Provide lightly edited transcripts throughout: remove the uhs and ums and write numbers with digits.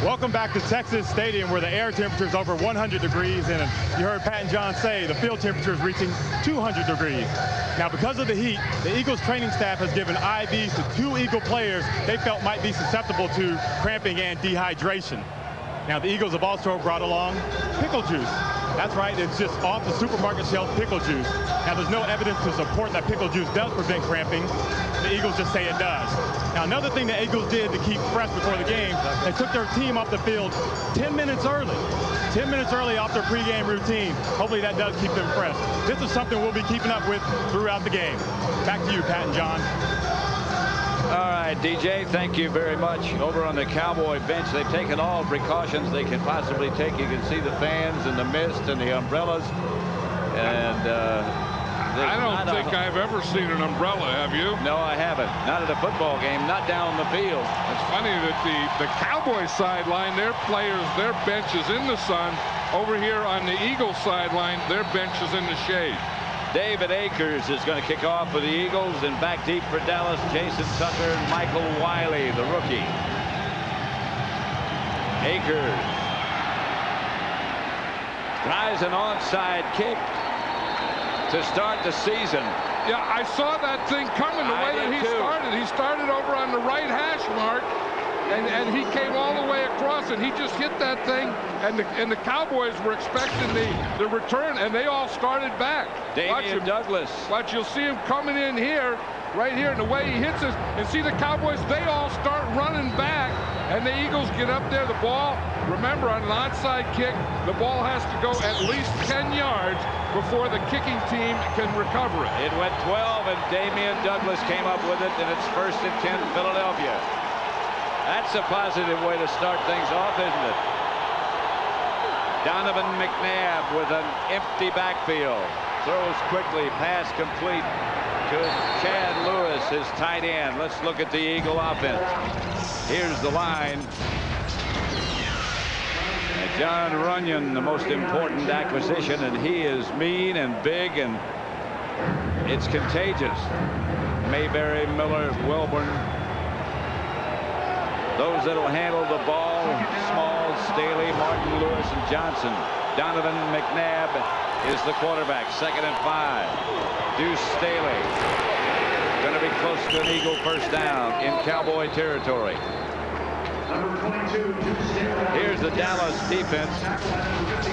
Welcome back to Texas Stadium, where the air temperature is over 100 degrees, and you heard Pat and John say the field temperature is reaching 200 degrees. Now, because of the heat, the Eagles training staff has given IVs to 2 Eagle players they felt might be susceptible to cramping and dehydration. Now, the Eagles have also brought along pickle juice. That's right, it's just off the supermarket shelf pickle juice. Now, there's no evidence to support that pickle juice does prevent cramping. The Eagles just say it does. Now, another thing the Eagles did to keep fresh before the game, they took their team off the field 10 minutes early. 10 minutes early off their pregame routine. Hopefully that does keep them fresh. This is something we'll be keeping up with throughout the game. Back to you, Pat and John. All right, DJ, thank you very much. Over on the Cowboy bench, they've taken all precautions they can possibly take. You can see the fans and the mist and the umbrellas. And I don't think I've ever seen an umbrella, have you? No, I haven't. Not at a football game, not down the field. It's funny that the Cowboys sideline, their players, their bench is in the sun. Over here on the Eagles sideline, their bench is in the shade. David Akers is going to kick off for the Eagles, and back deep for Dallas, Jason Tucker and Michael Wiley, the rookie. Akers tries an onside kick to start the season. Yeah, I saw that thing coming the way that he started. He started over on the right hash mark, and he came all the way across, and he just hit that thing, and the Cowboys were expecting the return, and they all started back. Damian Douglas. Watch, you'll see him coming in here, right here, and the way he hits us, and see the Cowboys, they all start running back, and the Eagles get up there. The ball, remember, on an onside kick, the ball has to go at least 10 yards before the kicking team can recover it. It went 12, and Damian Douglas came up with it, and it's 1st and 10, Philadelphia. That's a positive way to start things off, isn't it? Donovan McNabb with an empty backfield. Throws quickly, pass complete to Chad Lewis, his tight end. Let's look at the Eagle offense. Here's the line. And John Runyon, the most important acquisition, and he is mean and big, and it's contagious. Mayberry, Miller, Wilburn. Those that'll handle the ball, Small, Staley, Martin, Lewis, and Johnson. Donovan McNabb is the quarterback. 2nd and 5. Duce Staley going to be close to an Eagle first down in Cowboy territory. Here's the Dallas defense.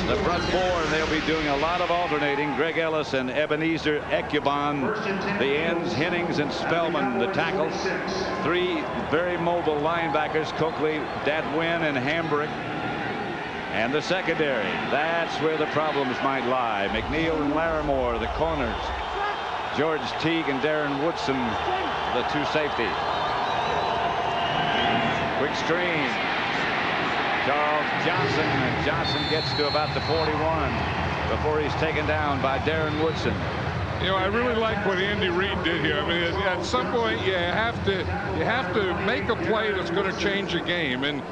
The front four, and they'll be doing a lot of alternating. Greg Ellis and Ebenezer Ekubon, the ends, Hennings and Spellman, the tackles. 3 very mobile linebackers, Coakley, Dadwin, and Hambrick. And the secondary, that's where the problems might lie. McNeil and Larimore, the corners. George Teague and Darren Woodson, the 2 safeties. Quick screen. Charles Johnson, and Johnson gets to about the 41 before he's taken down by Darren Woodson. You know, I really like what Andy Reid did here. I mean, at some point you have to make a play that's going to change a game, and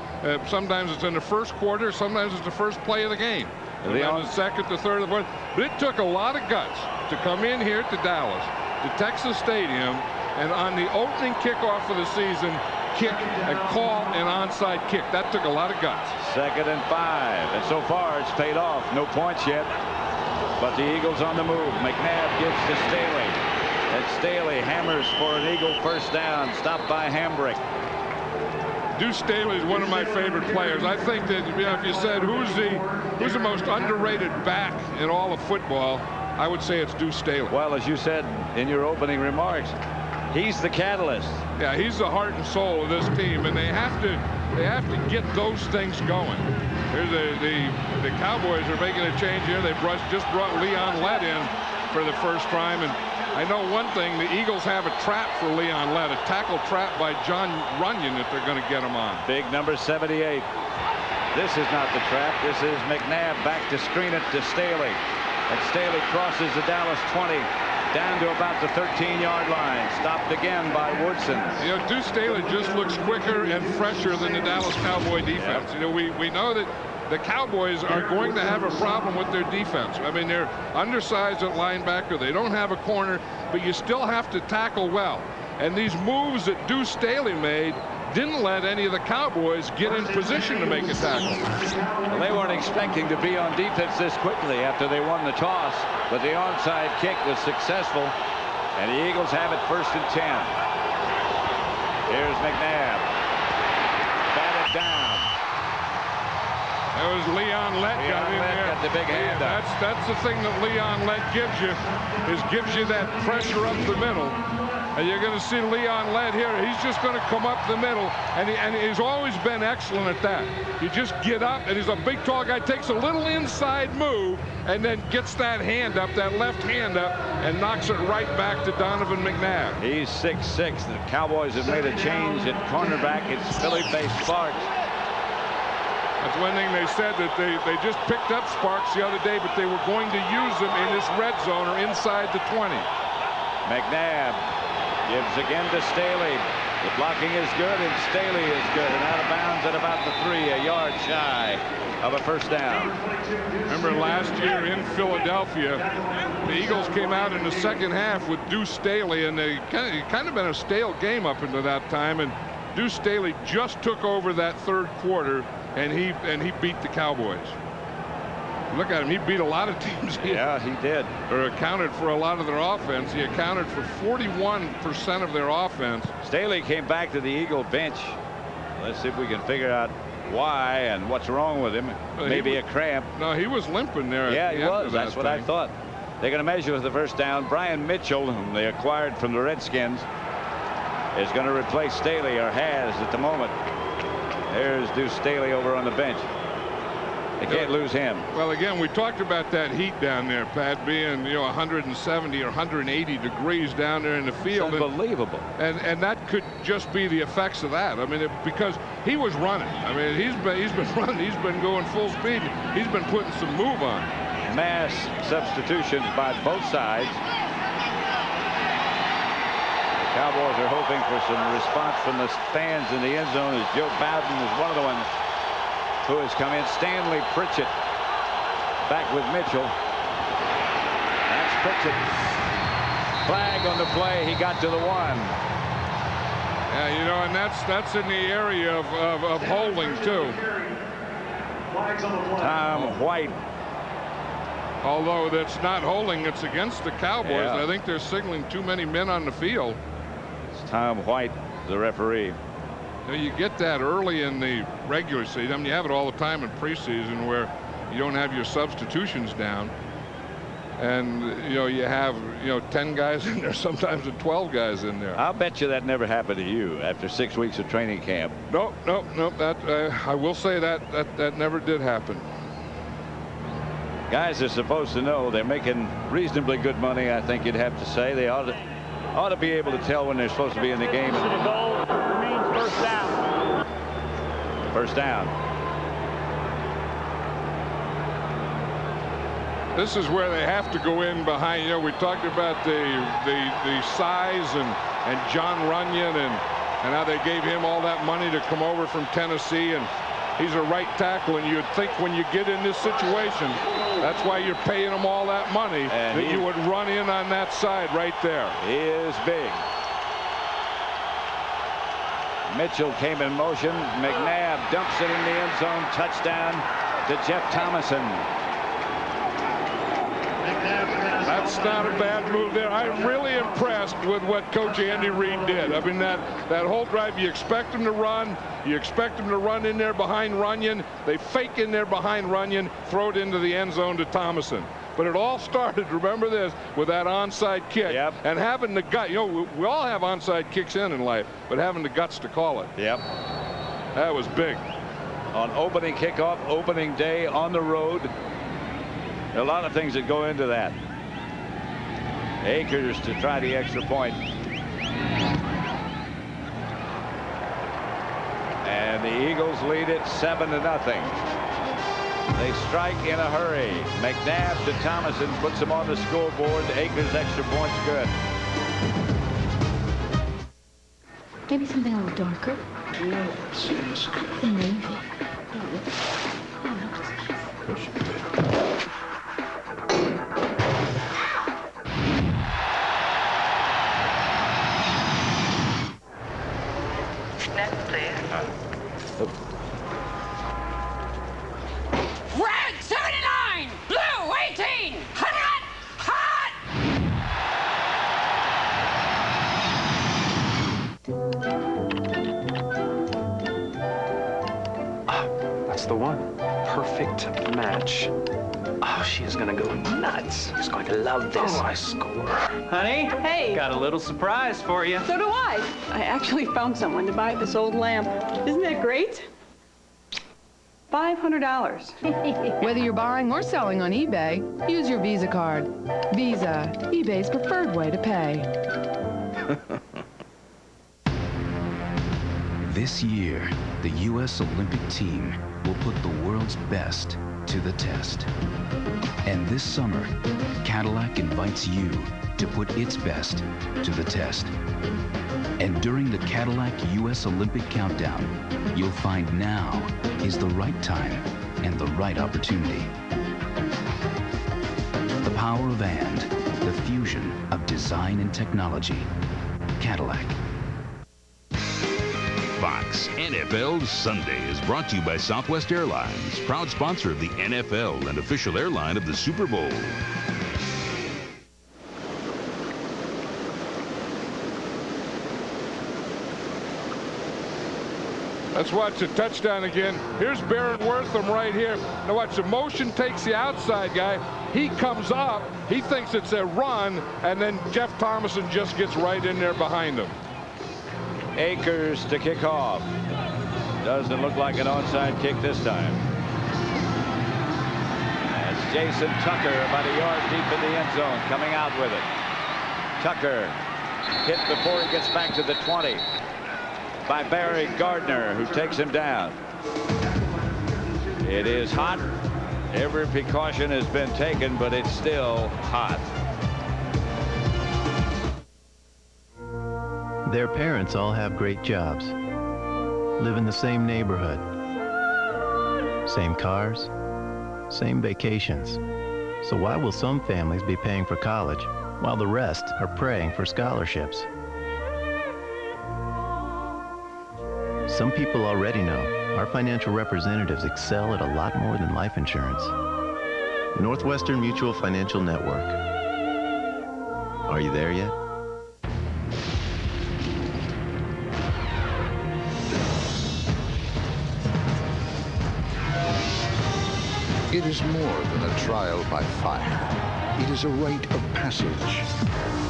sometimes it's in the first quarter, sometimes it's the first play of the game, sometimes the second, the third, the fourth. But it took a lot of guts to come in here to Dallas, to Texas Stadium, and on the opening kickoff of the season, kick and call an onside kick. That took a lot of guts. 2nd and 5, and so far it's paid off. No points yet, but the Eagles on the move. McNabb gives to Staley, and Staley hammers for an Eagle first down, stopped by Hambrick. Duce Staley is one of my favorite players. I think that, you know, if you said who's the most underrated back in all of football, I would say it's Duce Staley. Well, as you said in your opening remarks, he's the catalyst. Yeah, he's the heart and soul of this team, and they have to get those things going. Here's the Cowboys are making a change here. They just brought Leon Lett in for the first time, and I know one thing: the Eagles have a trap for Leon Lett, a tackle trap by John Runyon that they're going to get him on. Big number 78. This is not the trap. This is McNabb back to screen it to Staley, and Staley crosses the Dallas 20. Down to about the 13-yard line. Stopped again by Woodson. You know, Duce Staley just looks quicker and fresher than the Dallas Cowboy defense. You know, we know that the Cowboys are going to have a problem with their defense. I mean, they're undersized at linebacker. They don't have a corner, but you still have to tackle well. And these moves that Duce Staley made, didn't let any of the Cowboys get in position to make a tackle. Well, they weren't expecting to be on defense this quickly after they won the toss, but the onside kick was successful, and the Eagles have it 1st and 10. Here's McNabb. Batted down. That was Leon Lett got in there. Got the big hand up. That's the thing that Leon Lett gives you that pressure up the middle. And you're going to see Leon Lett here. He's just going to come up the middle, and he's always been excellent at that. You just get up, and he's a big, tall guy, takes a little inside move, and then gets that hand up, that left hand up, and knocks it right back to Donovan McNabb. He's 6'6". The Cowboys have made a change at cornerback. It's Philly-based Sparks. That's one thing they said, that they just picked up Sparks the other day, but they were going to use him in this red zone or inside the 20. McNabb gives again to Staley. The blocking is good, and Staley is good, and out of bounds at about the 3, a yard shy of a 1st down. Remember last year in Philadelphia, the Eagles came out in the 2nd half with Duce Staley, and they kind of been a stale game up until that time, and Duce Staley just took over that 3rd quarter, and he beat the Cowboys. Look at him. He beat a lot of teams. Yeah, he did. Or accounted for a lot of their offense. He accounted for 41% of their offense. Staley came back to the Eagle bench. Let's see if we can figure out why and what's wrong with him. Maybe a cramp. No, he was limping there. Yeah, he was. That's what I thought. They're going to measure with the 1st down. Brian Mitchell, whom they acquired from the Redskins, is going to replace Staley, or has at the moment. There's Duce Staley over on the bench. They can't lose him. Well, again, we talked about that heat down there, Pat, being 170 or 180 degrees down there in the field. It's unbelievable. And that could just be the effects of that. I mean, because he was running. I mean, he's been running. He's been going full speed. He's been putting some move on. Mass substitutions by both sides. The Cowboys are hoping for some response from the fans in the end zone, as Joe Bowden is one of the ones who has come in. Stanley Pritchett back with Mitchell. That's Pritchett. Flag on the play. He got to the 1. Yeah, and that's in the area of holding too. Tom White. Although that's not holding, it's against the Cowboys. Yeah. I think they're signaling too many men on the field. It's Tom White, the referee. You get that early in the regular season. I mean, you have it all the time in preseason where you don't have your substitutions down, and you have 10 guys in there, sometimes 12 guys in there. I'll bet you that never happened to you after 6 weeks of training camp. Nope. That I will say that never did happen. Guys are supposed to know they're making reasonably good money. I think you'd have to say they ought to be able to tell when they're supposed to be in the game. The goal remains 1st down. 1st down. This is where they have to go in behind. We talked about the size and John Runyon and how they gave him all that money to come over from Tennessee, and he's a right tackle, and you'd think when you get in this situation, that's why you're paying him all that money, and that you would run in on that side right there. He is big. Mitchell came in motion. McNabb dumps it in the end zone. Touchdown to Jeff Thomason. That's not a bad move there. I'm really impressed with what Coach Andy Reid did. I mean, that whole drive, you expect him to run. You expect him to run in there behind Runyon. They fake in there behind Runyon, throw it into the end zone to Thomason. But it all started, remember this, with that onside kick. Yep. And having the gut. We all have onside kicks in life, but having the guts to call it. Yep. That was big. On opening kickoff, opening day on the road. There are a lot of things that go into that. Akers to try the extra point. And the Eagles lead it 7-0. They strike in a hurry. McNabb to Thomason puts him on the scoreboard. Akers extra point's good. Maybe something a little darker. The navy. Next, please. That's the one. Perfect match. Oh, she is gonna go nuts. She's going to love this. Oh, I score. Honey? Hey. Got a little surprise for you. So do I. I actually found someone to buy this old lamp. Isn't that great? $500. Whether you're buying or selling on eBay, use your Visa card. Visa, eBay's preferred way to pay. This year, the U.S. Olympic team will put the world's best to the test. And this summer, Cadillac invites you to put its best to the test. And during the Cadillac U.S. Olympic Countdown, you'll find now is the right time and the right opportunity. The power of and, the fusion of design and technology. Cadillac. Fox NFL Sunday is brought to you by Southwest Airlines, proud sponsor of the NFL and official airline of the Super Bowl. Let's watch the touchdown again. Here's Barron Wortham right here. Now watch, the motion takes the outside guy. He comes up. He thinks it's a run, and then Jeff Thomason just gets right in there behind him. Akers to kick off. Doesn't look like an onside kick this time. That's Jason Tucker about a yard deep in the end zone, coming out with it. Tucker hit before he gets back to the 20 by Barry Gardner, who takes him down. It is hot. Every precaution has been taken, but it's still hot. Their parents all have great jobs, live in the same neighborhood, same cars, same vacations. So why will some families be paying for college while the rest are praying for scholarships? Some people already know our financial representatives excel at a lot more than life insurance. Northwestern Mutual Financial Network. Are you there yet? It is more than a trial by fire. It is a rite of passage.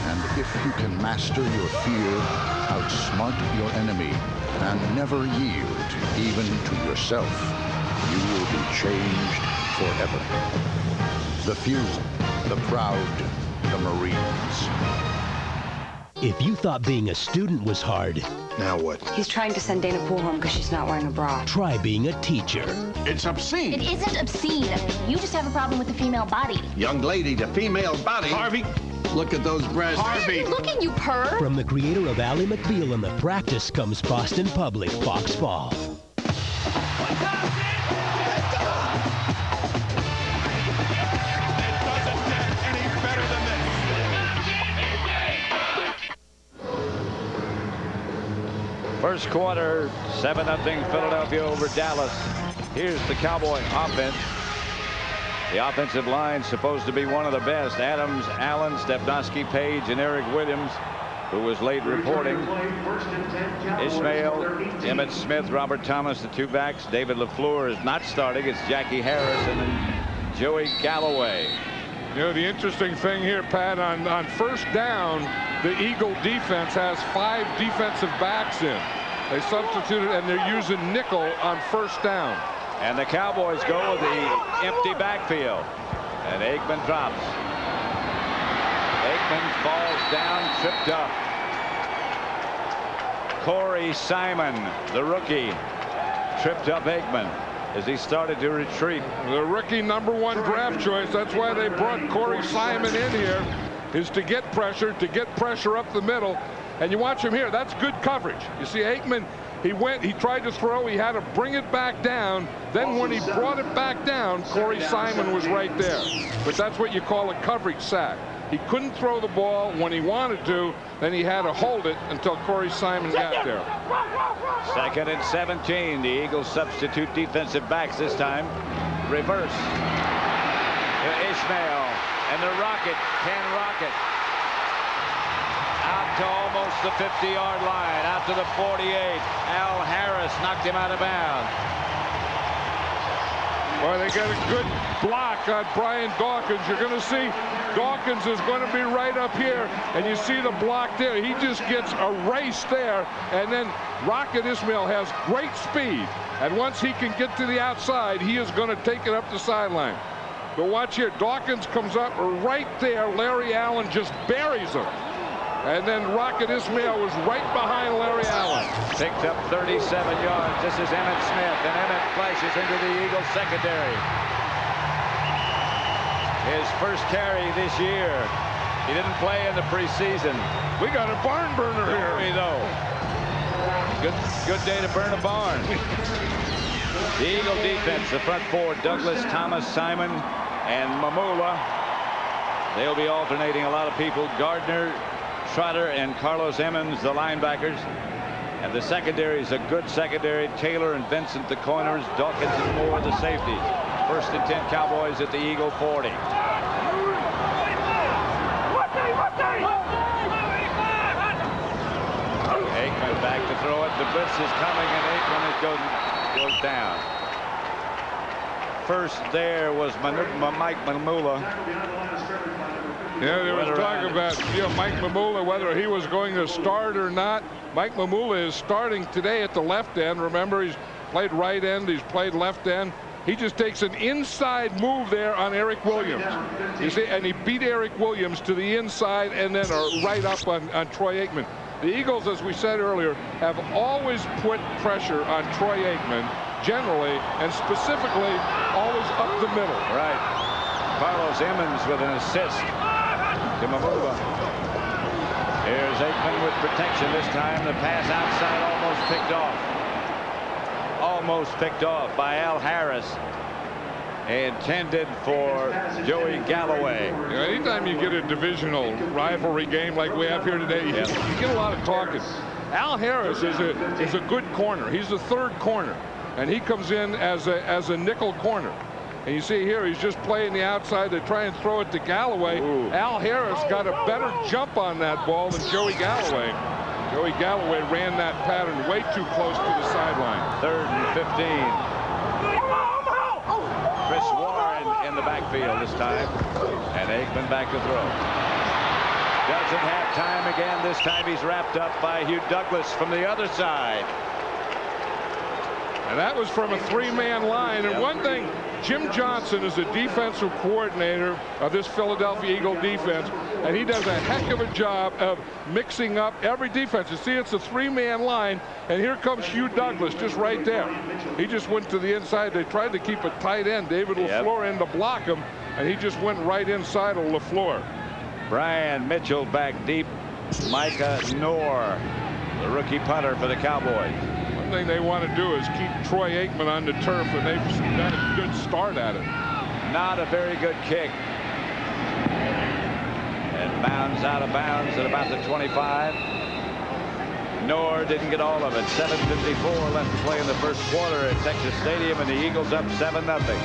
And if you can master your fear, outsmart your enemy, and never yield even to yourself, you will be changed forever. The few, the proud, the Marines. If you thought being a student was hard, now what? He's trying to send Dana Poole home because she's not wearing a bra. Try being a teacher. It's obscene. It isn't obscene. You just have a problem with the female body. Young lady, the female body. Harvey, look at those breasts. Harvey! Look at you, perv! From the creator of Ally McBeal and The Practice comes Boston Public Fox Fall. First quarter, 7-0 Philadelphia over Dallas. Here's the Cowboy offense. The offensive line supposed to be one of the best. Adams, Allen, Stepnoski, Page, and Eric Williams, who was late reporting. Ishmael, Emmitt Smith, Robert Thomas, the two backs. David LaFleur is not starting. It's Jackie Harris and then Joey Galloway. You know, the interesting thing here, Pat, on first down, the Eagle defense has 5 defensive backs in. They substituted, and they're using nickel on first down. And the Cowboys go with the empty backfield. And Aikman drops. Aikman falls down, tripped up. Corey Simon, the rookie, tripped up Aikman as he started to retreat. The rookie #1 draft choice. That's why they brought Corey Simon in here, is to get pressure up the middle. And you watch him here. That's good coverage. You see Aikman, he tried to throw. He had to bring it back down. Then when he brought it back down, Corey Simon was right there. But that's what you call a coverage sack. He couldn't throw the ball when he wanted to. Then he had to hold it until Corey Simon got there. 2nd and 17. The Eagles substitute defensive backs this time. Reverse. Ishmael. And the Rocket can rocket. Out to almost the 50-yard line. Out to the 48. Al Harris knocked him out of bounds. Boy, they got a good block on Brian Dawkins. You're going to see Dawkins is going to be right up here, and you see the block there. He just gets erased there, and then Rocket Ismail has great speed, and once he can get to the outside, he is going to take it up the sideline. But watch here, Dawkins comes up right there. Larry Allen just buries him. And then Rocket Ismail was right behind Larry Allen. Picked up 37 yards. This is Emmitt Smith, and Emmitt flashes into the Eagles secondary. His first carry this year. He didn't play in the preseason. We got a barn burner here. Though. Good day to burn a barn. The Eagle defense, the front four, Douglas, Thomas, Simon, and Mamula. They'll be alternating a lot of people. Gardner, Trotter, and Carlos Emmons, the linebackers. And the secondary is a good secondary. Taylor and Vincent, the corners. Dawkins and Moore, the safeties. 1st and 10 Cowboys at the Eagle 40. Aikman back to throw it. The blitz is coming, and Aikman goes down. First there was Mike Mamula. Yeah, there was talk about Mike Mamula, whether he was going to start or not. Mike Mamula is starting today at the left end. Remember, he's played right end. He's played left end. He just takes an inside move there on Eric Williams. You see, and he beat Eric Williams to the inside and then right up on Troy Aikman. The Eagles, as we said earlier, have always put pressure on Troy Aikman, generally, and specifically always up the middle. Right. Carlos Emmons with an assist to Mamula. Here's Aikman with protection this time. The pass outside almost picked off. Almost picked off by Al Harris. Intended for Joey Galloway. Anytime you get a divisional rivalry game like we have here today, you get a lot of talking. Al Harris is a good corner. He's the third corner, and he comes in as a nickel corner. And you see here, he's just playing the outside to try and throw it to Galloway. Ooh. Al Harris got a better jump on that ball than Joey Galloway. Joey Galloway ran that pattern way too close to the sideline. 3rd and 15. Chris Warren in the backfield this time, and Aikman back to throw. Doesn't have time again. This time he's wrapped up by Hugh Douglas from the other side. And that was from a 3-man line. And one thing, Jim Johnson is the defensive coordinator of this Philadelphia Eagle defense, and he does a heck of a job of mixing up every defense. You see, it's a 3-man line, and here comes Hugh Douglas just right there. He just went to the inside. They tried to keep a tight end, David LaFleur, in to block him, and he just went right inside of LaFleur. Brian Mitchell back deep. Micah Knorr, the rookie punter for the Cowboys. One thing they want to do is keep Troy Aikman on the turf, and they've done a good start at it. Not a very good kick. And bounds out of bounds at about the 25. Knorr didn't get all of it. 7:54 left to play in the first quarter at Texas Stadium, and the Eagles up 7-0.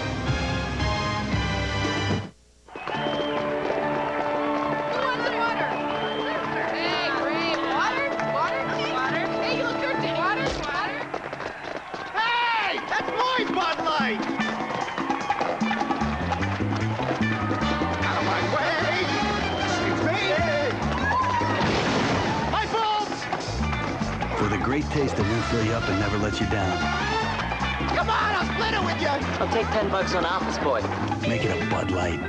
Great taste that won't fill you up and never let you down. Come on, I'll split it with you. I'll take $10 on Office Boy. Make it a Bud Light.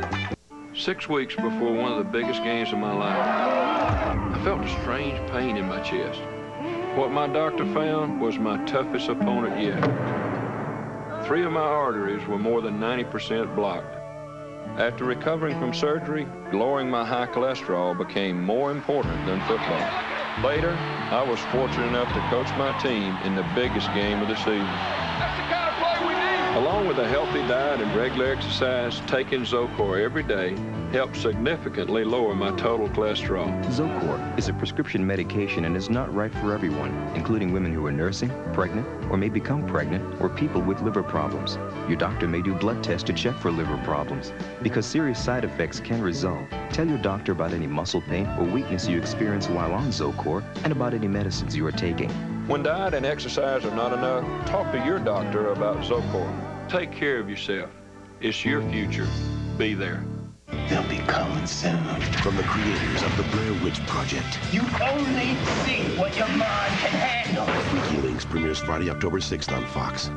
6 weeks before one of the biggest games of my life, I felt a strange pain in my chest. What my doctor found was my toughest opponent yet. 3 of my arteries were more than 90% blocked. After recovering from surgery, lowering my high cholesterol became more important than football. Later, I was fortunate enough to coach my team in the biggest game of the season. That's the kind of play we need. Along with a healthy diet and regular exercise, taking Zocor every day helped significantly lower my total cholesterol. Zocor is a prescription medication and is not right for everyone, including women who are nursing, pregnant, or may become pregnant, or people with liver problems. Your doctor may do blood tests to check for liver problems. Because serious side effects can result, tell your doctor about any muscle pain or weakness you experience while on Zocor and about any medicines you are taking. When diet and exercise are not enough, talk to your doctor about Zocor. Take care of yourself. It's your future. Be there. They'll be coming soon. From the creators of the Blair Witch Project. You only see what your mind can handle. WikiLeaks premieres Friday, October 6th on Fox.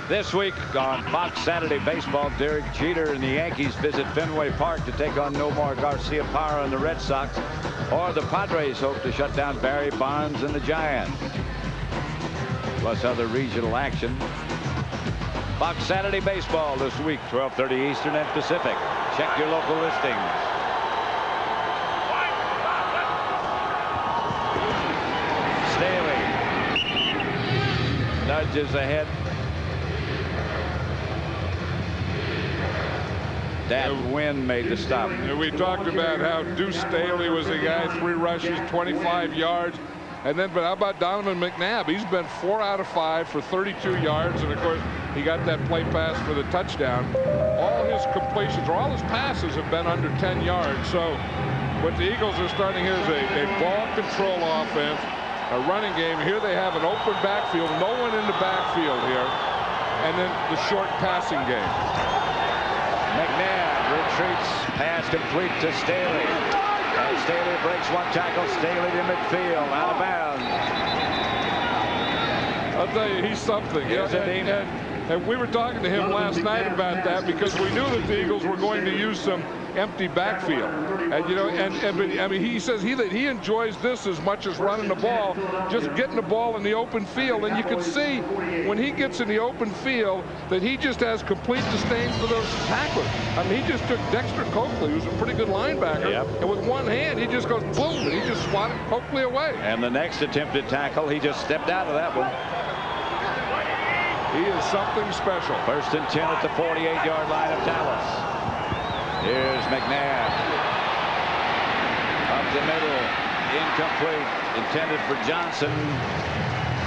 This week on Fox Saturday Baseball, Derek Jeter and the Yankees visit Fenway Park to take on Nomar Garcia-Parra and the Red Sox, or the Padres hope to shut down Barry Bonds and the Giants. Plus other regional action. Fox Saturday Baseball this week, 12:30 Eastern and Pacific. Check your local listings. Staley nudges ahead. That win made the stop. We talked about how Duce Staley was a guy, 3 rushes, 25 yards. And then, but how about Donovan McNabb? He's been 4 out of 5 for 32 yards. And of course, he got that play pass for the touchdown. All his completions, or all his passes have been under 10 yards. So what the Eagles are starting here is a ball control offense, a running game. Here they have an open backfield, no one in the backfield here. And then the short passing game. McNabb retreats, pass complete to Staley. And Staley breaks one tackle. Staley to midfield, out of bounds. I'll tell you, he's something. Yes, and we were talking to him last night about that because we knew that the Eagles were going to use some empty backfield. And you know, I mean, he says that he enjoys this as much as running the ball, just getting the ball in the open field. And you can see when he gets in the open field that he just has complete disdain for those tacklers. I mean, he just took Dexter Coakley, who's a pretty good linebacker, and with one hand he just goes boom, and he just swatted Coakley away. And the next attempted tackle, he just stepped out of that one. He is something special. 1st and 10 at the 48-yard line of Dallas. Here's McNabb. Up the middle. Incomplete. Intended for Johnson.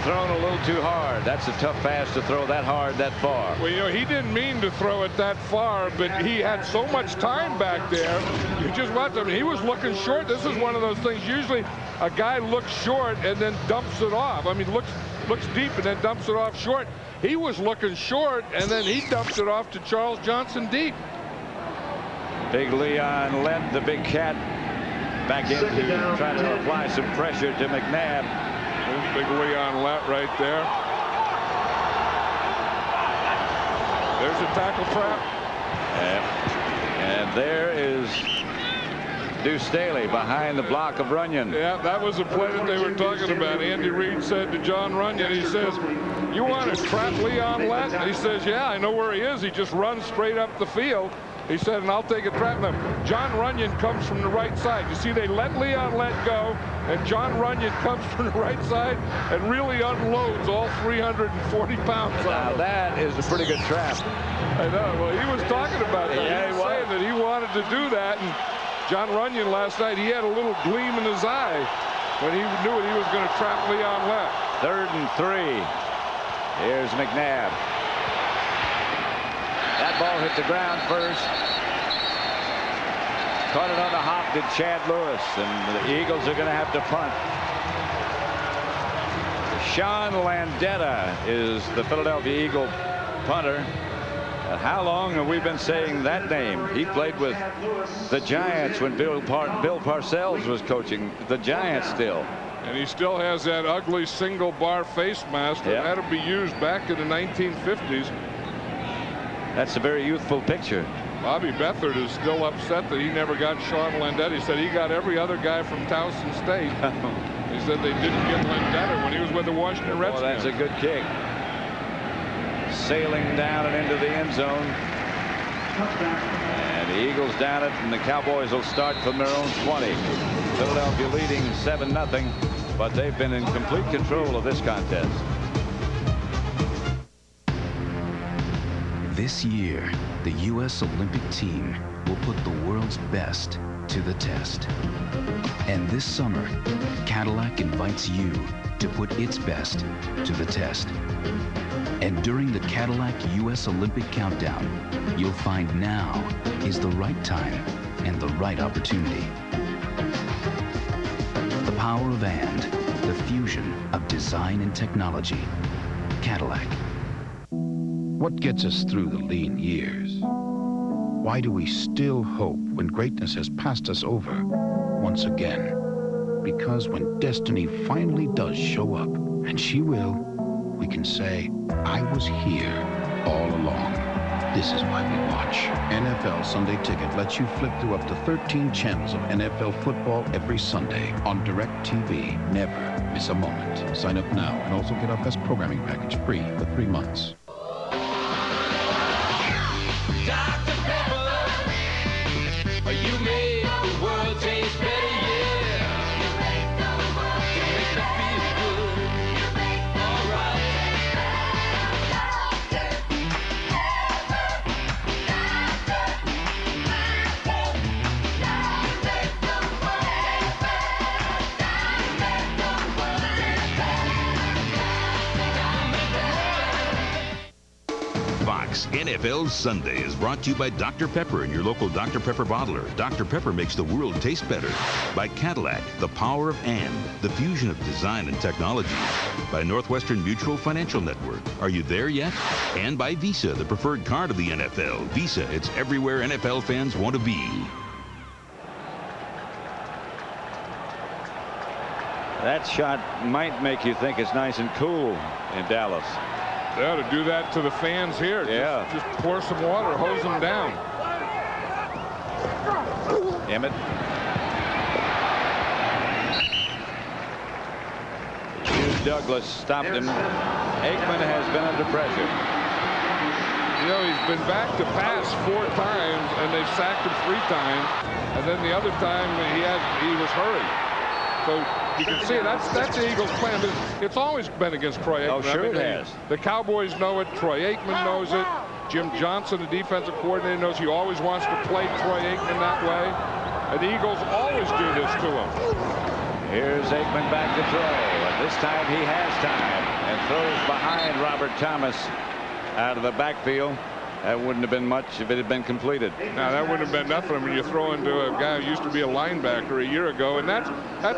Thrown a little too hard. That's a tough pass to throw that hard that far. Well, you know, he didn't mean to throw it that far, but he had so much time back there. You just watch him. He was looking short. This is one of those things. Usually a guy looks short and then dumps it off. I mean, looks deep and then dumps it off short. He was looking short, and then he dumped it off to Charles Johnson deep. Big Leon led the big cat back in to try to apply some pressure to McNabb. There's Big Leon Lett right there. There's a tackle trap. And there is Duce Staley behind the block of Runyon. Yeah, that was a play that they were talking about. Andy Reid said to John Runyon, he says, "You want to trap Leon Lett?" And he says, "Yeah, I know where he is. He just runs straight up the field." He said, "And I'll take a trap." Now, John Runyon comes from the right side. You see, they let Leon Lett go, and John Runyon comes from the right side and really unloads all 340 pounds on him. Now, that is a pretty good trap. I know. Well, he was talking about that. Yeah, he was saying that he wanted to do that. And John Runyon last night, he had a little gleam in his eye when he knew he was going to trap Leon Lett. 3rd and 3. Here's McNabb. That ball hit the ground first. Caught it on the hop did Chad Lewis, and the Eagles are going to have to punt. Sean Landeta is the Philadelphia Eagle punter. How long have we been saying that name? He played with the Giants when Bill Parcells was coaching the Giants still. And he still has that ugly single bar face mask that had to be used back in the 1950s. That's a very youthful picture. Bobby Beathard is still upset that he never got Sean Landeta. He said he got every other guy from Towson State. He said they didn't get Landeta when he was with the Washington Redskins. Well, that's a good kick. Sailing down and into the end zone. And the Eagles down it, and the Cowboys will start from their own 20. Philadelphia leading 7-0, but they've been in complete control of this contest. This year, the U.S. Olympic team will put the world's best to the test. And this summer, Cadillac invites you to put its best to the test. And during the Cadillac U.S. Olympic Countdown, you'll find now is the right time and the right opportunity. The power of and, the fusion of design and technology. Cadillac. What gets us through the lean years? Why do we still hope when greatness has passed us over once again? Because when destiny finally does show up, and she will, we can say, I was here all along. This is why we watch. NFL Sunday Ticket lets you flip through up to 13 channels of NFL football every Sunday on DirecTV. Never miss a moment. Sign up now and also get our best programming package free for 3 months. Dr. Pepper, you made the world taste better, yeah. You make the world taste better. You make me feel good. You make all right. Fox NFL Sunday is brought to you by Dr. Pepper and your local Dr. Pepper bottler. Dr. Pepper makes the world taste better. By Cadillac, the power of and, the fusion of design and technology. By Northwestern Mutual Financial Network. Are you there yet? And by Visa, the preferred card of the NFL. Visa, it's everywhere NFL fans want to be. That shot might make you think it's nice and cool in Dallas. They ought to do that to the fans here. Yeah. Just pour some water, hose them down. Emmett. Hughes Douglas stopped him. Aikman has been under pressure. You know, he's been back to pass 4 times, and they've sacked him 3 times. And then the other time he was hurried. So you can see that's the Eagles' plan. It's always been against Troy Aikman. Oh, sure it has. The Cowboys know it. Troy Aikman knows it. Jim Johnson, the defensive coordinator, knows he always wants to play Troy Aikman that way. And the Eagles always do this to him. Here's Aikman back to throw. And this time he has time and throws behind Robert Thomas out of the backfield. That wouldn't have been much if it had been completed. Now, that wouldn't have been nothing when you throw into a guy who used to be a linebacker a year ago. And that's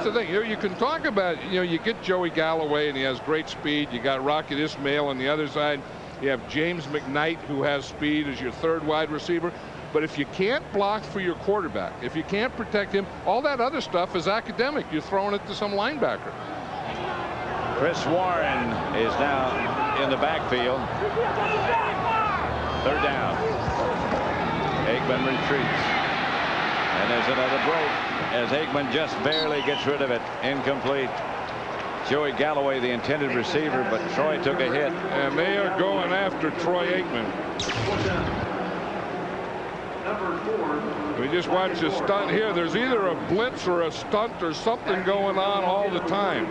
the thing. You know, you can talk about, you know, you get Joey Galloway, and he has great speed. You got Rocket Ismail on the other side. You have James McKnight, who has speed as your 3rd wide receiver. But if you can't block for your quarterback, if you can't protect him, all that other stuff is academic. You're throwing it to some linebacker. Chris Warren is now in the backfield. 3rd down. Aikman retreats. And there's another break as Aikman just barely gets rid of it. Incomplete. Joey Galloway, the intended receiver, but Troy took a hit. And they are going after Troy Aikman. We just watched a stunt here. There's either a blitz or a stunt or something going on all the time.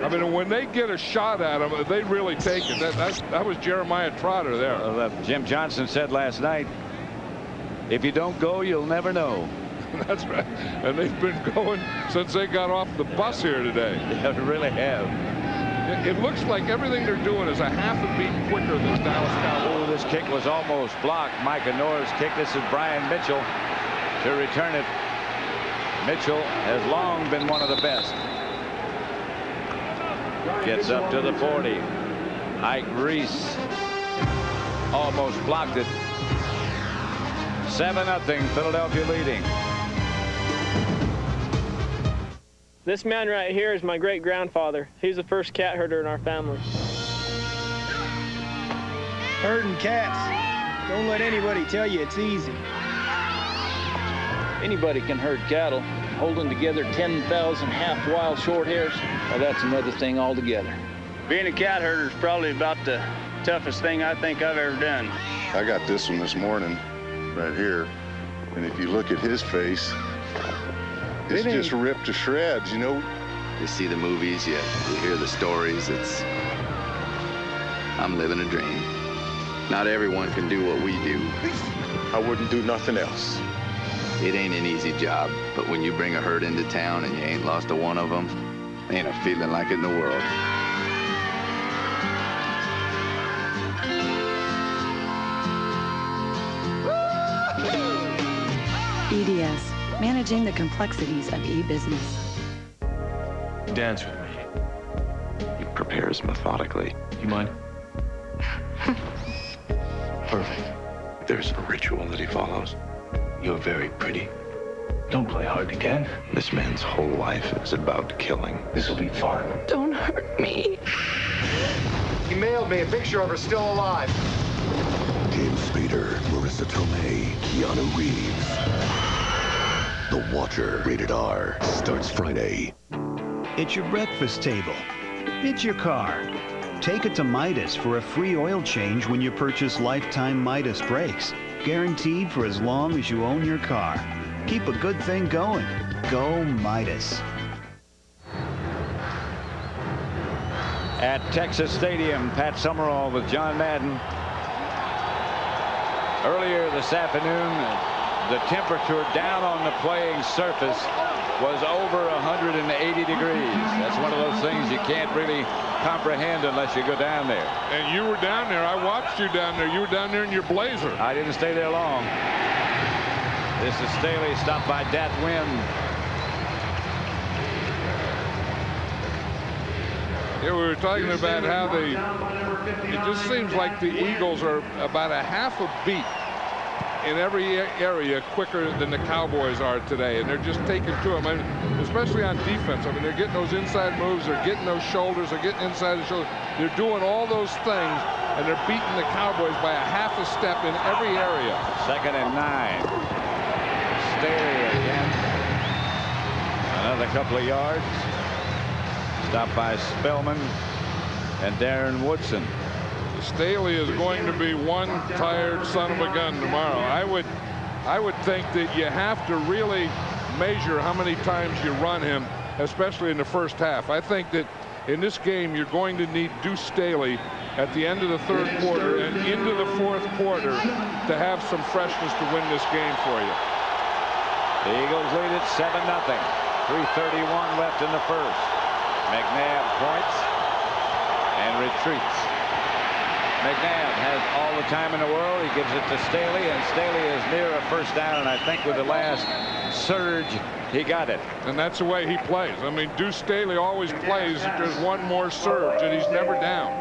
I mean, when they get a shot at him, they really take it. That was Jeremiah Trotter there. Jim Johnson said last night, if you don't go, you'll never know. That's right. And they've been going since they got off the bus here today. They really have. It looks like everything they're doing is a half a beat quicker than Dallas Cowboys. Oh, this kick was almost blocked. Micah Norris kick. This is Brian Mitchell to return it. Mitchell has long been one of the best. Gets up to the 40. Ike Reese almost blocked it. 7-0, Philadelphia leading. This man right here is my great-grandfather. He's the first cat herder in our family. Herding cats. Don't let anybody tell you it's easy. Anybody can herd cattle. Holding together 10,000 half-wild short hairs, well, that's another thing altogether. Being a cat herder is probably about the toughest thing I think I've ever done. I got this one this morning, right here. And if you look at his face, it's just ripped to shreds, you know. You see the movies, you hear the stories. I'm living a dream. Not everyone can do what we do. I wouldn't do nothing else. It ain't an easy job, but when you bring a herd into town and you ain't lost a one of them, ain't a feeling like it in the world. EDS, managing the complexities of e-business. Dance with me. He prepares methodically. You mind? perfect. There's a ritual that he follows. You're very pretty. Don't play hard to get. This man's whole life is about killing. This will be fun. Don't hurt me. He mailed me a picture of her still alive. James Spader, Marissa Tomei, Keanu Reeves. The Watcher, rated R, starts Friday. It's your breakfast table. It's your car. Take it to Midas for a free oil change when you purchase lifetime Midas brakes. Guaranteed for as long as you own your car. Keep a good thing going. Go Midas. At Texas Stadium, Pat Summerall with John Madden. Earlier this afternoon, the temperature down on the playing surface was over 180 degrees. That's one of those things you can't really comprehend unless you go down there. And you were down there. I watched you down there. You were down there in your blazer. I didn't stay there long. This is Staley, stopped by Dat Wynn. Yeah, we were talking about how it just seems like the Eagles are about a half a beat in every area quicker than the Cowboys are today, and they're just taking to them. I mean, especially on defense. I mean, they're getting those inside moves, they're getting those shoulders, they're getting inside the shoulders. They're doing all those things, and they're beating the Cowboys by a half a step in every area. 2nd and 9. Staley again. Another couple of yards. Stopped by Spellman and Darren Woodson. Staley is going to be one tired son of a gun tomorrow. I would think that you have to really measure how many times you run him, especially in the first half. I think that in this game you're going to need Duce Staley at the end of the 3rd quarter and into the 4th quarter to have some freshness to win this game for you. The Eagles lead it 7-0. 3:31 left in the first. McNabb points and retreats. McNabb has all the time in the world. He gives it to Staley, and Staley is near a first down, and I think with the last surge, he got it. And that's the way he plays. I mean, Duce Staley always plays if there's one more surge, and he's never down.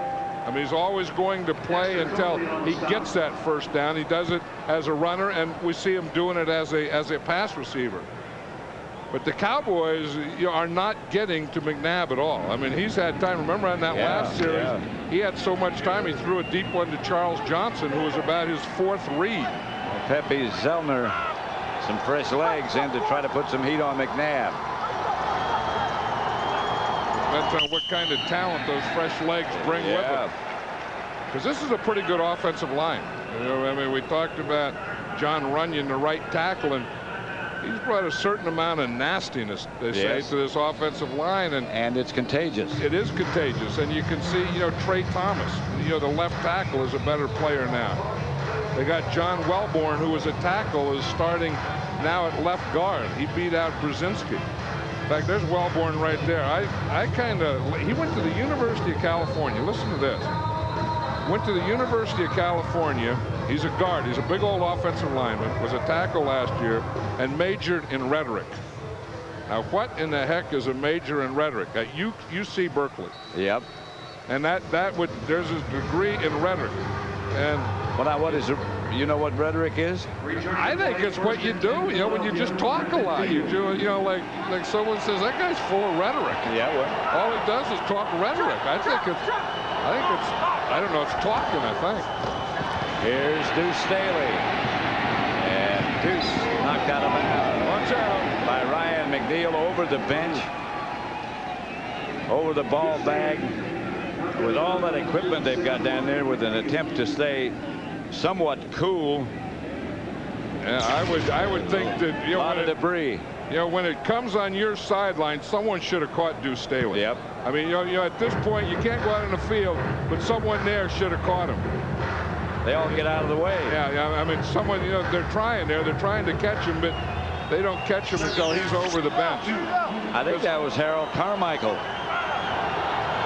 I mean, he's always going to play until he gets that first down. He does it as a runner, and we see him doing it as a pass receiver. But the Cowboys are not getting to McNabb at all. I mean, he's had time. Remember on that last series, he had so much time. He threw a deep one to Charles Johnson, who was about his 4th read. Well, Pepe Zellner, some fresh legs in to try to put some heat on McNabb. Depends on what kind of talent those fresh legs bring with them. Because this is a pretty good offensive line. You know, I mean, we talked about John Runyon, the right tackle, and he's brought a certain amount of nastiness, they say, to this offensive line. And it's contagious. It is contagious. And you can see, you know, Trey Thomas, you know, the left tackle is a better player now. They got John Welborn, who was a tackle, is starting now at left guard. He beat out Brzezinski. In fact, there's Welborn right there. He went to the University of California. Listen to this. Went to the University of California. He's a guard. He's a big old offensive lineman. Was a tackle last year and majored in rhetoric. Now, what in the heck is a major in rhetoric? At UC Berkeley. Yep. And there's a degree in rhetoric. And well, now what is it? You know what rhetoric is? I think it's what you do. You know, when you just talk a lot. You do. You know, like someone says that guy's full of rhetoric. Yeah. Well, all he does is talk rhetoric. I don't know. It's talking. I think. Here's Duce Staley. And Duce knocked out of bounds. Watch out. By Ryan McNeil over the bench. Over the ball bag. With all that equipment they've got down there, with an attempt to stay somewhat cool. Yeah, I would think that, you know, a lot of debris. You know, when it comes on your sideline, someone should have caught Duce Staley. Yep. I mean, you know, at this point, you can't go out in the field, but someone there should have caught him. They all get out of the way. Yeah. I mean, someone, you know, they're trying to catch him, but they don't catch him until he's over the bench. I think that was Harold Carmichael.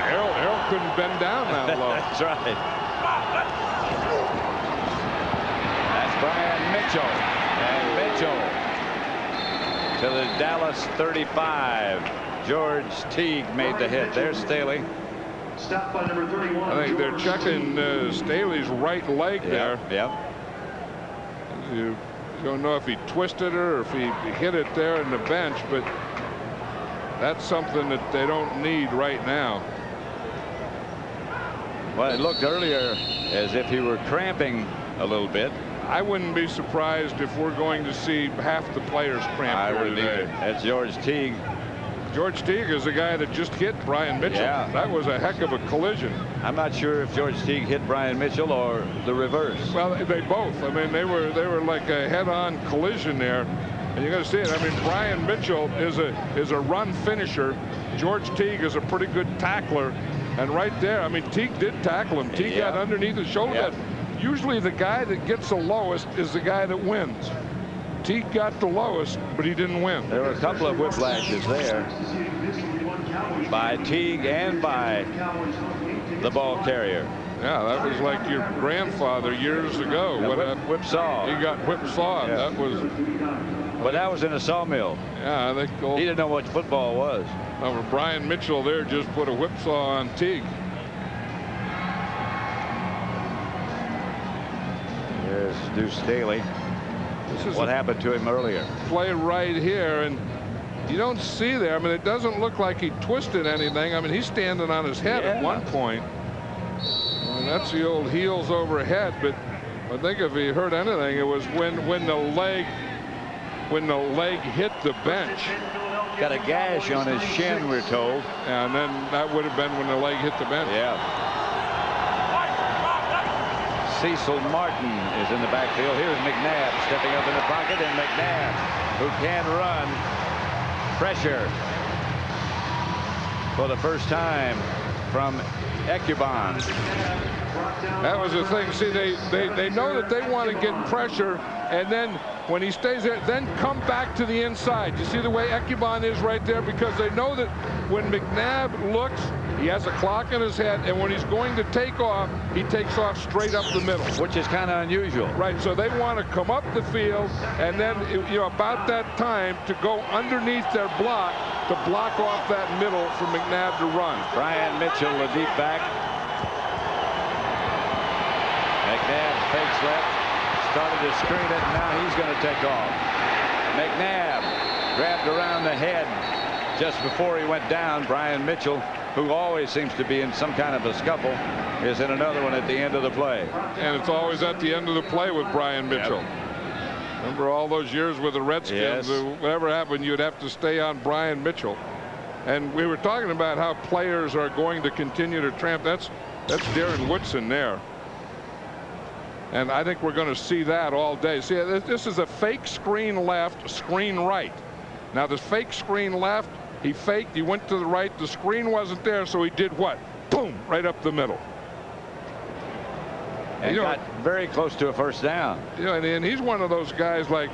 Harold couldn't bend down that low. That's right. That's Brian Mitchell. And Mitchell to the Dallas 35. George Teague made the hit. There's Staley. Stop by number 31. I think they're checking Staley's right leg there. Yep. You don't know if he twisted her or if he hit it there in the bench, but that's something that they don't need right now. Well, it looked earlier as if he were cramping a little bit. I wouldn't be surprised if we're going to see half the players cramp here today. That's George Teague. George Teague is the guy that just hit Brian Mitchell. Yeah. That was a heck of a collision. I'm not sure if George Teague hit Brian Mitchell or the reverse. Well, they both. I mean, they were like a head-on collision there, and you're going to see it. I mean, Brian Mitchell is a run finisher. George Teague is a pretty good tackler, and right there, I mean, Teague did tackle him. Teague got underneath his shoulder. Yeah. Usually, the guy that gets the lowest is the guy that wins. Teague got the lowest, but he didn't win. There were a couple of whiplashes there by Teague and by the ball carrier. Yeah, that was like your grandfather years ago. Whipsaw. He got whipsawed. Yeah. That was. But that was in a sawmill. Yeah, I think. He didn't know what football was. Brian Mitchell there just put a whipsaw on Teague. There's Duce Staley. This is what happened to him earlier. Play right here, and you don't see there. I mean, it doesn't look like he twisted anything. I mean, he's standing on his head at one point. I mean, that's the old heels overhead. But I think if he hurt anything, it was when the leg hit the bench. Got a gash on his shin, we're told. And then that would have been when the leg hit the bench. Yeah. Cecil Martin is in the backfield. Here's McNabb stepping up in the pocket, and McNabb, who can run, pressure for the first time from Ecubon. That was the thing. See, they know that they want to get pressure, and then when he stays there, then come back to the inside. You see the way Ecubon is right there, because they know that when McNabb looks, he has a clock in his head, and when he's going to take off, he takes off straight up the middle. Which is kind of unusual. Right, so they want to come up the field, and then, about that time to go underneath their block to block off that middle for McNabb to run. Brian Mitchell, the deep back. McNabb fakes left, started to screen it, and now he's going to take off. McNabb grabbed around the head just before he went down. Brian Mitchell, who always seems to be in some kind of a scuffle, is in another one at the end of the play. And it's always at the end of the play with Brian Mitchell. Yep. Remember all those years with the Redskins, whatever happened, you'd have to stay on Brian Mitchell. And we were talking about how players are going to continue to tramp. That's Darren Woodson there. And I think we're going to see that all day. See, this is a fake screen left, screen right. Now, this fake screen left, he faked, he went to the right, the screen wasn't there, so he did what? Boom, right up the middle. And got very close to a first down. Yeah, and he's one of those guys like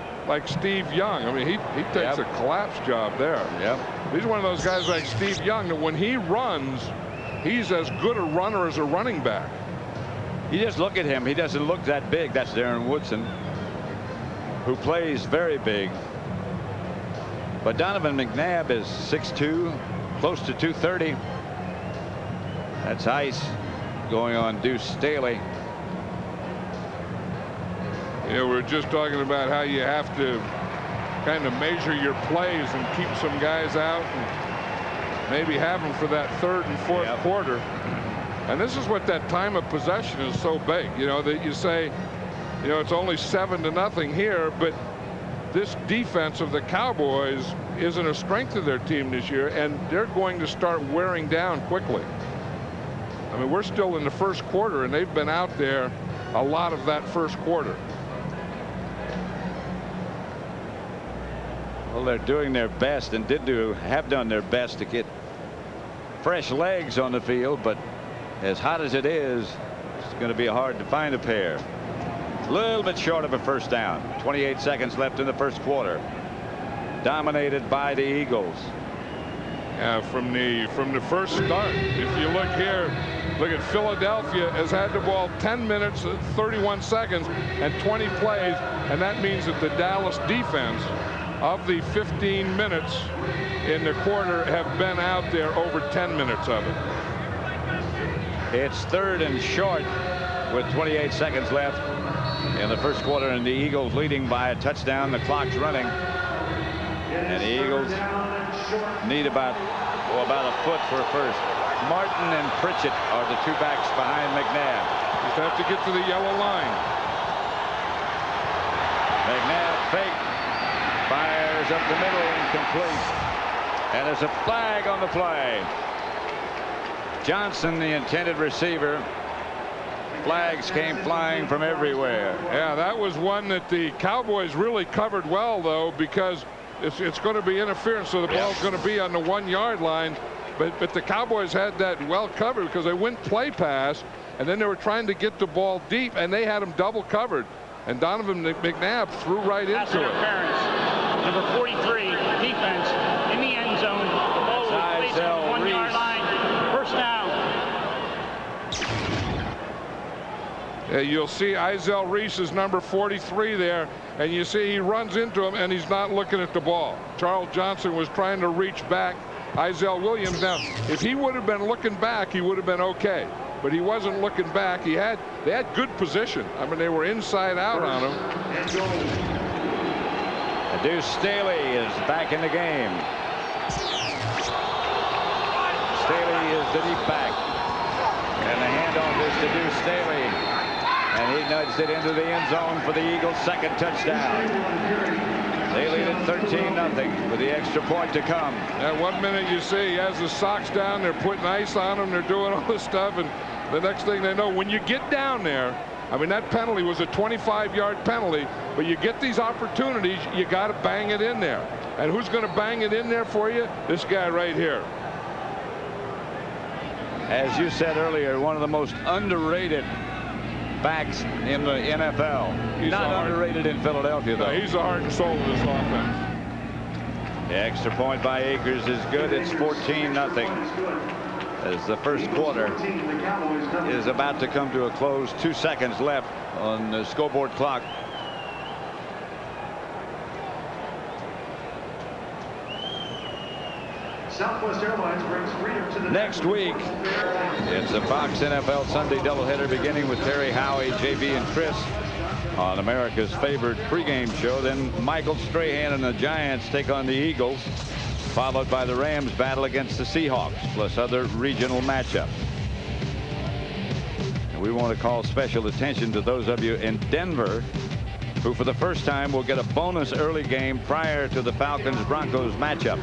Steve Young. I mean, he takes a collapse job there. Yep. He's one of those guys like Steve Young that when he runs, he's as good a runner as a running back. You just look at him. He doesn't look that big. That's Darren Woodson, who plays very big. But Donovan McNabb is 6'2", close to 230. That's ice going on Duce Staley. We're just talking about how you have to kind of measure your plays and keep some guys out and maybe have them for that third and fourth quarter. And this is what that time of possession is so big, that you say, it's only 7-0 here, but this defense of the Cowboys isn't a strength of their team this year, and they're going to start wearing down quickly. I mean, we're still in the first quarter, and they've been out there a lot of that first quarter. Well, they're doing their best and have done their best to get fresh legs on the field, but as hot as it is, it's going to be hard to find a pair. A little bit short of a first down. 28 seconds left in the first quarter. Dominated by the Eagles. Yeah, from the first start. If you look here, look at Philadelphia has had the ball 10 minutes, 31 seconds, and 20 plays, and that means that the Dallas defense, of the 15 minutes in the quarter, have been out there over 10 minutes of it. It's 3rd and short with 28 seconds left in the first quarter, and the Eagles leading by a touchdown. The clock's running, and the Eagles need about a foot for a first. Martin and Pritchett are the two backs behind McNabb. Just have to get to the yellow line. McNabb fake, fires up the middle, incomplete, and there's a flag on the play. Johnson, the intended receiver. Flags came flying from everywhere. Yeah, that was one that the Cowboys really covered well, though, because it's going to be interference, so the ball's going to be on the 1 yard line. But the Cowboys had that well covered because they went play pass, and then they were trying to get the ball deep, and they had them double covered. And Donovan McNabb threw right into it. Number 43, defense in the end zone. The ball was placed on the 1 yard line. First down. You'll see Izell Reese is number 43 there, and you see he runs into him, and he's not looking at the ball. Charles Johnson was trying to reach back. Izell Williams, now, if he would have been looking back, he would have been okay. But he wasn't looking back. They had good position. I mean, they were inside out on him. Duce Staley is back in the game. Staley is the deep back. And the handoff is to Duce Staley. And he nudged it into the end zone for the Eagles' second touchdown. They lead it 13-0 with the extra point to come. Yeah, 1 minute you see he has the socks down, they're putting ice on him, they're doing all this stuff, and the next thing they know, when you get down there, I mean, that penalty was a 25-yard penalty, but you get these opportunities, you got to bang it in there. And who's going to bang it in there for you? This guy right here. As you said earlier, one of the most underrated backs in the NFL. He's not underrated in Philadelphia, though. No, he's the heart and soul of this offense. The extra point by Akers is good. It's 14-0 as the first quarter is about to come to a close. 2 seconds left on the scoreboard clock. Southwest Airlines brings freedom to the next week. It's a Fox NFL Sunday doubleheader beginning with Terry Howie, JB, and Chris on America's favorite pregame show. Then Michael Strahan and the Giants take on the Eagles, followed by the Rams battle against the Seahawks, plus other regional matchups. And we want to call special attention to those of you in Denver who for the first time will get a bonus early game prior to the Falcons-Broncos matchup.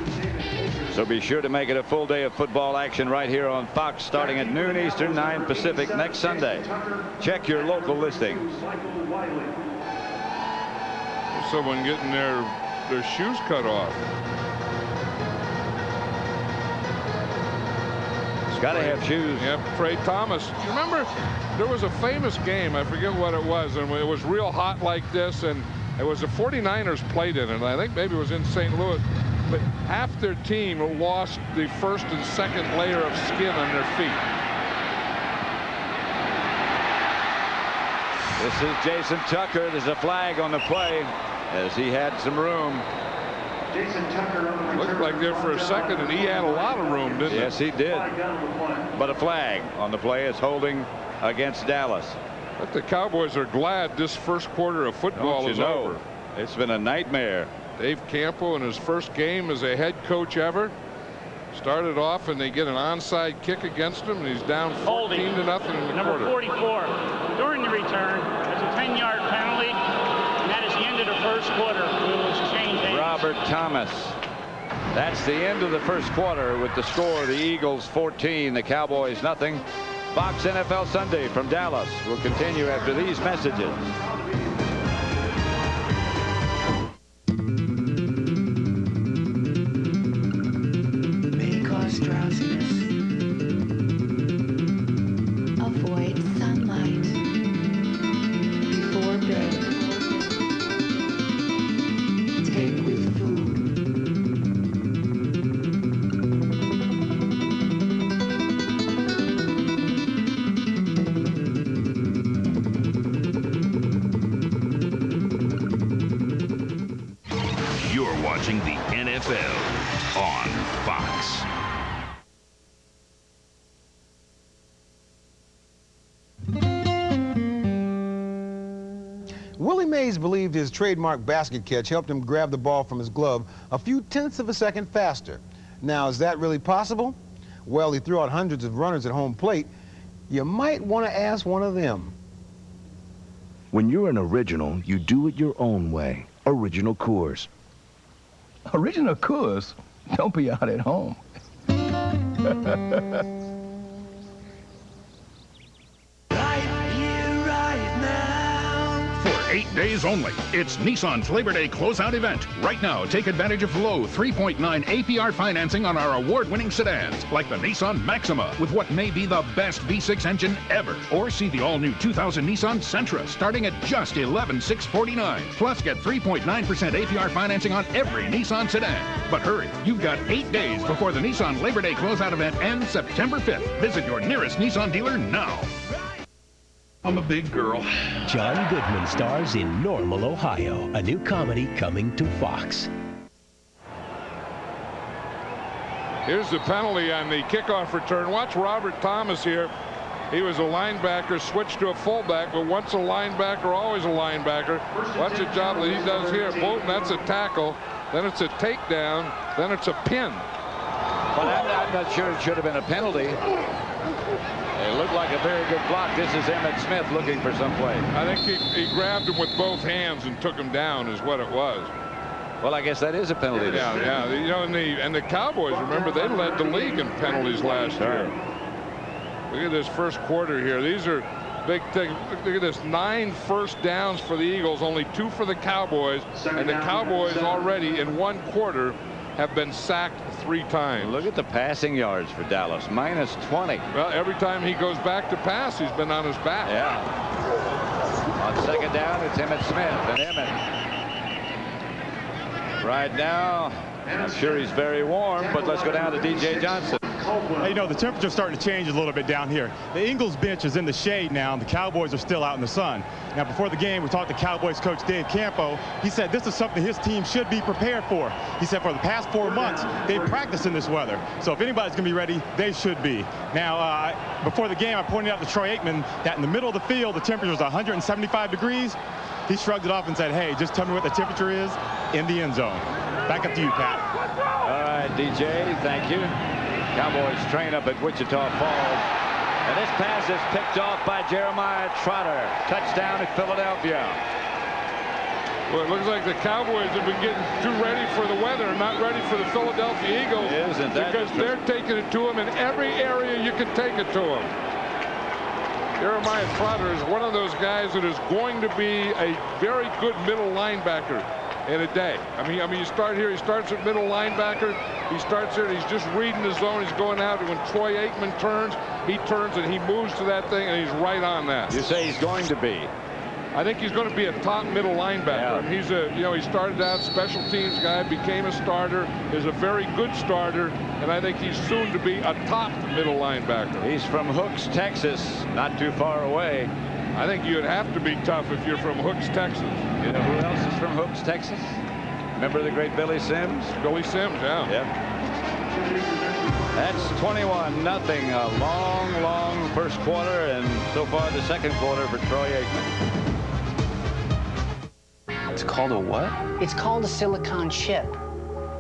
So be sure to make it a full day of football action right here on Fox starting at noon Eastern, 9 Pacific next Sunday. Check your local listings. There's someone getting their shoes cut off. It's got to have shoes. Yep, Trey Thomas. You remember there was a famous game, I forget what it was, and it was real hot like this, and it was the 49ers played in it, and I think maybe it was in St. Louis. But half their team lost the first and second layer of skin on their feet. This is Jason Tucker. There's a flag on the play as he had some room. Jason Tucker on the looked like there for a second, and he had a lot of room, didn't he? Yes, he did. But a flag on the play is holding against Dallas. But the Cowboys are glad this first quarter of football is over. It's been a nightmare. Dave Campo in his first game as a head coach ever started off, and they get an onside kick against him, and he's down 14-0 in the Number quarter. 44 during the return. It's a 10-yard penalty, and that is the end of the first quarter. We will exchange hands. Robert Thomas. That's the end of the first quarter with the score: the Eagles 14, the Cowboys nothing. Fox NFL Sunday from Dallas will continue after these messages. May cause drowsiness. Avoid sunlight before bed. Take with food. You're watching the NFL on Fox. Mays believed his trademark basket catch helped him grab the ball from his glove a few tenths of a second faster. Now, is that really possible? Well, he threw out hundreds of runners at home plate. You might want to ask one of them. When you're an original, you do it your own way. Original Coors. Original Coors? Don't be out at home. For 8 days only, it's Nissan's Labor Day closeout event. Right now, take advantage of low 3.9 APR financing on our award-winning sedans, like the Nissan Maxima, with what may be the best V6 engine ever. Or see the all-new 2000 Nissan Sentra, starting at just $11,649. Plus, get 3.9% APR financing on every Nissan sedan. But hurry, you've got 8 days before the Nissan Labor Day closeout event ends September 5th. Visit your nearest Nissan dealer now. I'm a big girl. John Goodman stars in Normal, Ohio, a new comedy coming to Fox. Here's the penalty on the kickoff return. Watch Robert Thomas here. He was a linebacker, switched to a fullback, but once a linebacker, always a linebacker. Watch the job that he does here. Bolton, that's a tackle. Then it's a takedown. Then it's a pin. But I'm not sure it should have been a penalty. It looked like a very good block. This is Emmitt Smith looking for some play. I think he grabbed him with both hands and took him down is what it was. Well, I guess that is a penalty. Yeah. You know, and the Cowboys, remember, they led the league in penalties last year. Look at this first quarter here. These are big things. Look at this, 9 first downs for the Eagles, only 2 for the Cowboys. And the Cowboys already in 1 quarter have been sacked 3 times. Look at the passing yards for Dallas, -20. Well, every time he goes back to pass, he's been on his back. Yeah. On second down, it's Emmitt Smith, and Emmitt right now, I'm sure he's very warm, but let's go down to DJ Johnson. Hey, you know, the temperature's starting to change a little bit down here. The Eagles bench is in the shade now, and the Cowboys are still out in the sun. Now, before the game, we talked to Cowboys coach Dave Campo. He said this is something his team should be prepared for. He said for the past 4 months, they've practiced in this weather. So if anybody's going to be ready, they should be. Now, before the game, I pointed out to Troy Aikman that in the middle of the field, the temperature is 175 degrees. He shrugged it off and said, hey, just tell me what the temperature is in the end zone. Back up to you, Pat. All right, DJ, thank you. Cowboys train up at Wichita Falls. And this pass is picked off by Jeremiah Trotter. Touchdown at Philadelphia. Well, it looks like the Cowboys have been getting too ready for the weather and not ready for the Philadelphia Eagles. Isn't that because they're taking it to them in every area you can take it to them. Jeremiah Trotter is one of those guys that is going to be a very good middle linebacker in a day. I mean, you start here, he starts at middle linebacker. He starts there, and he's just reading the zone. He's going out, and when Troy Aikman turns, he turns, and he moves to that thing, and he's right on that. You say he's going to be? I think he's going to be a top middle linebacker. Yeah. And he's a, you know, he started out special teams guy, became a starter, is a very good starter, and I think he's soon to be a top middle linebacker. He's from Hooks, Texas, not too far away. I think you'd have to be tough if you're from Hooks, Texas. You know who else is from Hooks, Texas? Remember the great Billy Sims? Billy Sims, yeah. Yep. That's 21-0. A long, long first quarter, and so far the second quarter for Troy Aikman. It's called a what? It's called a silicon chip.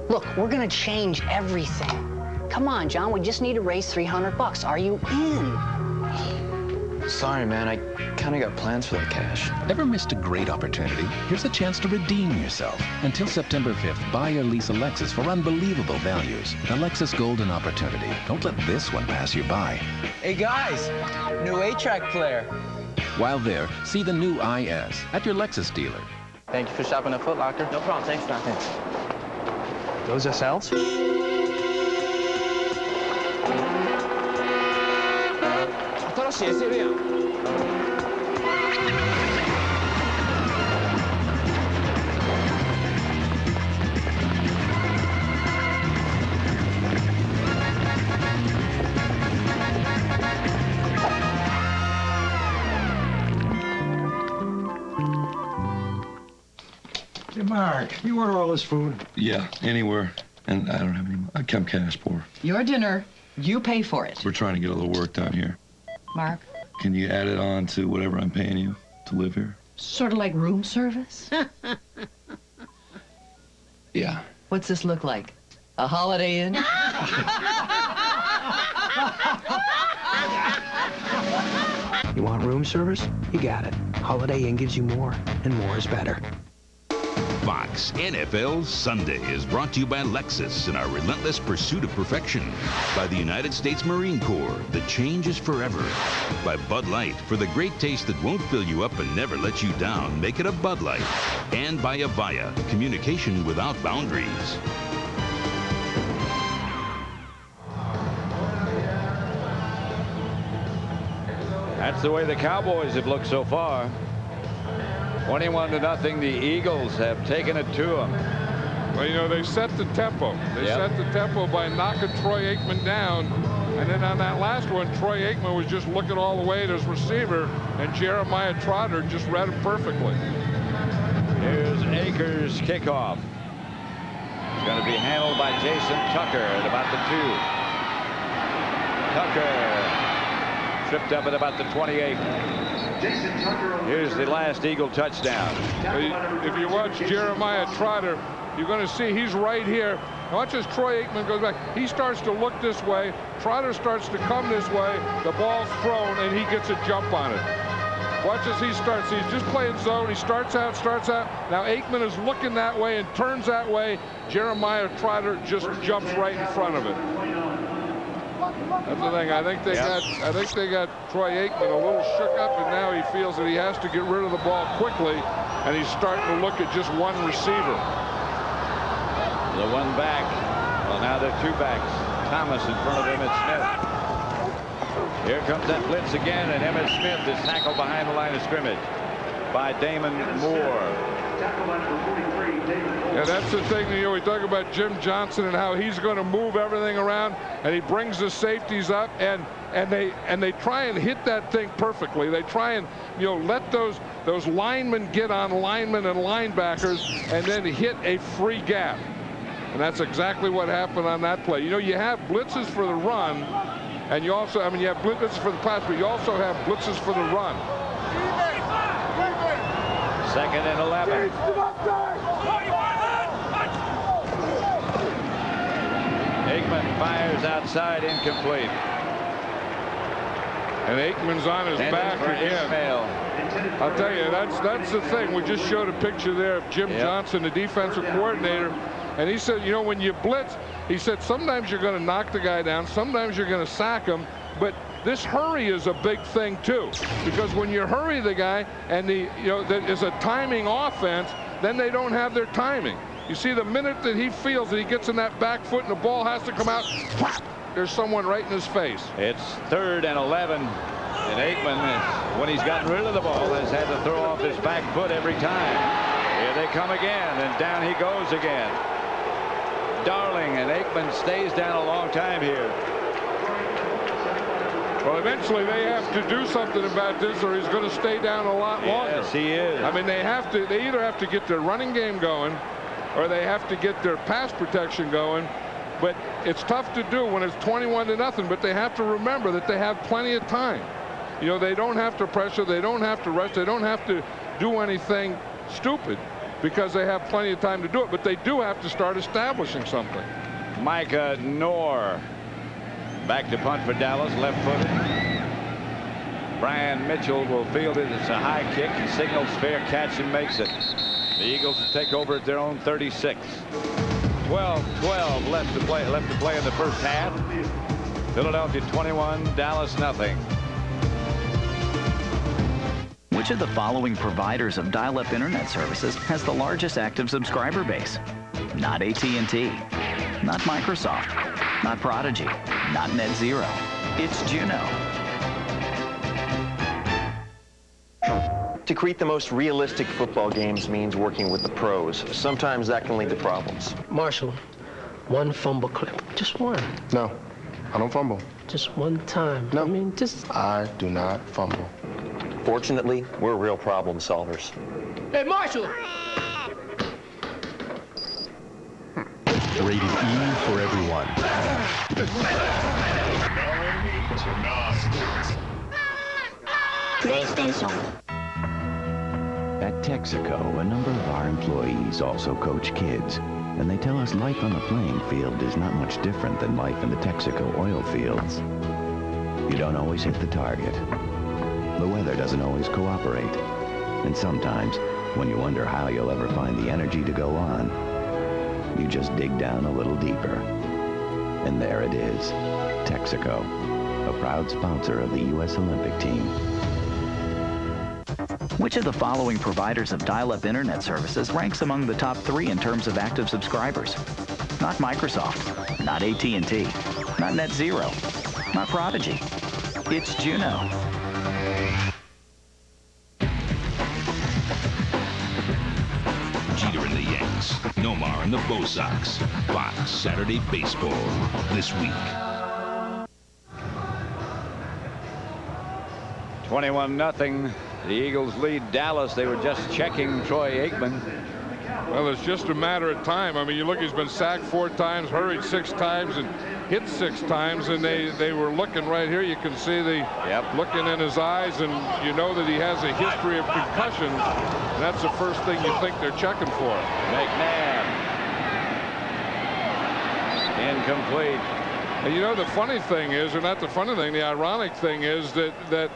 Look, we're gonna change everything. Come on, John, we just need to raise $300. Are you in? Sorry, man, I kind of got plans for that cash. Ever missed a great opportunity? Here's a chance to redeem yourself. Until September 5th, buy or lease a Lexus for unbelievable values. The Lexus Golden Opportunity. Don't let this one pass you by. Hey, guys, new 8-track player. While there, see the new IS at your Lexus dealer. Thank you for shopping at Foot Locker. No problem. Thanks, Doc. Thanks. Those SLs? Hey, Mark, you order all this food? Yeah, anywhere. And I don't have any. I come cash poor. Your dinner. You pay for it. We're trying to get a little work done here. Mark? Can you add it on to whatever I'm paying you to live here? Sort of like room service? Yeah. What's this look like? A Holiday Inn? You want room service? You got it. Holiday Inn gives you more, and more is better. Fox NFL Sunday is brought to you by Lexus and our relentless pursuit of perfection. By the United States Marine Corps, the change is forever. By Bud Light, for the great taste that won't fill you up and never let you down, make it a Bud Light. And by Avaya, communication without boundaries. That's the way the Cowboys have looked so far. 21-0, the Eagles have taken it to them. Well, you know, they set the tempo. They set the tempo by knocking Troy Aikman down. And then on that last one, Troy Aikman was just looking all the way at his receiver, and Jeremiah Trotter just read him perfectly. Here's Akers' kickoff. It's going to be handled by Jason Tucker at about the 2. Tucker tripped up at about the 28. Here's the last Eagle touchdown. If you watch Jeremiah Trotter, you're going to see he's right here. Watch as Troy Aikman goes back. He starts to look this way. Trotter starts to come this way. The ball's thrown, and he gets a jump on it. Watch as he starts. He's just playing zone. He starts out. Now Aikman is looking that way and turns that way. Jeremiah Trotter just jumps right in front of it. That's the thing. I think they got Troy Aikman a little shook up, and now he feels that he has to get rid of the ball quickly, and he's starting to look at just one receiver. The one back. Well, now there are two backs. Thomas in front of Emmitt Smith. Here comes that blitz again, and Emmitt Smith is tackled behind the line of scrimmage by Damon Moore. Yeah, that's the thing. You know, we talk about Jim Johnson and how he's going to move everything around, and he brings the safeties up, and they try and hit that thing perfectly. They try and, you know, let those linemen get on linemen and linebackers, and then hit a free gap. And that's exactly what happened on that play. You know, you have blitzes for the run, and you also, I mean, you have blitzes for the pass, but you also have blitzes for the run. 2nd and 11. Aikman fires outside, incomplete. And Aikman's on his back again. I'll tell you, that's the thing. We just showed a picture there of Jim Johnson, the defensive coordinator. And he said, you know, when you blitz, he said, sometimes you're going to knock the guy down, sometimes you're going to sack him, but this hurry is a big thing too, because when you hurry the guy and that is a timing offense, then they don't have their timing. You see, the minute that he feels that he gets in that back foot and the ball has to come out, whap, there's someone right in his face. It's 3rd and 11. And Aikman, when he's gotten rid of the ball, has had to throw off his back foot every time. Here they come again, and down he goes again. Darling, and Aikman stays down a long time here. Well, eventually they have to do something about this, or he's going to stay down a lot longer. Yes, he is. I mean, they either have to get their running game going, or they have to get their pass protection going. But it's tough to do when it's 21-0, but they have to remember that they have plenty of time. You know, they don't have to pressure, they don't have to rush, they don't have to do anything stupid, because they have plenty of time to do it, but they do have to start establishing something. Micah Knorr back to punt for Dallas, left-footed. Brian Mitchell will field it. It's a high kick. He signals fair catch and makes it. The Eagles take over at their own 36. 12-12 left to play in the first half. Philadelphia 21, Dallas nothing. Which of the following providers of dial-up internet services has the largest active subscriber base? Not AT&T, not Microsoft, not Prodigy, not NetZero. It's Juno. To create the most realistic football games means working with the pros. Sometimes that can lead to problems. Marshall, one fumble clip. Just one. No, I don't fumble. Just one time. No. I mean, just... I do not fumble. Fortunately, we're real problem solvers. Hey, Marshall! Rated E for everyone. PlayStation. At Texaco, a number of our employees also coach kids, and they tell us life on the playing field is not much different than life in the Texaco oil fields. You don't always hit the target. The weather doesn't always cooperate. And sometimes, when you wonder how you'll ever find the energy to go on, you just dig down a little deeper. And there it is, Texaco, a proud sponsor of the U.S. Olympic team. Which of the following providers of dial-up internet services ranks among the top 3 in terms of active subscribers? Not Microsoft, not AT&T, not NetZero, not Prodigy. It's Juno. Jeter and the Yanks, Nomar and the Bo Sox. Fox Saturday Baseball this week. 21-0. The Eagles lead Dallas. They were just checking Troy Aikman. Well, it's just a matter of time. I mean, you look, he's been sacked 4 times, hurried 6 times, and hit 6 times, and they were looking right here. You can see the looking in his eyes, and you know that he has a history of concussions. And that's the first thing you think they're checking for. McNabb. Incomplete. And you know, the funny thing is, or not the funny thing, the ironic thing is that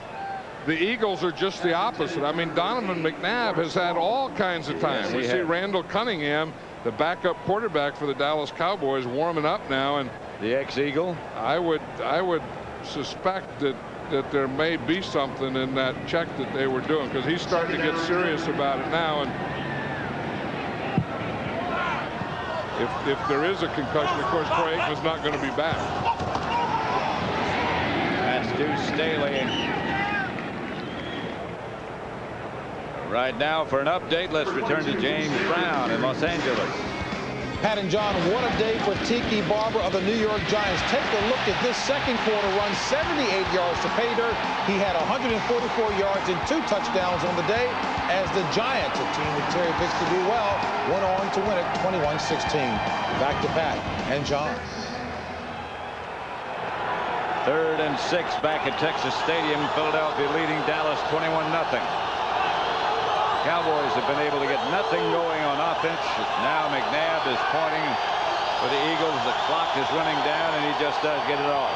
the Eagles are just the opposite. I mean, Donovan McNabb has had all kinds of time. Yes, we see Randall Cunningham, the backup quarterback for the Dallas Cowboys, warming up now, and the ex-Eagle. I would suspect that there may be something in that check that they were doing, because he's starting to get serious about it now. And if there is a concussion, of course, Troy Aikman's not going to be back. That's Duce Staley. Right now, for an update, let's return to James Brown in Los Angeles. Pat and John, what a day for Tiki Barber of the New York Giants. Take a look at this second quarter run, 78 yards to pay dirt. He had 144 yards and 2 touchdowns on the day as the Giants, a team that Terry picks to do well, went on to win it 21-16. Back to Pat and John. 3rd and 6 back at Texas Stadium. Philadelphia leading Dallas 21-0. Cowboys have been able to get nothing going on offense. Now McNabb is pointing for the Eagles. The clock is running down, and he just does get it off.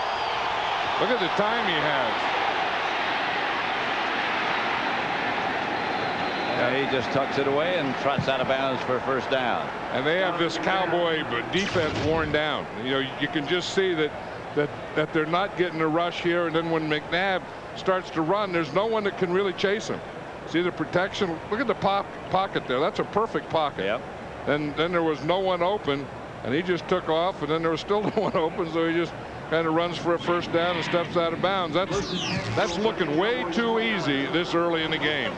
Look at the time he has. And he just tucks it away and trots out of bounds for a first down. And they have this Cowboy defense worn down. You know, you can just see that they're not getting a rush here. And then when McNabb starts to run, there's no one that can really chase him. See the protection? Look at the pocket there. That's a perfect pocket. Yep. Then there was no one open, and he just took off, and then there was still no one open, so he just kind of runs for a first down and steps out of bounds. That's looking way too easy this early in the game.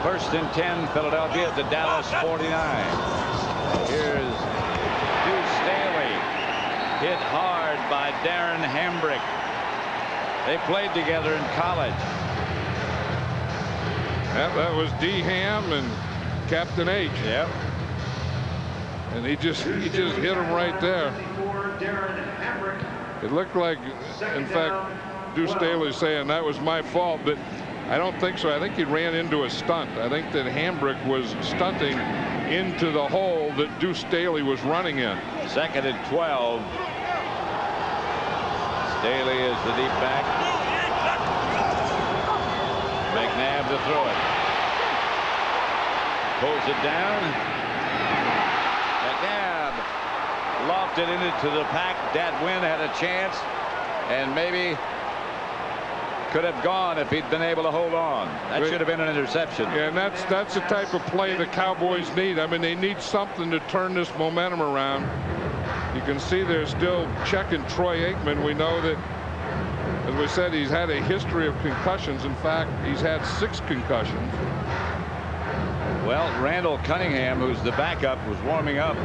1st and 10, Philadelphia at the Dallas 49. Here's Duce Staley, hit hard by Darren Hambrick. They played together in college. Yep, that was D. Ham and Captain H. Yep. And he just hit him right there. It looked like, in fact, Duce Staley saying that was my fault, but I don't think so. I think he ran into a stunt. I think that Hambrick was stunting into the hole that Duce Staley was running in. 2nd and 12. Staley is the deep back. McNabb to throw it. Pulls it down. McNabb lofted into the pack. Dadwin had a chance and maybe could have gone if he'd been able to hold on. That should have been an interception. Yeah, and that's the type of play the Cowboys need. I mean, they need something to turn this momentum around. You can see they're still checking Troy Aikman. We know that, as we said, he's had a history of concussions. In fact, he's had 6 concussions. Well, Randall Cunningham, who's the backup, was warming up.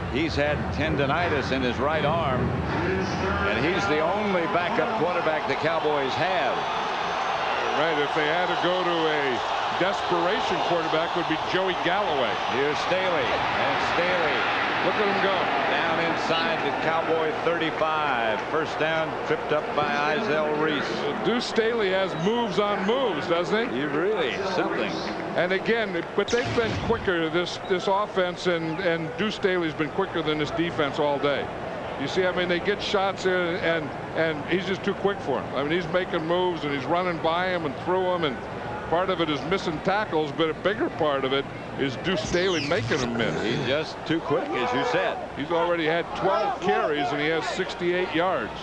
He's had tendonitis in his right arm, and he's the only backup quarterback the Cowboys have. Right, if they had to go to a desperation quarterback, would be Joey Galloway. Here's Staley, and Staley. Look at him go. Down down inside the Cowboy 35. First down, tripped up by Izell Reese. Duce Staley has moves on moves, doesn't he? He really something. And again, but they've been quicker, this offense, and Duce Staley's been quicker than this defense all day. You see, I mean, they get shots in, and he's just too quick for him. I mean, he's making moves, and he's running by him and through him, and part of it is missing tackles, but a bigger part of it is Duce Staley making them miss. He's just too quick, as you said. He's already had 12 carries, and he has 68 yards.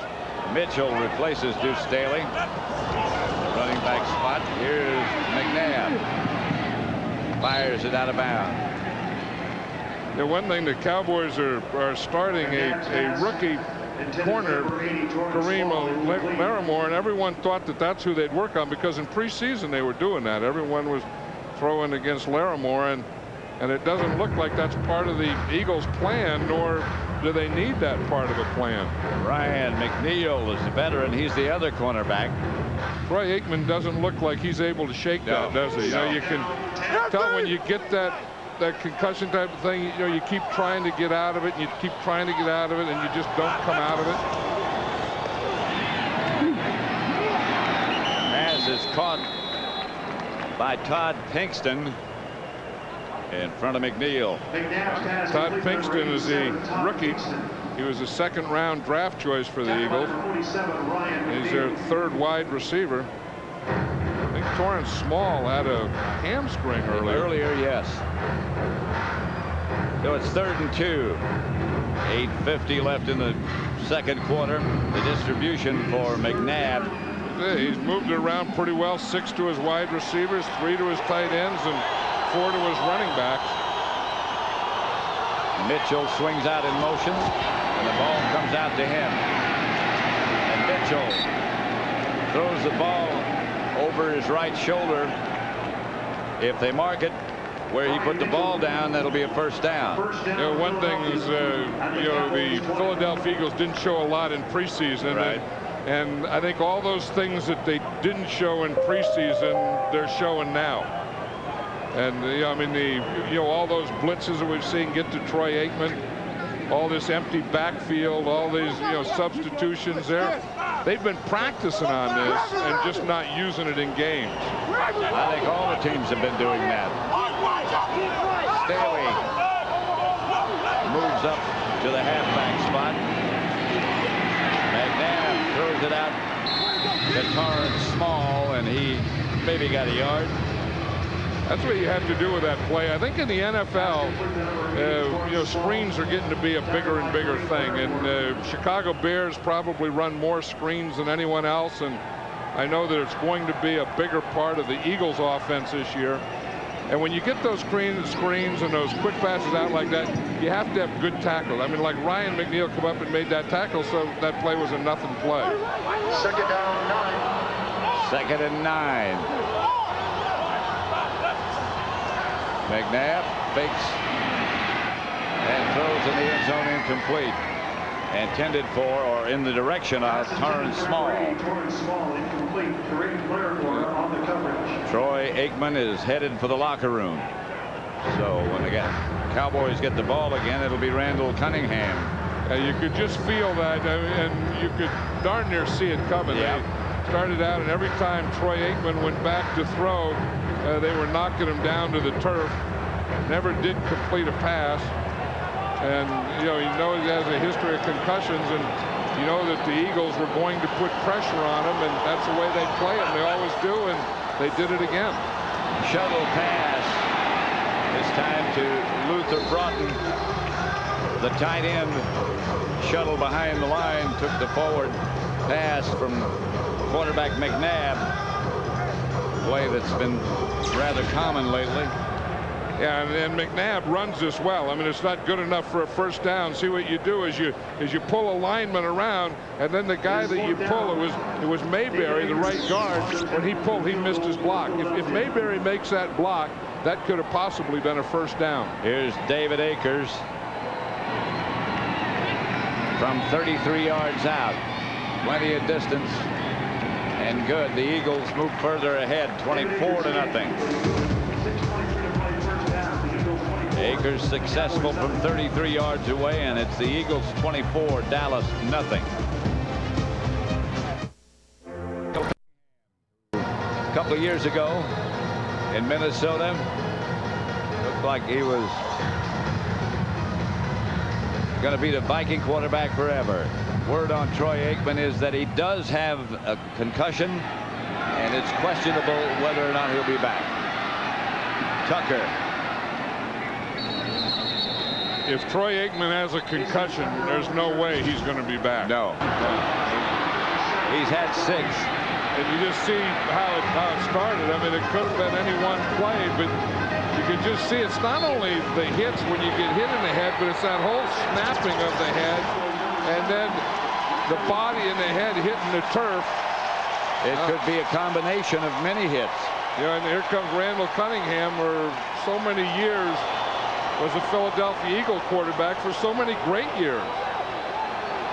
Mitchell replaces Duce Staley. Running back spot. Here's McNabb. Fires it out of bounds. The one thing, the Cowboys are starting a rookie corner, Kareem Larimore, and everyone thought that that's who they'd work on, because in preseason they were doing that. Everyone was throwing against Larimore, and it doesn't look like that's part of the Eagles' plan, nor do they need that part of the plan. Ryan McNeil is the veteran. He's the other cornerback. Troy Aikman doesn't look like he's able to shake that, does he? No. You know, you can tell when you get that concussion type of thing, you know, you keep trying to get out of it, and you keep trying to get out of it, and you just don't come out of it. Pass is caught by Todd Pinkston in front of McNeil. Todd Pinkston is a rookie. He was a second-round draft choice for the Eagles. He's their third wide receiver. I think Torrance Small had a hamstring earlier. Yes. So it's 3rd and 2. 8:50 left in the second quarter. The distribution for McNabb. Yeah, he's moved it around pretty well. 6 to his wide receivers, 3 to his tight ends, and 4 to his running backs. Mitchell swings out in motion, and the ball comes out to him. And Mitchell throws the ball over his right shoulder. If they mark it where he put the ball down, that'll be a first down. You know, one thing is, you know, the Philadelphia Eagles didn't show a lot in preseason. Right. And I think all those things that they didn't show in preseason, they're showing now. And you know, I mean, all those blitzes that we've seen get to Troy Aikman, all this empty backfield, all these, substitutions there. They've been practicing on this and just not using it in games. I think all the teams have been doing that. Staley moves up to the halfback spot. McNabb throws it out to Torrance Small, and he maybe got a yard. That's what you have to do with that play. I think in the NFL, screens are getting to be a bigger and bigger thing. And Chicago Bears probably run more screens than anyone else. And I know that it's going to be a bigger part of the Eagles' offense this year. And when you get those screens and those quick passes out like that, you have to have good tackles. I mean, like Ryan McNeil come up and made that tackle, so that play was a nothing play. Second down, 9. Second and 9. McNabb fakes and throws in the end zone incomplete. Intended for, or in the direction of, Torrance Small. Troy Aikman is headed for the locker room. So when the Cowboys get the ball again, it'll be Randall Cunningham. You could just feel that, and you could darn near see it coming. Yeah. They started out, and every time Troy Aikman went back to throw, they were knocking him down to the turf. Never did complete a pass. And, he has a history of concussions, and you know that the Eagles were going to put pressure on him, and that's the way they play him. They always do, and they did it again. Shuttle pass. This time to Luther Broughton. The tight end shuttle behind the line, took the forward pass from quarterback McNabb. Play that's been rather common lately. Yeah, and McNabb runs this well. I mean, it's not good enough for a first down. See, what you do is you pull a lineman around, and then the guy that you pull, it was Mayberry, the right guard. When he pulled, he missed his block. If Mayberry makes that block, that could have possibly been a first down. Here's David Akers from 33 yards out. Plenty of distance and good. The Eagles move further ahead, 24-0. Akers successful from 33 yards away, and it's the Eagles 24, Dallas nothing. A couple of years ago in Minnesota, looked like he was going to be the Viking quarterback forever. Word on Troy Aikman is that he does have a concussion, and it's questionable whether or not he'll be back. Tucker. If Troy Aikman has a concussion, there's no way he's going to be back. No. He's had 6. And you just see how it started. I mean, it could have been any one play, but you can just see it's not only the hits when you get hit in the head, but it's that whole snapping of the head, and then the body and the head hitting the turf. It could be a combination of many hits. Yeah, and here comes Randall Cunningham, for so many years was a Philadelphia Eagle quarterback for so many great years.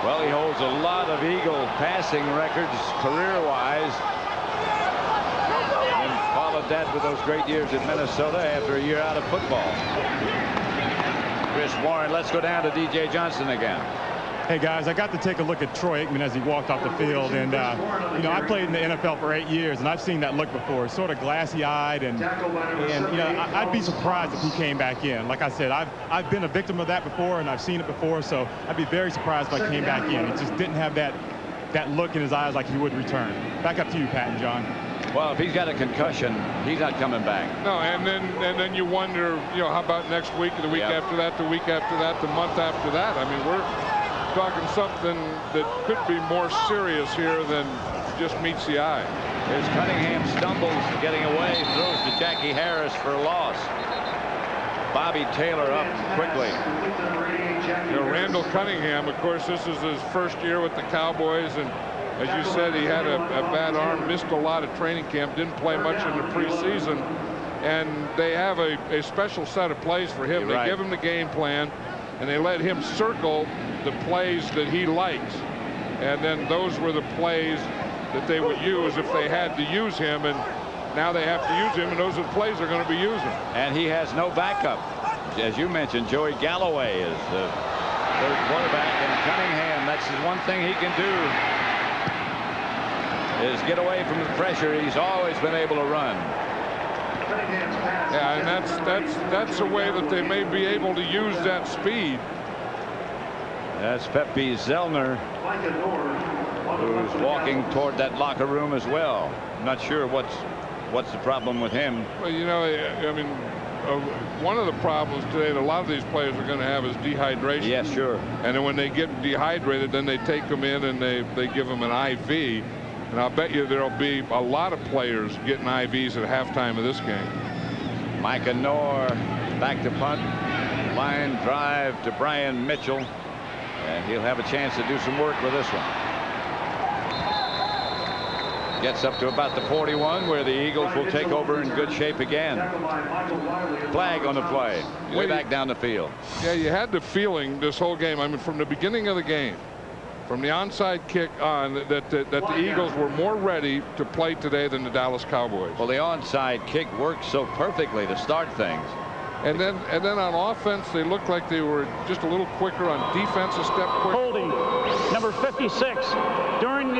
Well, he holds a lot of Eagle passing records career-wise. And followed that with those great years in Minnesota after a year out of football. Chris Warren, let's go down to D.J. Johnson again. Hey, guys, I got to take a look at Troy Aikman as he walked off the field. And, you know, I played in the NFL for 8 years, and I've seen that look before. Sort of glassy-eyed. And you know, I'd be surprised if he came back in. Like I said, I've been a victim of that before, and I've seen it before. So I'd be very surprised if I came back in. He just didn't have that look in his eyes like he would return. Back up to you, Pat and John. Well, if he's got a concussion, he's not coming back. No, and then you wonder, you know, how about next week, the week after that, the week after that, the month after that? I mean, we're talking something that could be more serious here than just meets the eye. Here's Cunningham, stumbles getting away, throws to Jackie Harris for a loss. Bobby Taylor up quickly. You know, Randall Cunningham, of course, this is his first year with the Cowboys, and as you said, he had a bad arm, missed a lot of training camp, didn't play much in the preseason, and they have a special set of plays for him. They give him the game plan, and they let him circle the plays that he likes, and then those were the plays that they would use if they had to use him, and now they have to use him, and those are the plays they're going to be using. And he has no backup. As you mentioned, Joey Galloway is the third quarterback, and Cunningham, that's the one thing he can do, is get away from the pressure. He's always been able to run. Yeah, and that's a way that they may be able to use that speed. That's Pepe Zellner, who's walking toward that locker room as well. I'm not sure what's the problem with him. Well, you know, I mean, one of the problems today that a lot of these players are going to have is dehydration. Yes, sure. And then when they get dehydrated, then they take them in and they give them an IV. And I'll bet you there'll be a lot of players getting IVs at halftime of this game. Micah Noor back to punt. Line drive to Brian Mitchell. And he'll have a chance to do some work with this one. Gets up to about the 41, where the Eagles will take over in good shape again. Flag on the play. Way back down the field. Yeah, you had the feeling this whole game, I mean, from the beginning of the game, from the onside kick on, that the Eagles were more ready to play today than the Dallas Cowboys. Well, the onside kick worked so perfectly to start things. And then on offense, they looked like they were just a little quicker. On defense, a step quicker. Holding number 56 during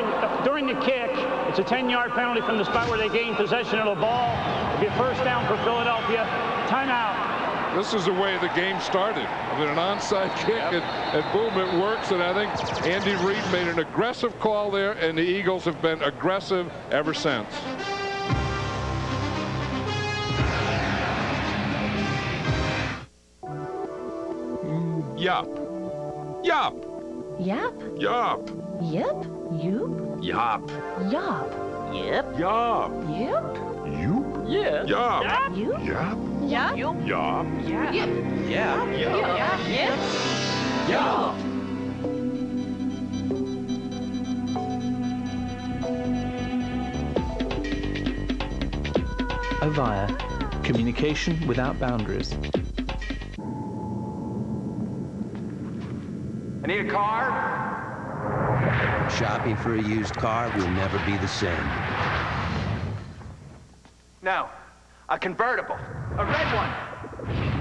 the kick. It's a 10-yard penalty from the spot where they gained possession of the ball. It'll be a first down for Philadelphia. Timeout. This is the way the game started. I mean, an onside kick, and boom, it works. And I think Andy Reid made an aggressive call there, and the Eagles have been aggressive ever since. Yup. Yup. Yap. Yup. Yip. Yoop. Yup. Yop. Yip. Yup. Yip. Yoop. Yip. Yup. Yoop. Yup. Yap. Yup. Yip. Yeah. Yip. Yup. Avaya. Communication without boundaries. I need a car. Shopping for a used car will never be the same. No, a convertible, a red one.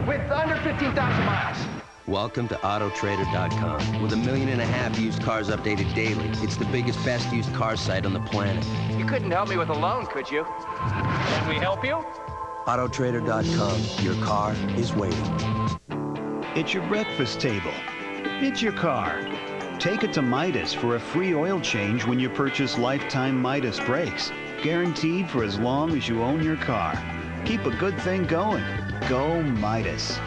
with under 15,000 miles. Welcome to Autotrader.com. With 1.5 million used cars updated daily, it's the biggest, best used car site on the planet. You couldn't help me with a loan, could you? Can we help you? Autotrader.com. Your car is waiting. It's your breakfast table. It's your car. Take it to Midas for a free oil change when you purchase lifetime Midas brakes. Guaranteed for as long as you own your car. Keep a good thing going. Go Midas.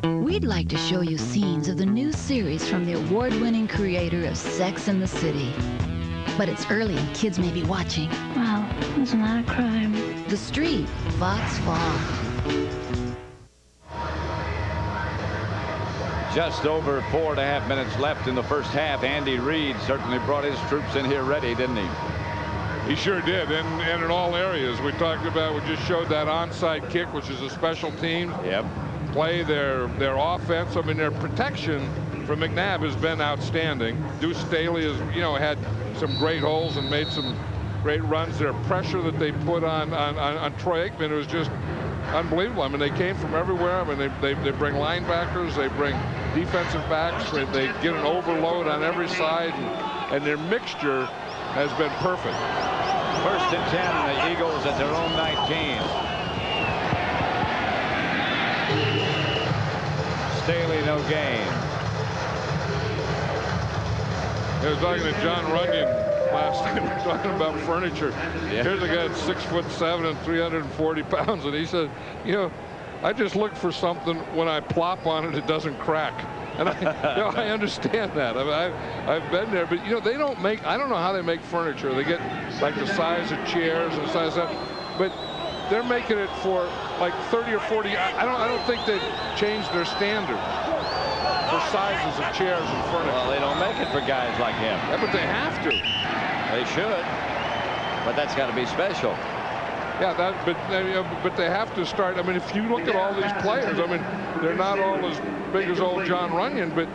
We'd like to show you scenes of the new series from the award-winning creator of Sex and the City. But it's early and kids may be watching. Well, isn't that a crime? The Street, Fox Fall. Just over 4.5 minutes left in the first half. Andy Reid certainly brought his troops in here ready, didn't he? He sure did, and in all areas. We talked about, we just showed that onside kick, which is a special team. Yep. Play their offense. I mean, their protection from McNabb has been outstanding. Duce Staley has, had some great holes and made some great runs. Their pressure that they put on Troy Aikman was just unbelievable. I mean, they came from everywhere. I mean, they bring linebackers, they bring defensive backs, they get an overload on every side, and their mixture has been perfect. 1st and 10, the Eagles at their own 19. Staley, no gain. I was talking to John Runyon last night. We were talking about furniture. Yeah. Here's a guy that's 6'7" and 340 pounds, and he said, I just look for something when I plop on it, it doesn't crack. And I understand that. I mean, I've been there, but they don't make. I don't know how they make furniture. They get like the size of chairs and the size of that, but they're making it for like 30 or 40. I don't think they've changed their standards for sizes of chairs and furniture. Well, they don't make it for guys like him. Yeah, but they have to. They should, but that's got to be special. Yeah, but they have to start. I mean, if you look at all these players, I mean, they're not all as big as old John Runyon, but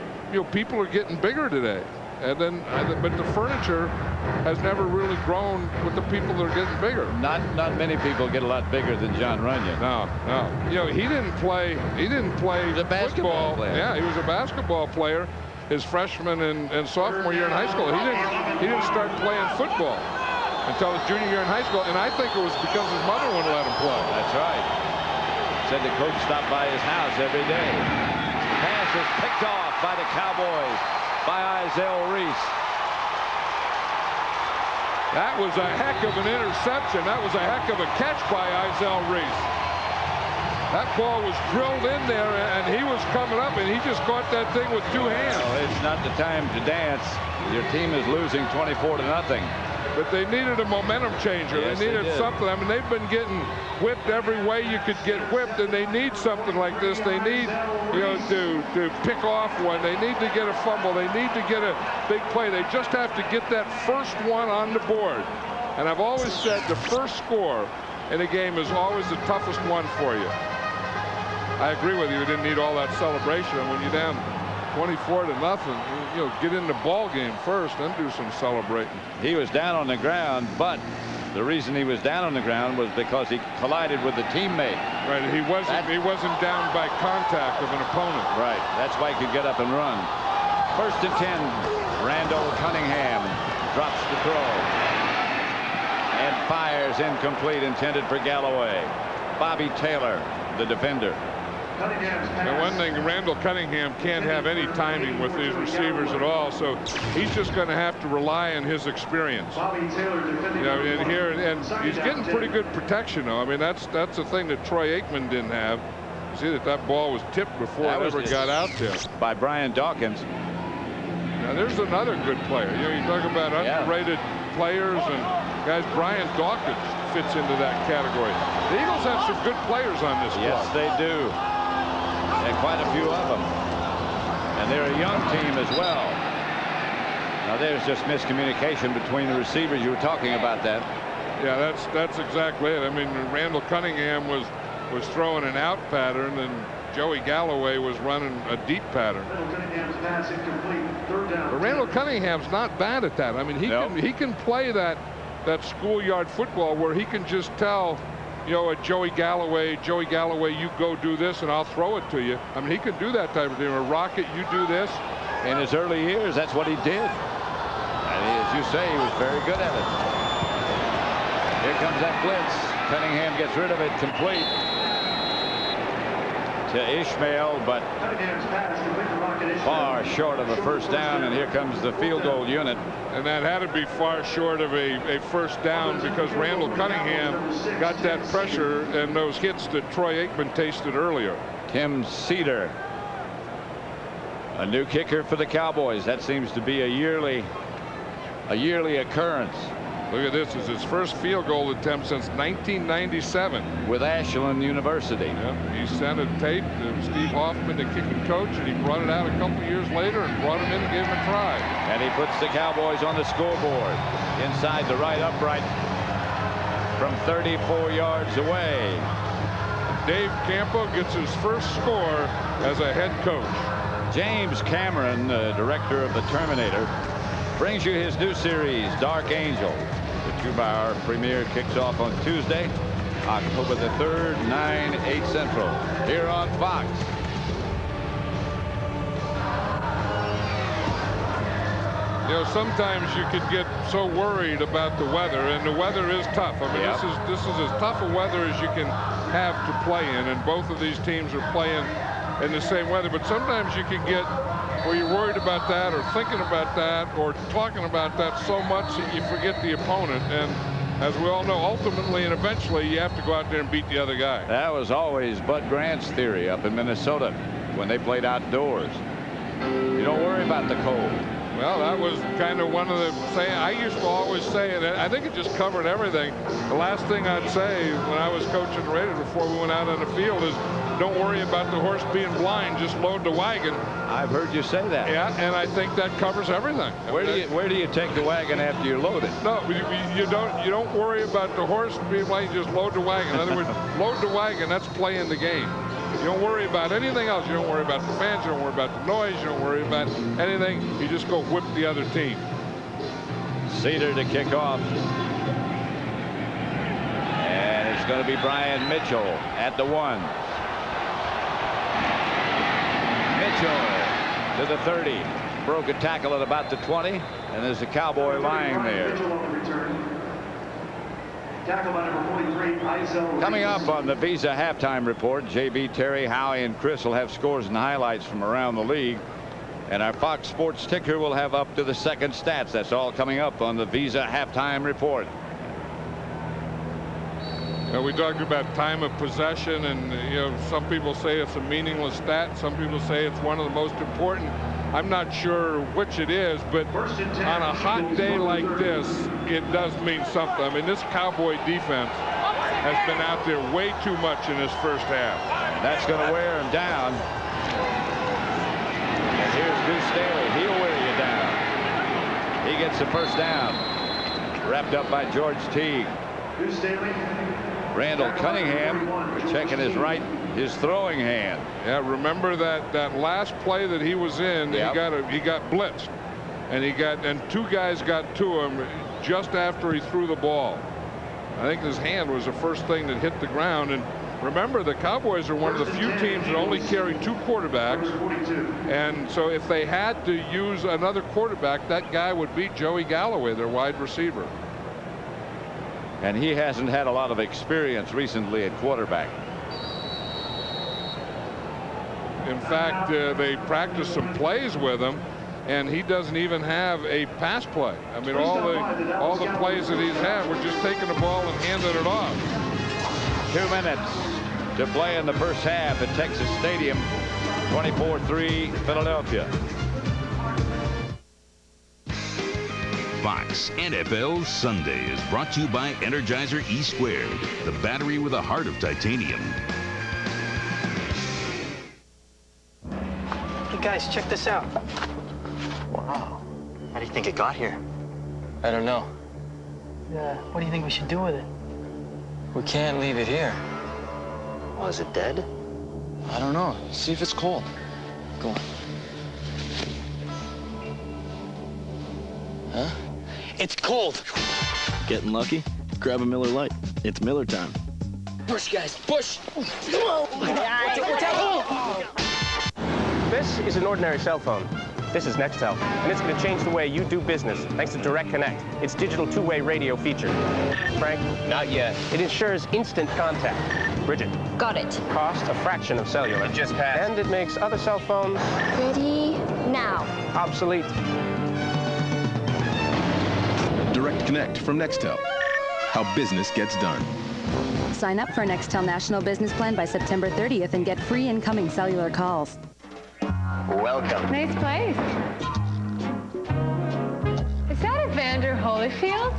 people are getting bigger today. And then, but the furniture has never really grown with the people that are getting bigger. Not many people get a lot bigger than John Runyon. No. He didn't play. He was a basketball player. Yeah, he was a basketball player his freshman and sophomore year in high school. He didn't start playing football until his junior year in high school, and I think it was because his mother wouldn't let him play. That's right. Said the coach stopped by his house every day. Pass is picked off by the Cowboys by Isaiah Reese. That was a heck of an interception. That was a heck of a catch by Isaiah Reese. That ball was drilled in there, and he was coming up, and he just caught that thing with 2 hands. No, it's not the time to dance. Your team is losing 24-0. But they needed a momentum changer. Yes, they needed something. I mean, they've been getting whipped every way you could get whipped, and they need something like this. They need, to pick off one. They need to get a fumble. They need to get a big play. They just have to get that first one on the board. And I've always said the first score in a game is always the toughest one for you. I agree with you. You didn't need all that celebration. And when you're down 24-0, get in the ball game first, then do some celebrating. He was down on the ground, but the reason he was down on the ground was because he collided with a teammate. Right, he wasn't down by contact of an opponent. Right, that's why he could get up and run. 1st and 10, Randall Cunningham drops the throw and fires incomplete, intended for Galloway. Bobby Taylor, the defender. And one thing, Randall Cunningham can't have any timing with these receivers at all, so he's just going to have to rely on his experience. And he's getting pretty good protection, though. I mean, that's the thing that Troy Aikman didn't have. See that ball was tipped before it ever got out there. By Brian Dawkins. Now, there's another good player. You talk about underrated players and guys. Brian Dawkins fits into that category. The Eagles have some good players on this squad. Yes, they do. And quite a few of them. And they're a young team as well. Now there's just miscommunication between the receivers. You were talking about that. Yeah, that's exactly it. I mean, Randall Cunningham was throwing an out pattern, and Joey Galloway was running a deep pattern. But Randall Cunningham's not bad at that. I mean, he can play that schoolyard football where he can just tell you know, a Joey Galloway, you go do this and I'll throw it to you. I mean, he can do that type of thing. A Rocket, you do this. In his early years, that's what he did. And as you say, he was very good at it. Here comes that blitz. Cunningham gets rid of it, complete to Ishmael, but far short of a first down. And here comes the field goal unit. And that had to be far short of a first down, because Randall Cunningham got that pressure and those hits that Troy Aikman tasted earlier. Tim Cedar, a new kicker for the Cowboys. That seems to be a yearly occurrence. Look at this. It's his first field goal attempt since 1997. With Ashland University. Yep. He sent a tape to Steve Hoffman, the kicking coach, and he brought it out a couple years later and brought him in and gave him a try. And he puts the Cowboys on the scoreboard inside the right upright from 34 yards away. Dave Campo gets his first score as a head coach. James Cameron, the director of the Terminator, brings you his new series, Dark Angel. The 2-hour premiere kicks off on Tuesday, October the 3rd, 9/8 Central, here on Fox. You know, sometimes you could get so worried about the weather, and the weather is tough. I mean, this is as tough a weather as you can have to play in, and both of these teams are playing in the same weather. But sometimes you can get where you're worried about that, or thinking about that, or talking about that so much that you forget the opponent. And as we all know, ultimately and eventually you have to go out there and beat the other guy. That was always Bud Grant's theory up in Minnesota when they played outdoors. You don't worry about the cold. Well, that was kind of one of the saying I used to always say, and I think it just covered everything. The last thing I'd say when I was coaching the Raiders before we went out on the field is, don't worry about the horse being blind, just load the wagon. I've heard you say that. Yeah, and I think that covers everything. Where do you take the wagon after you load it? No, you don't worry about the horse being blind, just load the wagon. In other words, load the wagon, that's playing the game. You don't worry about anything else. You don't worry about the fans. You don't worry about the noise. You don't worry about anything. You just go whip the other team. Cedar to kick off. And it's going to be Brian Mitchell at the 1. Mitchell to the 30. Broke a tackle at about the 20. And there's a Cowboy lying there. Coming up on the Visa halftime report, JB, Terry, Howie, and Chris will have scores and highlights from around the league. And our Fox Sports ticker will have up to the second stats. That's all coming up on the Visa halftime report. We talked about time of possession, and some people say it's a meaningless stat. Some people say it's one of the most important. I'm not sure which it is, but on a hot day like this, it does mean something. I mean, this Cowboy defense has been out there way too much in this first half. That's going to wear him down. And here's Duce Staley. He'll wear you down. He gets the first down. Wrapped up by George Teague. Duce Staley. Randall Cunningham checking his throwing hand. Yeah, remember that last play that he was in, yep. he got blitzed, and two guys got to him just after he threw the ball. I think his hand was the first thing that hit the ground. And remember, the Cowboys are one of the few teams that only carry 2 quarterbacks, and so if they had to use another quarterback, that guy would be Joey Galloway, their wide receiver. And he hasn't had a lot of experience recently at quarterback. In fact, they practiced some plays with him, and he doesn't even have a pass play. I mean, all the plays that he's had were just taking the ball and handing it off. 2 minutes to play in the first half at Texas Stadium. 24-3 Philadelphia. Fox NFL Sunday is brought to you by Energizer E-Squared, the battery with a heart of titanium. Hey guys, check this out. Wow. How do you think it got here? I don't know. What do you think we should do with it? We can't leave it here. Oh, is it dead? I don't know. See if it's cold. Go on. Huh? It's cold. Getting lucky? Grab a Miller Lite. It's Miller time. Push, guys, push. Come on. Watch out. This is an ordinary cell phone. This is Nextel, and it's going to change the way you do business thanks to Direct Connect, its digital two-way radio feature. Frank? Not yet. It ensures instant contact. Bridget? Got it. Cost a fraction of cellular. It just passed. And it makes other cell phones... Ready now. Obsolete. Direct Connect from Nextel. How business gets done. Sign up for Nextel National Business Plan by September 30th and get free incoming cellular calls. Welcome. Nice place. Is that Evander Holyfield?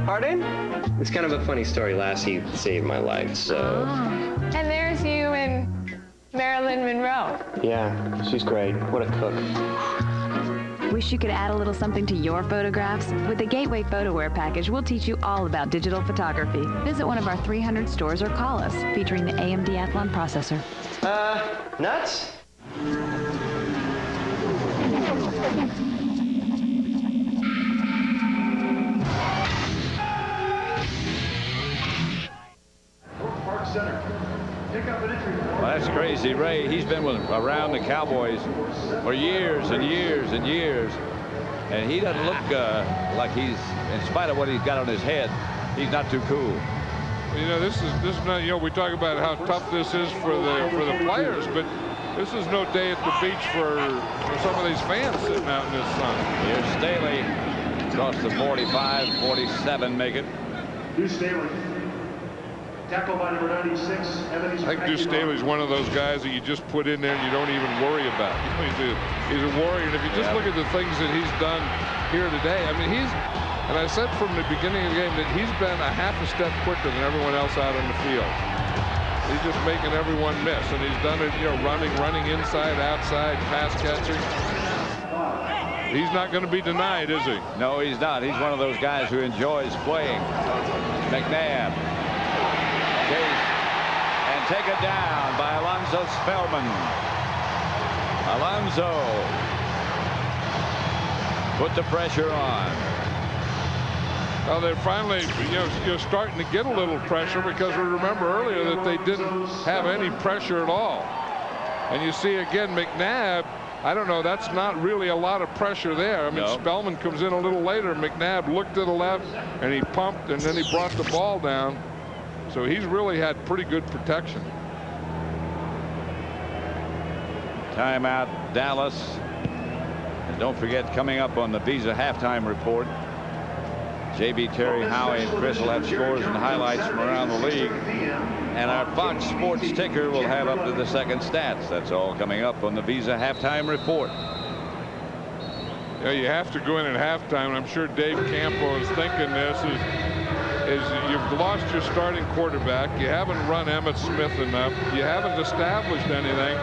Pardon? It's kind of a funny story. Lassie saved my life, so... Oh. And there's you and Marilyn Monroe. Yeah, she's great. What a cook. Wish you could add a little something to your photographs? With the Gateway Photoware package, we'll teach you all about digital photography. Visit one of our 300 stores or call us, featuring the AMD Athlon processor. Nuts? Well, that's crazy, Ray. He's been around the Cowboys for years and years and years, and he doesn't look like he's, in spite of what he's got on his head, he's not too cool. You know, this is not, you know, we talk about how tough this is for the players, but this is no day at the beach for some of these fans sitting out in this sun. Here's Staley across the 45, 47, make it. Duce Staley. Tackle by number 96. I think Duce Staley's one of those guys that you just put in there and you don't even worry about. You know, he's a warrior, and if you just look at the things that he's done here today, I mean, and I said from the beginning of the game that he's been a half a step quicker than everyone else out on the field. He's just making everyone miss, and he's done it, you know, running inside, outside, pass catching. He's not going to be denied, is he? No, he's not. He's one of those guys who enjoys playing. McNabb. Chase and take it down by Alonzo Spellman. Alonzo put the pressure on. Well, they're finally, you're starting to get a little pressure, because we remember earlier that they didn't have any pressure at all. And you see again, McNabb, I don't know, that's not really a lot of pressure there. I mean, no. Spellman comes in a little later. McNabb looked to the left and he pumped, and then he brought the ball down. So he's really had pretty good protection. Timeout, Dallas. And don't forget, coming up on the Visa halftime report, J.B. Terry, Howie, and Chris will have scores and highlights from around the league. And our Fox Sports ticker will have up to the second stats. That's all coming up on the Visa halftime report. Yeah, you have to go in at halftime. I'm sure Dave Campo is thinking this is you've lost your starting quarterback. You haven't run Emmitt Smith enough. You haven't established anything.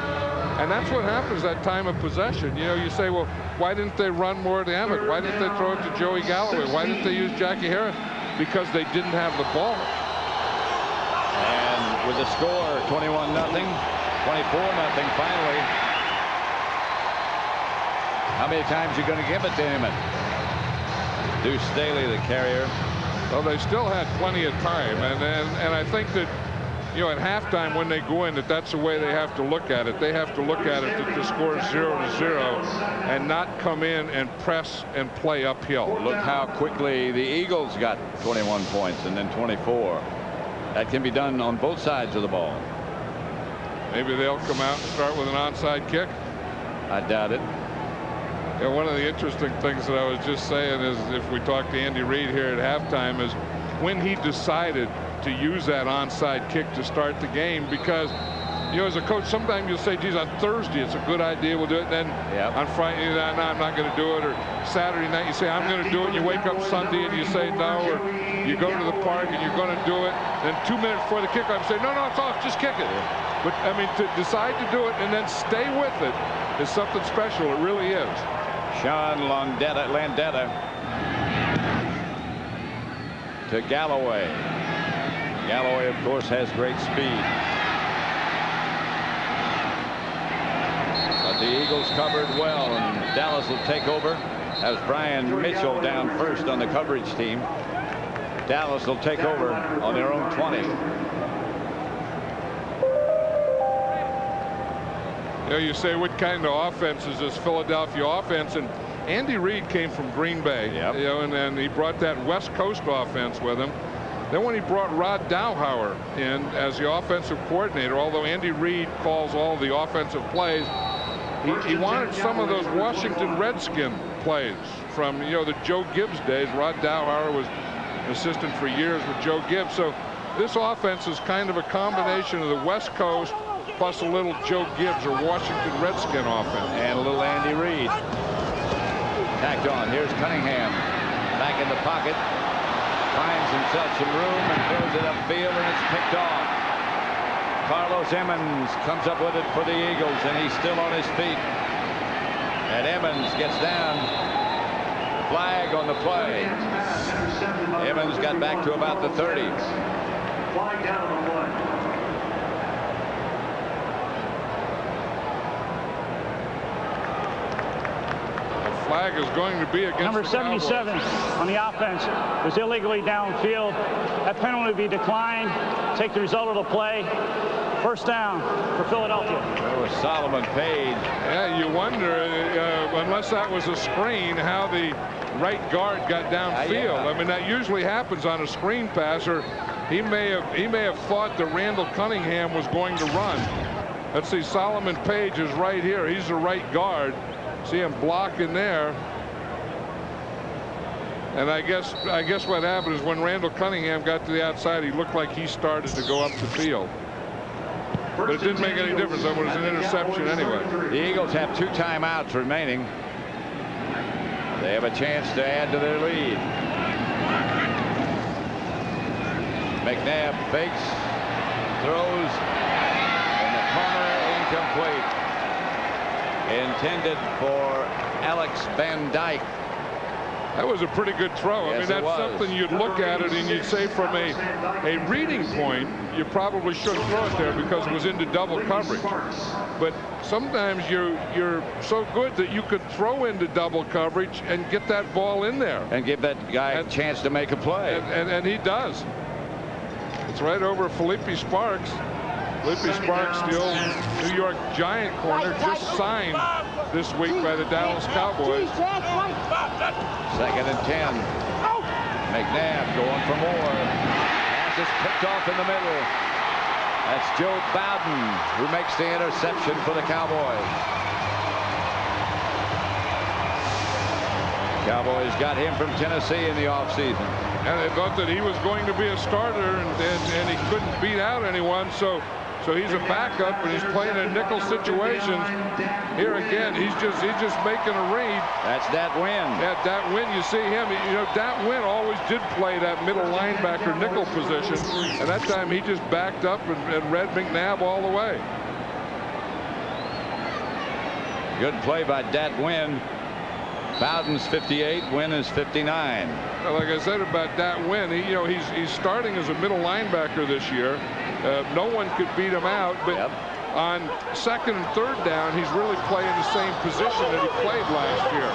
And that's what happens that time of possession. You know, you say, well, why didn't they run more to Emmitt? Why didn't they throw it to Joey Galloway? Why didn't they use Jackie Harris? Because they didn't have the ball. And with the score 21-0, 24-0 finally. How many times are you going to give it to Emmitt? Duce Staley, the carrier. Well, they still had plenty of time, and I think that, you know, at halftime when they go in, that's the way they have to look at it. They have to look at it that the score is 0-0 and not come in and press and play uphill. Look how quickly the Eagles got 21 points and then 24. That can be done on both sides of the ball. Maybe they'll come out and start with an onside kick. I doubt it. Yeah, one of the interesting things that I was just saying is, if we talk to Andy Reid here at halftime, is when he decided to use that onside kick to start the game, because, you know, as a coach, sometimes you'll say, geez, on Thursday it's a good idea, we'll do it. And then on Friday, no, I'm not going to do it. Or Saturday night, you say, I'm going to do it. And you wake up Sunday and you say no. Or you go to the park and you're going to do it. And then 2 minutes before the kickoff, you say, no, it's off, just kick it. But, I mean, to decide to do it and then stay with it is something special. It really is. Sean Landetta to Galloway. Galloway, of course, has great speed. But the Eagles covered well, and Dallas will take over as Brian Mitchell down first on the coverage team. Dallas will take over on their own 20. You say, what kind of offense is this Philadelphia offense? And Andy Reid came from Green Bay, and then he brought that West Coast offense with him. Then when he brought Rod Dowhower in as the offensive coordinator, although Andy Reid calls all the offensive plays, he wanted some of those Washington Redskin plays from, the Joe Gibbs days. Rod Dowhower was an assistant for years with Joe Gibbs. So this offense is kind of a combination of the West Coast plus a little Joe Gibbs or Washington Redskin offense. And a little Andy Reid. Tacked on. Here's Cunningham back in the pocket. Finds himself some room and throws it upfield, and it's picked off. Carlos Emmons comes up with it for the Eagles, and he's still on his feet. And Emmons gets down. Flag on the play. Emmons got back to about the 30. Flag down on the one. Flag is going to be against number the 77 Cowboys. on the offense was illegally downfield. That penalty would be declined. Take the result of the play. First down for Philadelphia. That was Solomon Page. Yeah, you wonder, unless that was a screen, how the right guard got downfield. I mean, that usually happens on a screen passer. He may have thought that Randall Cunningham was going to run. Let's see, Solomon Page is right here. He's the right guard. See him blocking there. And I guess what happened is when Randall Cunningham got to the outside, he looked like he started to go up the field. But it didn't make any difference. That was an interception anyway. The Eagles have 2 timeouts remaining. They have a chance to add to their lead. McNabb fakes, throws, in the corner, incomplete. Intended for Alex Van Dyke. That was a pretty good throw. Yes, I mean, that's something you'd look at it and you'd say from a reading point, you probably shouldn't throw it there because it was into double coverage. But sometimes you're so good that you could throw into double coverage and get that ball in there. And give that guy a chance to make a play. And he does. It's right over Felipe Sparks. Felipe Sparks, the old New York Giant corner, just signed this week by the Dallas Cowboys. 2nd and 10. McNabb going for more. Pass is picked off in the middle. That's Joe Bowden who makes the interception for the Cowboys. Cowboys got him from Tennessee in the offseason. And they thought that he was going to be a starter, and he couldn't beat out anyone. So he's a backup, and he's playing in nickel situations. Here again, he's just making a read. That's Dat Wynn. Yeah, Dat Wynn, you see him. Dat Wynn always did play that middle linebacker nickel position, and that time he just backed up and read McNabb all the way. Good play by Dat Wynn. Bowden's 58, Wynn is 59. Well, like I said about Dat Wynn, he's starting as a middle linebacker this year. No one could beat him out, but on 2nd and 3rd down, he's really playing the same position that he played last year.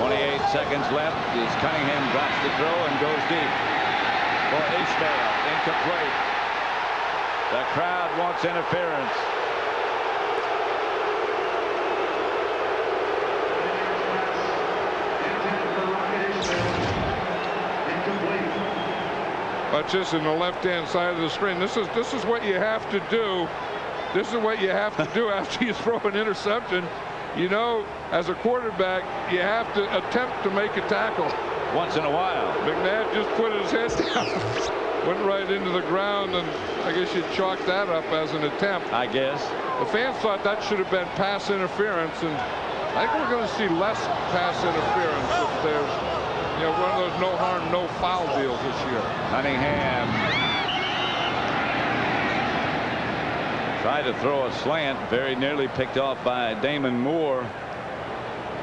28 seconds left as Cunningham drops the throw and goes deep. For Ishmael, incomplete. The crowd wants interference. But just in the left-hand side of the screen. This is what you have to do. This is what you have to do after you throw an interception. As a quarterback, you have to attempt to make a tackle. Once in a while. McNabb just put his head down, went right into the ground, and I guess you'd chalk that up as an attempt. I guess. The fans thought that should have been pass interference, and I think we're going to see less pass interference if there's one of those no harm, no foul deals this year. Cunningham tried to throw a slant, very nearly picked off by Damon Moore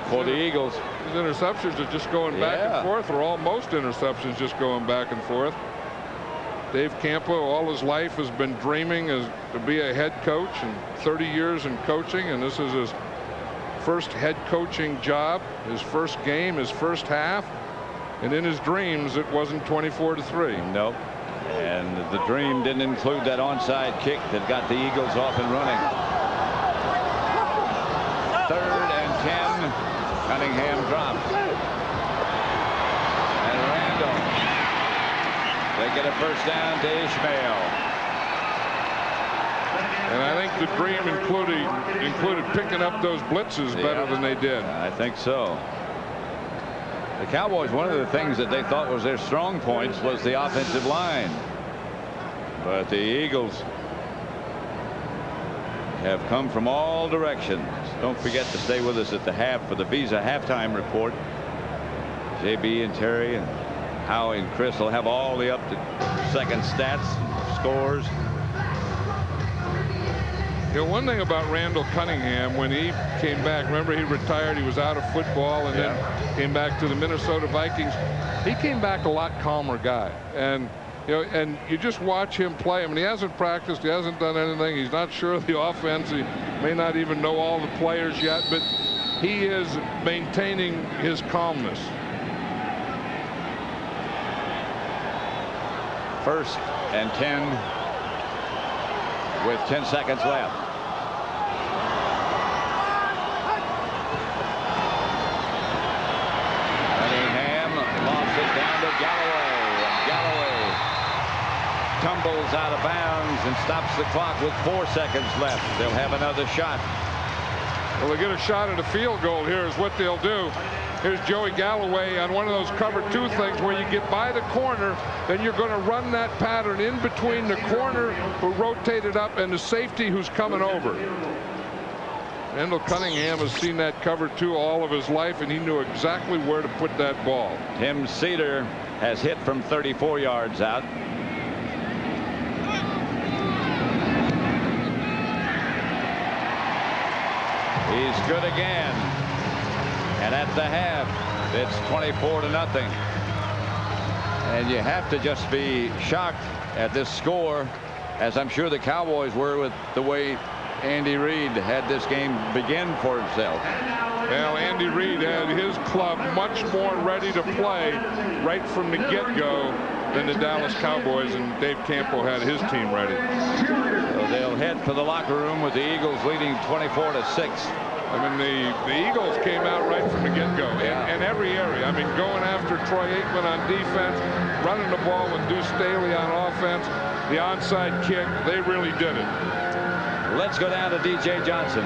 for the Eagles. These interceptions are just going back and forth, or almost interceptions just going back and forth. Dave Campo, all his life, has been dreaming to be a head coach, and 30 years in coaching, and this is his first head coaching job, his first game, his first half. And in his dreams, it wasn't 24-3. Nope. And the dream didn't include that onside kick that got the Eagles off and running. 3rd and 10. Cunningham drops. And Randall. They get a first down to Ishmael. And I think the dream included picking up those blitzes better than they did. I think so. The Cowboys, one of the things that they thought was their strong points was the offensive line. But the Eagles have come from all directions. Don't forget to stay with us at the half for the Visa halftime report. JB and Terry and Howie and Chris will have all the up-to-second stats, scores. You know, one thing about Randall Cunningham, when he came back, remember he retired, he was out of football and then came back to the Minnesota Vikings. He came back a lot calmer guy. And you know, and you just watch him play. I mean, he hasn't practiced, he hasn't done anything, he's not sure of the offense, he may not even know all the players yet, but he is maintaining his calmness. 1st and 10 with 10 seconds left. Cunningham lofts it down to Galloway. And Galloway tumbles out of bounds and stops the clock with 4 seconds left. They'll have another shot. Well, they get a shot at a field goal here is what they'll do. Here's Joey Galloway on one of those cover 2 things where you get by the corner, then you're going to run that pattern in between the corner who rotated up and the safety who's coming over. Randall Cunningham has seen that cover 2 all of his life, and he knew exactly where to put that ball. Tim Cedar has hit from 34 yards out. He's good again. And at the half, it's 24-0. And you have to just be shocked at this score, as I'm sure the Cowboys were with the way Andy Reid had this game begin for himself. Well, Andy Reid had his club much more ready to play right from the get-go than the Dallas Cowboys, and Dave Campo had his team ready. So they'll head for the locker room with the Eagles leading 24-6. I mean, the Eagles came out right from the get-go in every area. I mean, going after Troy Aikman on defense, running the ball with Duce Staley on offense, the onside kick, they really did it. Let's go down to DJ Johnson.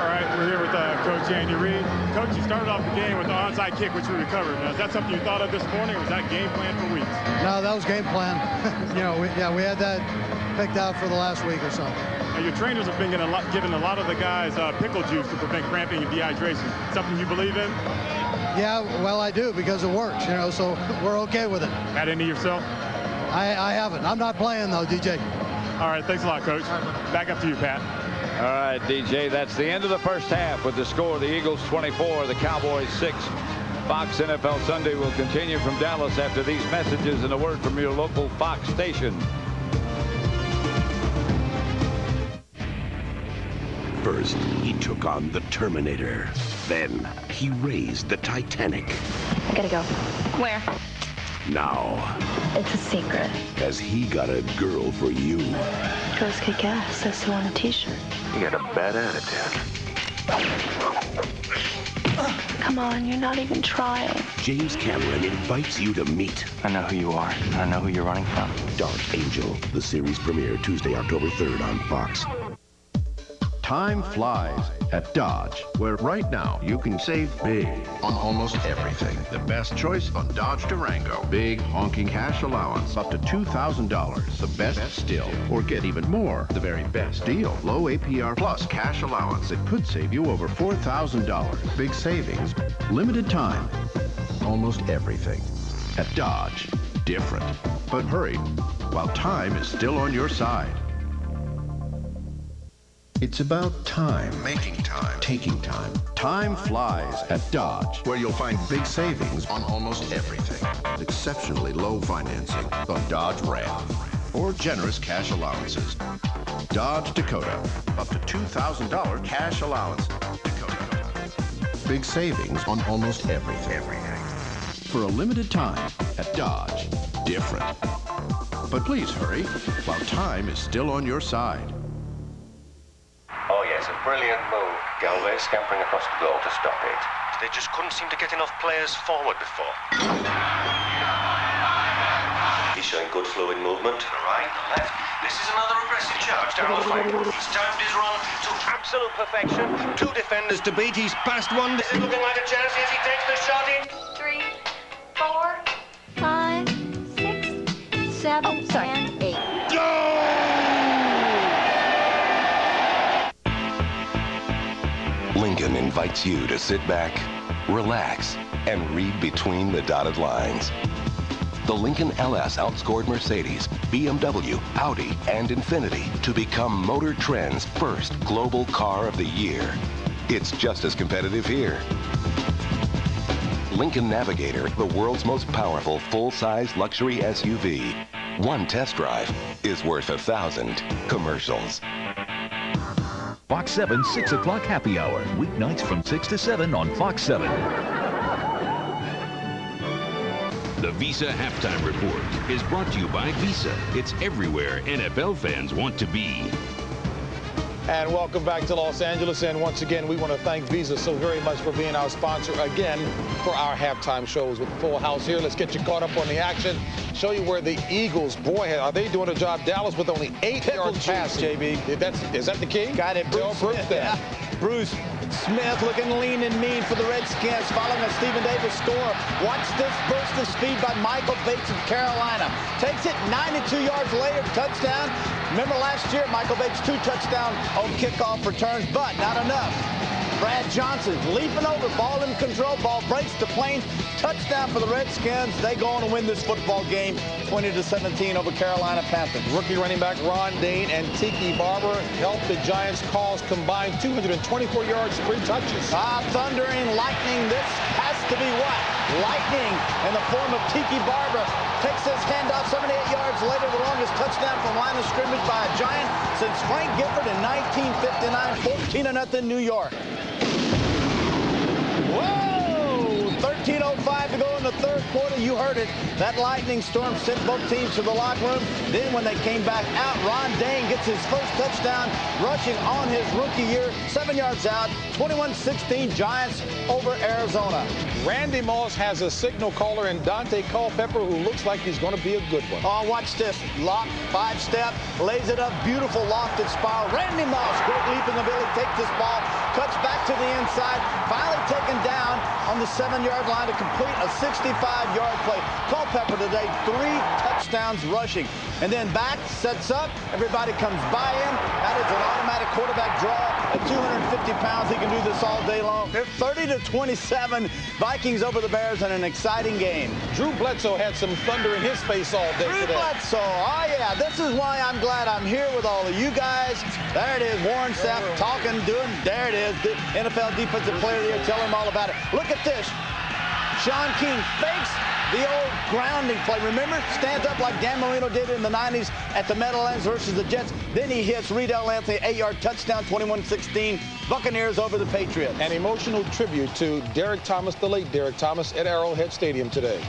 All right, we're here with Coach Andy Reid. Coach, you started off the game with the onside kick, which we recovered. Now, is that something you thought of this morning, or was that game plan for weeks? No, that was game plan. You know, we had that picked out for the last week or so. Now, your trainers have been giving a lot of the guys pickle juice to prevent cramping and dehydration. Something you believe in? Yeah, well, I do, because it works, you know, so we're okay with it. Had any yourself? I haven't. I'm not playing, though, DJ. All right, thanks a lot, Coach. Back up to you, Pat. All right, DJ, that's the end of the first half with the score. The Eagles 24, the Cowboys 6. Fox NFL Sunday will continue from Dallas after these messages and a word from your local Fox station. First, he took on the Terminator. Then, he raised the Titanic. I gotta go. Where? Now, It's a secret. has he got a girl for you? Girls kick ass. Says so on a t-shirt. You got a bad attitude. Come on, you're not even trying. James Cameron invites you to meet. I know who you are. I know who you're running from. Dark Angel, the series premiere Tuesday, October 3rd on Fox. Time flies at Dodge, where right now you can save big on almost everything. The best choice on Dodge Durango. Big honking cash allowance up to $2,000. The best still. Or get even more. The very best deal. Low APR plus cash allowance that could save you over $4,000. Big savings. Limited time. Almost everything. At Dodge. Different. But hurry, while time is still on your side. It's about time. Making time. Taking time. Time flies at Dodge, where you'll find big savings on almost everything. Exceptionally low financing on Dodge Ram. Or generous cash allowances. Dodge Dakota. Up to $2,000 cash allowance. Dakota. Big savings on almost everything. For a limited time at Dodge. different. But please hurry, while time is still on your side. Oh yes, a brilliant move. Galloway scampering across the goal to stop it. They just couldn't seem to get enough players forward before. He's showing good fluid movement. To the right, the left. This is another aggressive charge down the flank. He's timed his run to absolute perfection. 2 defenders to beat. He's passed one. This is looking like a chance. Yes, he takes the shot in. 3, 4, 5, 6, 7, and 8. Lincoln invites you to sit back, relax, and read between the dotted lines. The Lincoln LS outscored Mercedes, BMW, Audi, and Infiniti to become Motor Trend's first global car of the year. It's just as competitive here. Lincoln Navigator, the world's most powerful full-size luxury SUV. One test drive is worth 1,000 commercials. Fox 7 6 o'clock happy hour. Weeknights from 6 to 7 on Fox 7. The Visa Halftime Report is brought to you by Visa. It's everywhere NFL fans want to be. And welcome back to Los Angeles. And once again, we want to thank Visa so very much for being our sponsor again for our halftime shows with the full house here. Let's get you caught up on the action. Show you where the Eagles, boy, are they doing a job. Dallas with only 8 yards passing. JB. Is that the key? Got it. Bruce Smith. Yeah. Bruce Smith looking lean and mean for the Redskins following a Stephen Davis score. Watch this burst of speed by Michael Bates of Carolina. Takes it 92 yards later, touchdown. Remember last year, Michael Bates 2 touchdowns on kickoff returns, but not enough. Brad Johnson leaping over, ball in control, ball breaks the planes, touchdown for the Redskins. They go on to win this football game 20-17 over Carolina Panthers. Rookie running back Ron Dane and Tiki Barber helped the Giants cause combined 224 yards, 3 touches. Thundering lightning. This has to be what? Lightning in the form of Tiki Barber. Takes his handoff 78 yards later, the longest touchdown from line of scrimmage by a Giant since Frank Gifford in 1959, 14-0 New York. Whoa! 13:05 to go in the third quarter. You heard it. That lightning storm sent both teams to the locker room. Then when they came back out, Ron Dane gets his first touchdown rushing on his rookie year. 7 yards out, 21-16 Giants over Arizona. Randy Moss has a signal caller in Dante Culpepper who looks like he's going to be a good one. Oh, watch this. Lock, 5-step, lays it up. Beautiful lofted spiral. Randy Moss, great leaping ability, takes this ball, cuts back to the inside, finally taken down on the 7-yard line to complete a 65-yard play. Culpepper today, 3 touchdowns rushing. And then back, sets up, everybody comes by him. That is an automatic quarterback draw. At 250 pounds, he can do this all day long. 30-27, Vikings over the Bears in an exciting game. Drew Bledsoe had some thunder in his face all day today. Drew Bledsoe, oh yeah, this is why I'm glad I'm here with all of you guys. There it is, Warren Sapp talking, doing, there it is, the NFL Defensive Player of the Year, tell him all about it. Look at this, Sean King fakes the old grounding play. Remember, stands up like Dan Marino did in the 90s at the Meadowlands versus the Jets. Then he hits Riedel Anthony, 8-yard touchdown, 21-16. Buccaneers over the Patriots. An emotional tribute to Derek Thomas, the late Derek Thomas, at Arrowhead Stadium today.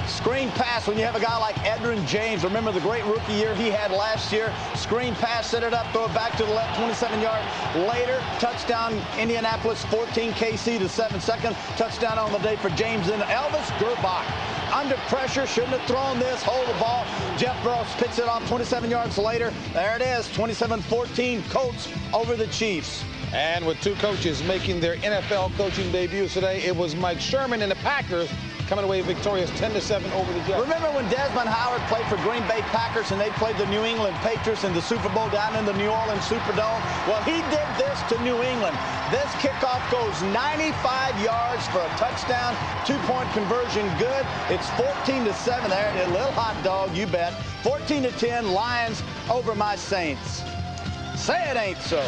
Screen pass when you have a guy like Edgerrin James. Remember the great rookie year he had last year. Screen pass, set it up, throw it back to the left, 27-yard later. Touchdown, Indianapolis, 14 KC to 7 second. Touchdown on the day for James and Elvis Gerbach. Under pressure, shouldn't have thrown this, hold the ball. Jeff Burrows picks it off 27 yards later. There it is, 27-14, Colts over the Chiefs. And with 2 coaches making their NFL coaching debuts today, it was Mike Sherman and the Packers coming away victorious 10-7 over the Jets. Remember when Desmond Howard played for Green Bay Packers and they played the New England Patriots in the Super Bowl down in the New Orleans Superdome? Well, he did this to New England. This kickoff goes 95 yards for a touchdown, 2-point conversion good. It's 14-7 there. A little hot dog, you bet. 14-10, Lions over my Saints. Say it ain't so.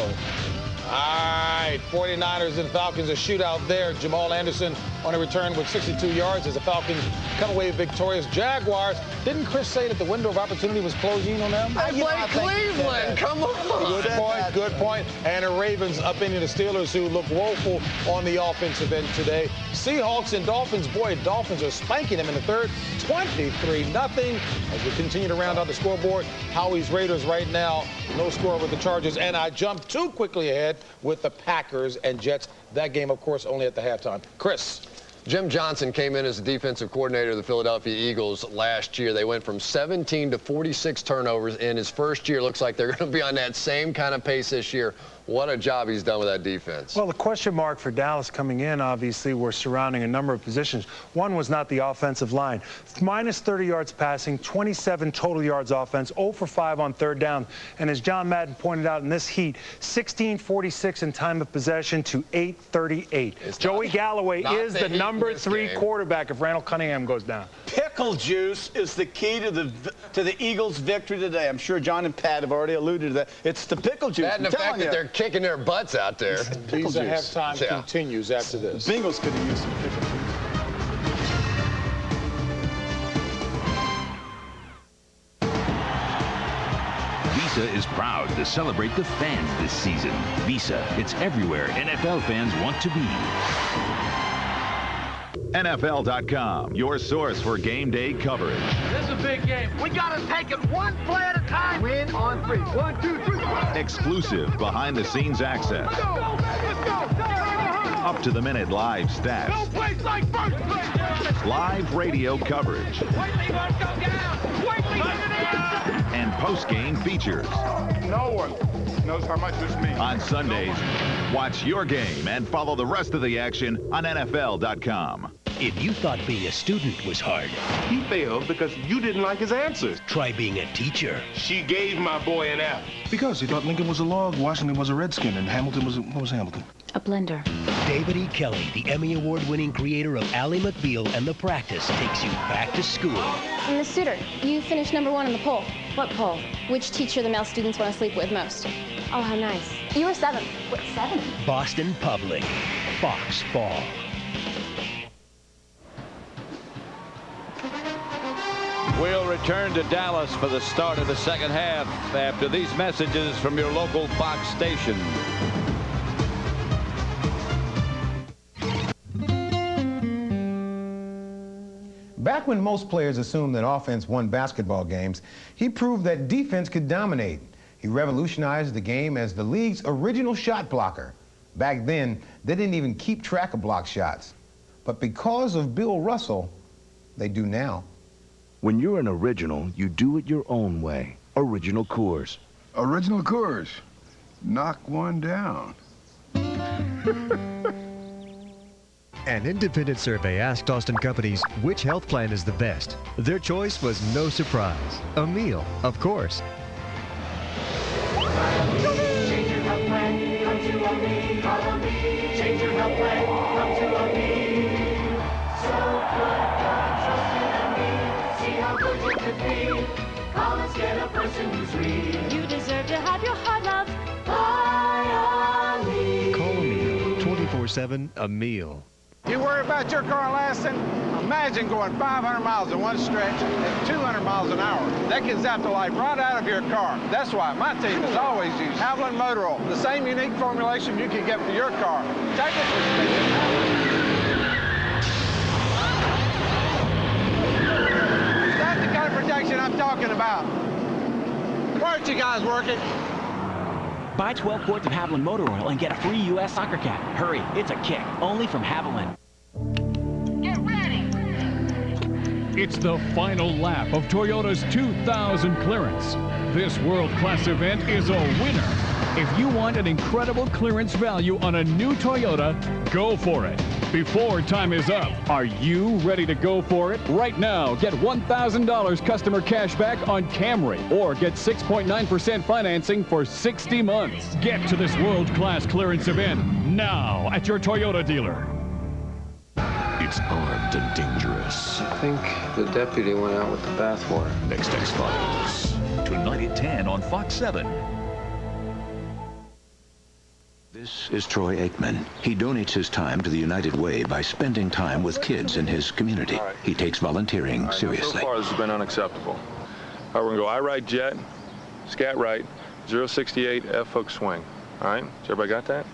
All right, 49ers and Falcons, a shootout there. Jamal Anderson on a return with 62 yards as the Falcons come away victorious. Jaguars, didn't Chris say that the window of opportunity was closing on them? I play Cleveland. Come on. Good point. And the Ravens upending the Steelers, who look woeful on the offensive end today. Seahawks and Dolphins, boy, Dolphins are spanking them in the third, 23-0. As we continue to round out the scoreboard, Howie's Raiders right now, no score with the Chargers. And I jumped too quickly ahead with the Packers and Jets. That game, of course, only at the halftime. Chris. Jim Johnson came in as the defensive coordinator of the Philadelphia Eagles last year. They went from 17 to 46 turnovers in his first year. Looks like they're going to be on that same kind of pace this year. What a job he's done with that defense. Well, the question mark for Dallas coming in, obviously, were surrounding a number of positions. One was not the offensive line. Minus 30 yards passing, 27 total yards offense, 0 for 5 on third down. And as John Madden pointed out in this heat, 16:46 in time of possession to 8:38. Joey Galloway is the number 3 quarterback if Randall Cunningham goes down. Pickle juice is the key to the Eagles' victory today. I'm sure John and Pat have already alluded to that. It's the pickle juice. That and the fact that they're kicking their butts out there. These at halftime continues after this. Bengals could have used some pickle juice. Visa is proud to celebrate the fans this season. Visa, it's everywhere NFL fans want to be. NFL.com, your source for game day coverage. This is a big game. We got to take it one play at a time. Win on 3. 1, 2, 3. Exclusive behind-the-scenes access. Let's go. Up-to-the-minute live stats. No place like first place. Live radio coverage. And post-game features. No one knows how much this means. On Sundays, watch your game and follow the rest of the action on NFL.com. If you thought being a student was hard, he failed because you didn't like his answers. Try being a teacher. She gave my boy an F. Because he thought Lincoln was a log, Washington was a redskin, and Hamilton was what was Hamilton? A blender. David E. Kelly, the Emmy Award-winning creator of Ally McBeal and The Practice, takes you back to school. Miss Suter, you finished number 1 in the poll. What poll? Which teacher the male students want to sleep with most? Oh, how nice. You were 7th. What, 7th? Boston Public. Fox Fall. We'll return to Dallas for the start of the second half after these messages from your local Fox station. Back when most players assumed that offense won basketball games, he proved that defense could dominate. He revolutionized the game as the league's original shot blocker. Back then, they didn't even keep track of block shots. But because of Bill Russell, they do now. When you're an original, you do it your own way. Original Coors. Original Coors. Knock one down. An independent survey asked Austin companies which health plan is the best. Their choice was no surprise. A meal, of course. Change your health plan, come to me, call me. Change your health plan, come to me. So good, God, trust in me. See how good you could be. Call and get a person who's real. You deserve to have your heart loved. Call a meal. 24/7, a meal. You worry about your car lasting? Imagine going 500 miles in one stretch at 200 miles an hour. That can zap the life right out of your car. That's why my team has always used Haviland Motor Oil, the same unique formulation you can get for your car. Technically speaking, that's the kind of protection I'm talking about. Why aren't you guys working? Buy 12 quarts of Haviland Motor Oil and get a free U.S. soccer cap. Hurry, it's a kick. Only from Haviland. Get ready! It's the final lap of Toyota's 2000 clearance. This world-class event is a winner. If you want an incredible clearance value on a new Toyota, go for it. Before time is up, are you ready to go for it? Right now, get $1,000 customer cash back on Camry or get 6.9% financing for 60 months. Get to this world-class clearance event now at your Toyota dealer. It's armed and dangerous. I think the deputy went out with the bathwater. Next X-Files. Tonight at 10 on Fox 7. This is Troy Aikman. He donates his time to the United Way by spending time with kids in his community. Right. He takes volunteering seriously. So far, this has been unacceptable. All right, we're going to go I right jet, scat right, 068 F hook swing. All right, has everybody got that?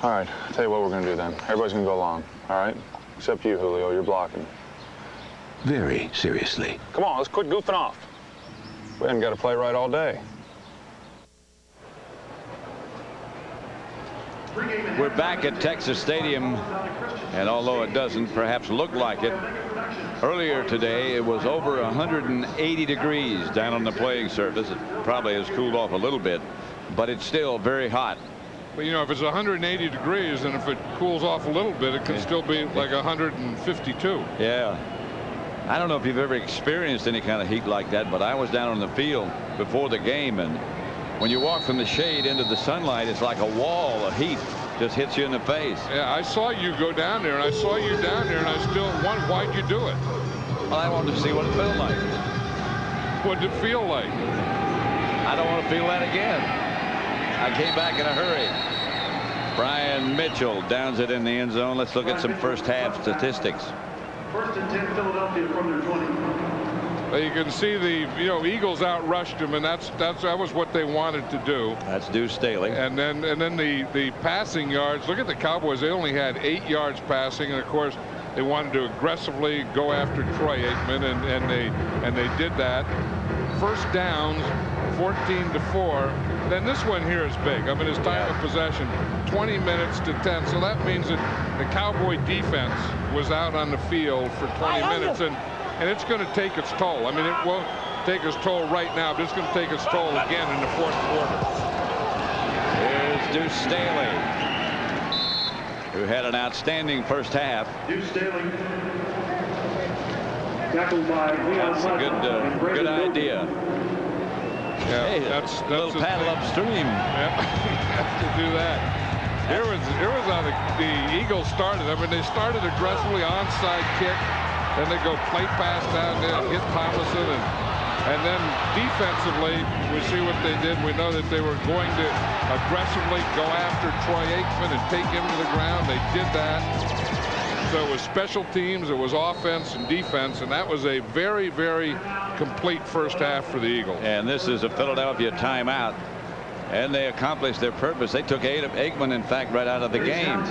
All right, I'll tell you what we're going to do then. Everybody's going to go long, all right? Except you, Julio, you're blocking. Very seriously. Come on, let's quit goofing off. We haven't got to play right all day. We're back at Texas Stadium, and although it doesn't perhaps look like it, earlier today it was over 180 degrees down on the playing surface. It probably has cooled off a little bit, but it's still very hot. But you know, if it's 180 degrees and if it cools off a little bit, it can still be like 152. Yeah. I don't know if you've ever experienced any kind of heat like that, but I was down on the field before the game, and when you walk from the shade into the sunlight, it's like a wall of heat just hits you in the face. Yeah, I saw you go down there, and I saw you down there, and I still wondered, why'd you do it? Well, I wanted to see what it felt like. What did it feel like? I don't want to feel that again. I came back in a hurry. Brian Mitchell downs it in the end zone. Let's look at some first half statistics. 1st and 10 Philadelphia from their 20. Well, you can see the Eagles outrushed him, and that was what they wanted to do. That's Duce Staley. And then the passing yards. Look at the Cowboys. They only had 8 yards passing, and of course they wanted to aggressively go after Troy Aikman, and they did that. First downs, 14-4. Then this one here is big. I mean, his time of possession, 20 minutes to 10. So that means that the Cowboy defense was out on the field for 20 minutes, and it's going to take its toll. I mean, it won't take its toll right now, but it's going to take its toll again in the 4th quarter. Here's Duce Staley, who had an outstanding first half. Duce Staley. Tackled by That's a good idea. Yeah, hey, that's a little paddle upstream. Yep. Have to do that. Here was how the Eagles started. I mean, they started aggressively, onside kick. Then they go play pass down there, hit Thomason, and then defensively, we see what they did. We know that they were going to aggressively go after Troy Aikman and take him to the ground. They did that. So it was special teams, it was offense and defense, and that was a very, very complete first half for the Eagles. And this is a Philadelphia timeout, and they accomplished their purpose. They took Aikman, in fact, right out of the game.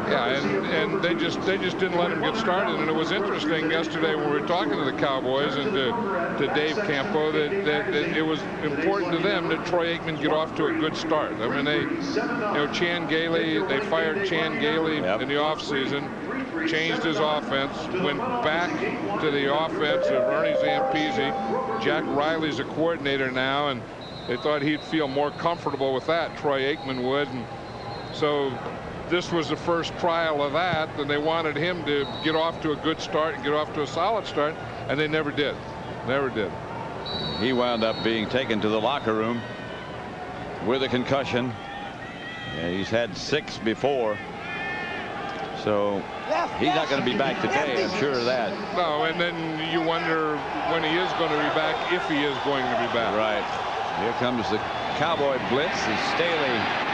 Yeah, and they just didn't let him get started. And it was interesting yesterday when we were talking to the Cowboys and to Dave Campo that it was important to them that Troy Aikman get off to a good start. I mean, Chan Gailey, they fired Chan Gailey in the offseason, changed his offense, went back to the offense of Ernie Zampese. Jack Riley's a coordinator now, and they thought he'd feel more comfortable with that, Troy Aikman would. And so this was the first trial of that, and they wanted him to get off to a good start and get off to a solid start, and they never did. Never did. He wound up being taken to the locker room with a concussion. Yeah, he's had 6 before, so he's not going to be back today, I'm sure of that. No, and then you wonder when he is going to be back, if he is going to be back. Right. Here comes the Cowboy blitz as Staley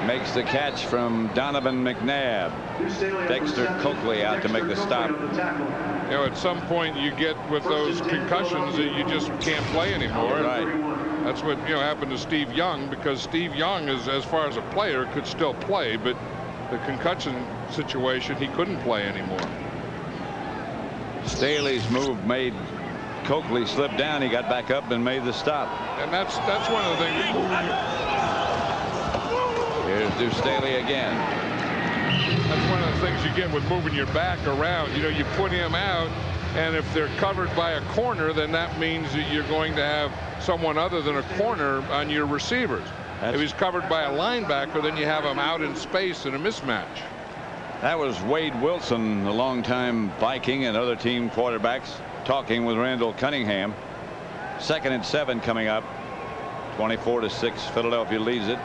makes the catch from Donovan McNabb. Dexter Coakley out to make the stop. You know, at some point you get with those concussions that you just can't play anymore. Right. That's what happened to Steve Young, because Steve Young, is, as far as a player, could still play, but the concussion situation, he couldn't play anymore. Staley's move made Coakley slip down. He got back up and made the stop. And that's one of the things. Here's Duce Staley again. That's one of the things you get with moving your back around. You put him out, and if they're covered by a corner, then that means that you're going to have someone other than a corner on your receivers. If he's covered by a linebacker, then you have him out in space in a mismatch. That was Wade Wilson, the longtime Viking and other team quarterbacks, talking with Randall Cunningham. 2nd and 7 coming up. 24-6. Philadelphia leads it.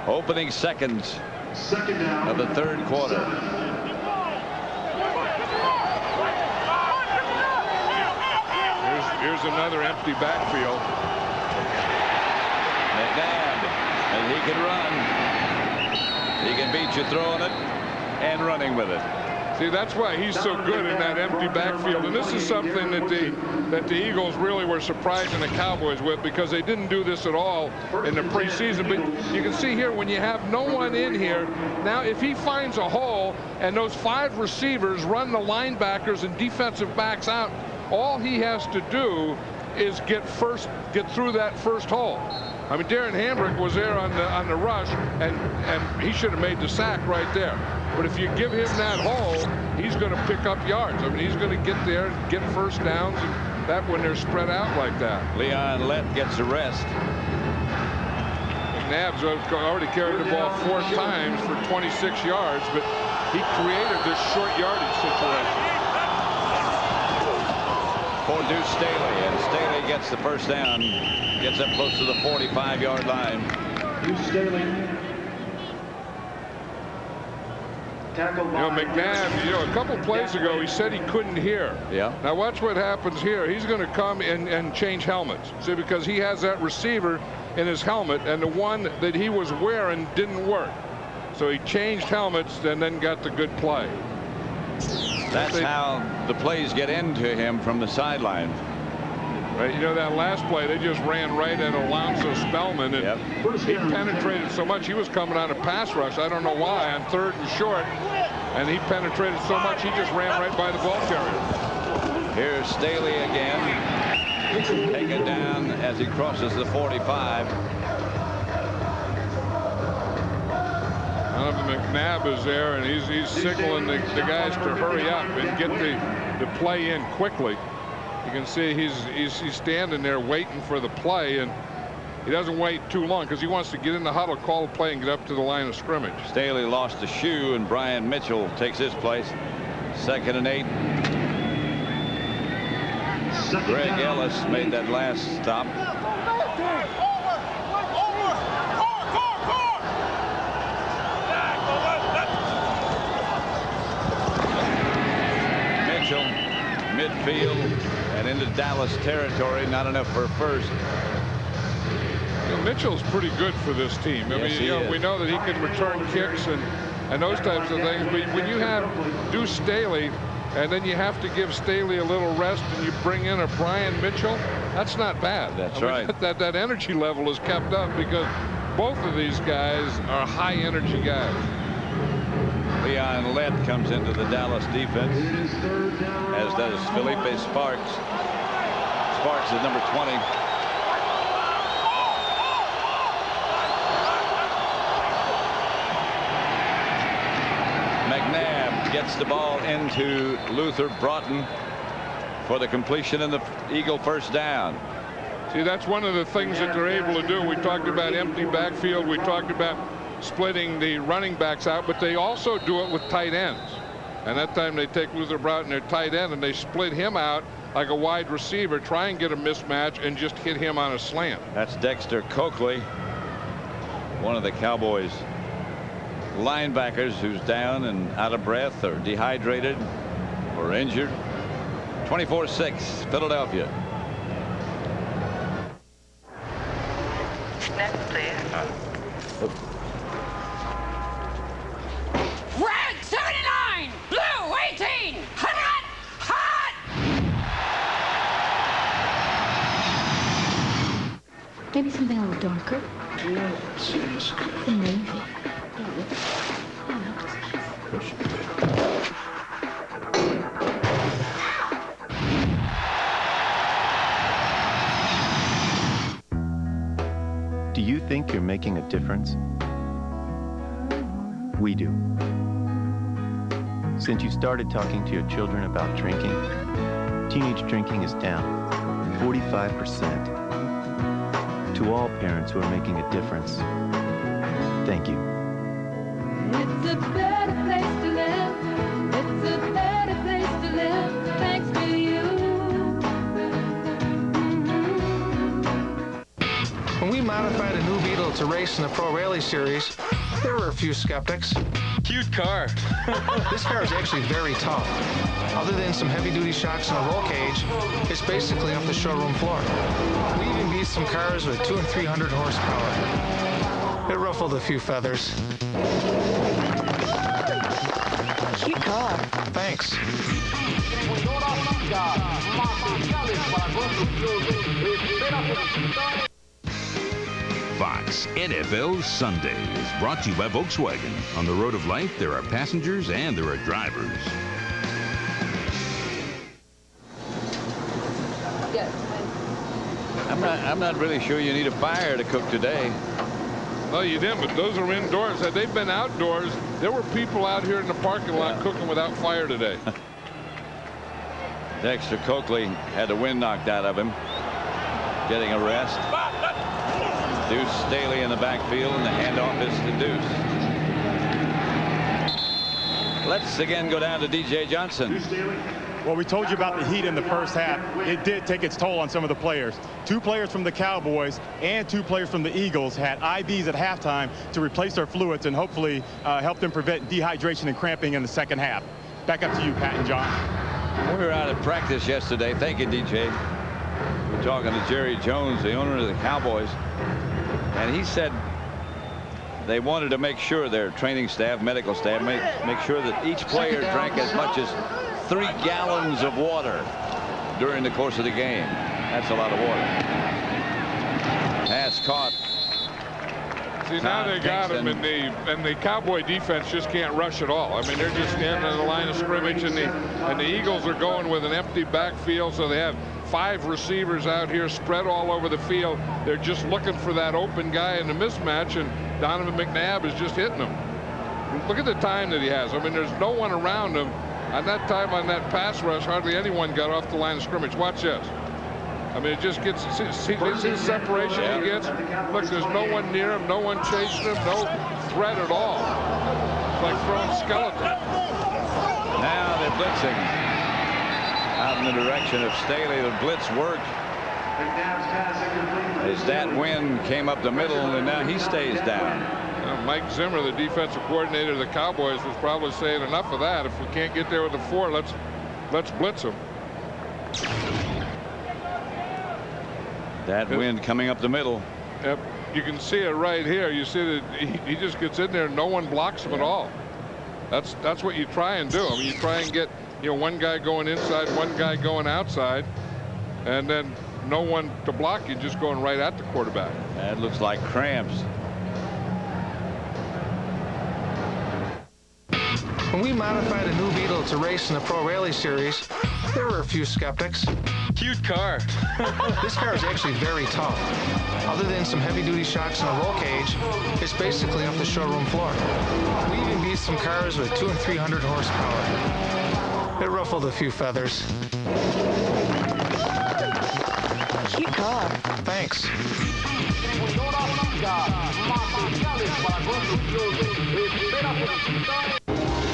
Opening seconds of the 3rd quarter. Here's another empty backfield. McNabb, and he can run. He can beat you throwing it and running with it. See, that's why he's so good in that empty backfield. And this is something that the Eagles really were surprising the Cowboys with, because they didn't do this at all in the preseason. But you can see here, when you have no one in here, now if he finds a hole and those 5 receivers run the linebackers and defensive backs out, all he has to do is get through that first hole. I mean, Darren Hambrick was there on the rush, and he should have made the sack right there. But if you give him that hole, he's going to pick up yards. I mean, he's going to get there and get first downs, and that when they're spread out like that. Leon Lett gets a rest. McNabb's already carried the ball 4 times for 26 yards, but he created this short yardage situation. For Duce Staley, and Staley gets the first down, gets up close to the 45-yard line. Duce Staley. McNabb, a couple plays ago, he said he couldn't hear. Yeah. Now watch what happens here. He's going to come and change helmets. See, because he has that receiver in his helmet, and the one that he was wearing didn't work. So he changed helmets and then got the good play. That's how the plays get into him from the sideline. Right, that last play, they just ran right at Alonzo Spellman, and he penetrated so much. He was coming on a pass rush. I don't know why, on 3rd and short, and he penetrated so much he just ran right by the ball carrier. Here's Staley again, taken down as he crosses the 45. Donovan McNabb is there, and he's signaling the guys to hurry up and get the play in quickly. You can see he's standing there waiting for the play, and he doesn't wait too long because he wants to get in the huddle, call the play, and get up to the line of scrimmage. Staley lost a shoe, and Brian Mitchell takes his place. 2nd and 8. Greg Ellis made that last stop. Mitchell, midfield, and into Dallas territory. Not enough for a first. Mitchell's pretty good for this team. I mean, we know that he can return kicks and those types of things. But when you have Duce Staley, and then you have to give Staley a little rest, and you bring in a Brian Mitchell, that's not bad. That's right. That energy level is kept up because both of these guys are high energy guys. Leon Lett comes into the Dallas defense, as does Felipe Sparks. Sparks is number 20. McNabb gets the ball into Luther Broughton for the completion and the Eagle first down. See, that's one of the things that they're able to do. We talked about empty backfield. We talked about splitting the running backs out, but they also do it with tight ends. And that time they take Luther Broughton, their tight end, and they split him out like a wide receiver, try and get a mismatch and just hit him on a slant. That's Dexter Coakley, one of the Cowboys linebackers who's down and out of breath or dehydrated or injured. 24-6 Philadelphia. Next, please. Red 79, blue 18, hot, hot. Maybe something a little darker. The navy. Do you think you're making a difference? We do. Since you started talking to your children about drinking, teenage drinking is down 45%. To all parents who are making a difference, thank you. It's a better place to live. It's a better place to live. Thanks to you. When we modified a new Beetle to race in the Pro Rally Series, there were a few skeptics. Cute car. This car is actually very tough. Other than some heavy-duty shocks and a roll cage, it's basically off the showroom floor. We even beat some cars with 200 and 300 horsepower. It ruffled a few feathers. Cute car. Thanks. Fox NFL Sundays, brought to you by Volkswagen. On the road of life, there are passengers and there are drivers. I'm not really sure you need a fire to cook today. No, you didn't, but those are indoors. Had they been outdoors, there were people out here in the parking lot cooking without fire today. Dexter Coakley had the wind knocked out of him, getting a rest. Duce Staley in the backfield, and the handoff is to Duce. Let's again go down to D.J. Johnson. Well, we told you about the heat in the first half. It did take its toll on some of the players. 2 players from the Cowboys and 2 players from the Eagles had IVs at halftime to replace their fluids and hopefully help them prevent dehydration and cramping in the second half. Back up to you, Pat and John. We were out of practice yesterday. Thank you, DJ. We're talking to Jerry Jones, the owner of the Cowboys. And he said they wanted to make sure their training staff, medical staff, make sure that each player drank as much as 3 gallons of water during the course of the game. That's a lot of water. Pass caught. See, now they got him, and the Cowboy defense just can't rush at all. I mean, they're just standing in the line of scrimmage, and the Eagles are going with an empty backfield, so they have 5 receivers out here spread all over the field. They're just looking for that open guy in the mismatch, and Donovan McNabb is just hitting them. Look at the time that he has. I mean, there's no one around him. On that time on that pass rush, hardly anyone got off the line of scrimmage. Watch this. I mean, it just gets, see the separation he gets. Look, there's no one near him, no one chasing him, no threat at all. It's like throwing skeleton. Now they're blitzing out in the direction of Staley. The blitz worked. As that wind came up the middle, and now he stays down. Mike Zimmer, the defensive coordinator of the Cowboys, was probably saying enough of that. If we can't get there with the 4, let's blitz them. That wind coming up the middle. Yep, you can see it right here. You see that he just gets in there and no one blocks him at all. That's what you try and do. I mean, you try and get one guy going inside, one guy going outside, and then no one to block you, just going right at the quarterback. That looks like cramps. When we modified a new Beetle to race in the Pro Rally Series, there were a few skeptics. Cute car. This car is actually very tough. Other than some heavy-duty shocks and a roll cage, it's basically off the showroom floor. We even beat some cars with 200 and 300 horsepower. It ruffled a few feathers. Cute car. Thanks.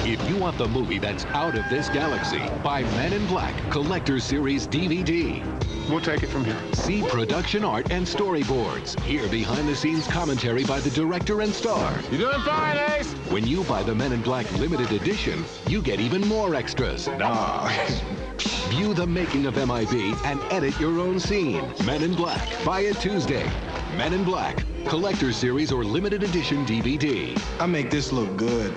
If you want the movie that's out of this galaxy, buy Men in Black Collector's Series DVD. We'll take it from here. See production art and storyboards. Hear behind-the-scenes commentary by the director and star. You're doing fine, Ace. When you buy the Men in Black limited edition, you get even more extras. View the making of MIB and edit your own scene. Men in Black. Buy it Tuesday. Men in Black. Collector's Series or limited edition DVD. I make this look good.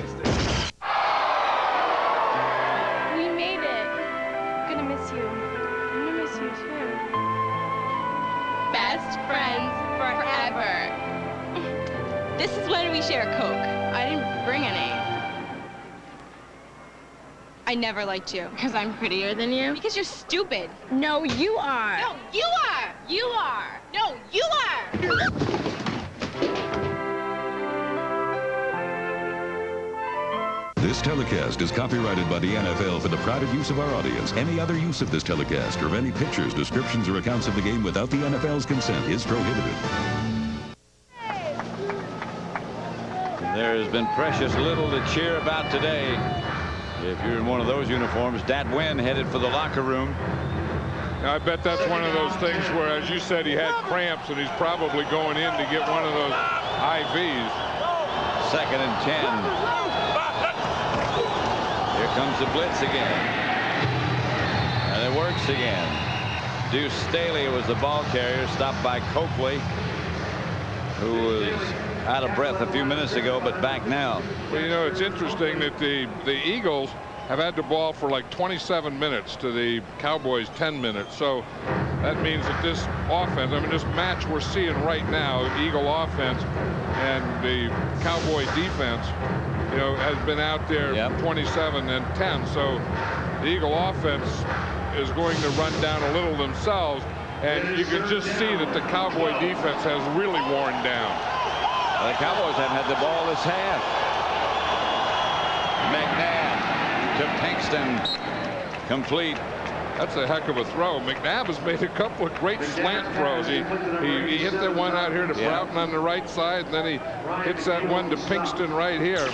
We made it. I'm gonna miss you. I'm gonna miss you too. Best friends forever. This is when we share Coke. I didn't bring any. I never liked you. Because I'm prettier than you? Because you're stupid. No, you are. No, you are. You are. No, you are. This telecast is copyrighted by the NFL for the private use of our audience. Any other use of this telecast or any pictures, descriptions, or accounts of the game without the NFL's consent is prohibited. There has been precious little to cheer about today. If you're in one of those uniforms, Dat Nguyen headed for the locker room. I bet that's one of those things where, as you said, he had cramps, and he's probably going in to get one of those IVs. 2nd and 10. comes the blitz again. And it works again. Duce Staley was the ball carrier, stopped by Coakley, who was out of breath a few minutes ago, but back now. Well, you know, it's interesting that the Eagles have had the ball for like 27 minutes to the Cowboys 10 minutes. So that means that this offense, I mean, this match we're seeing right now, Eagle offense and the Cowboy defense, you know, has been out there 27 and 10. So the Eagle offense is going to run down a little themselves, and you can just see that the Cowboy defense has really worn down. Well, the Cowboys haven't had the ball this half. McNabb to Pinkston, complete. That's a heck of a throw. McNabb has made a couple of great slant throws. He hit that one out here to Broughton on the right side, and then he hits that one to Pinkston right here.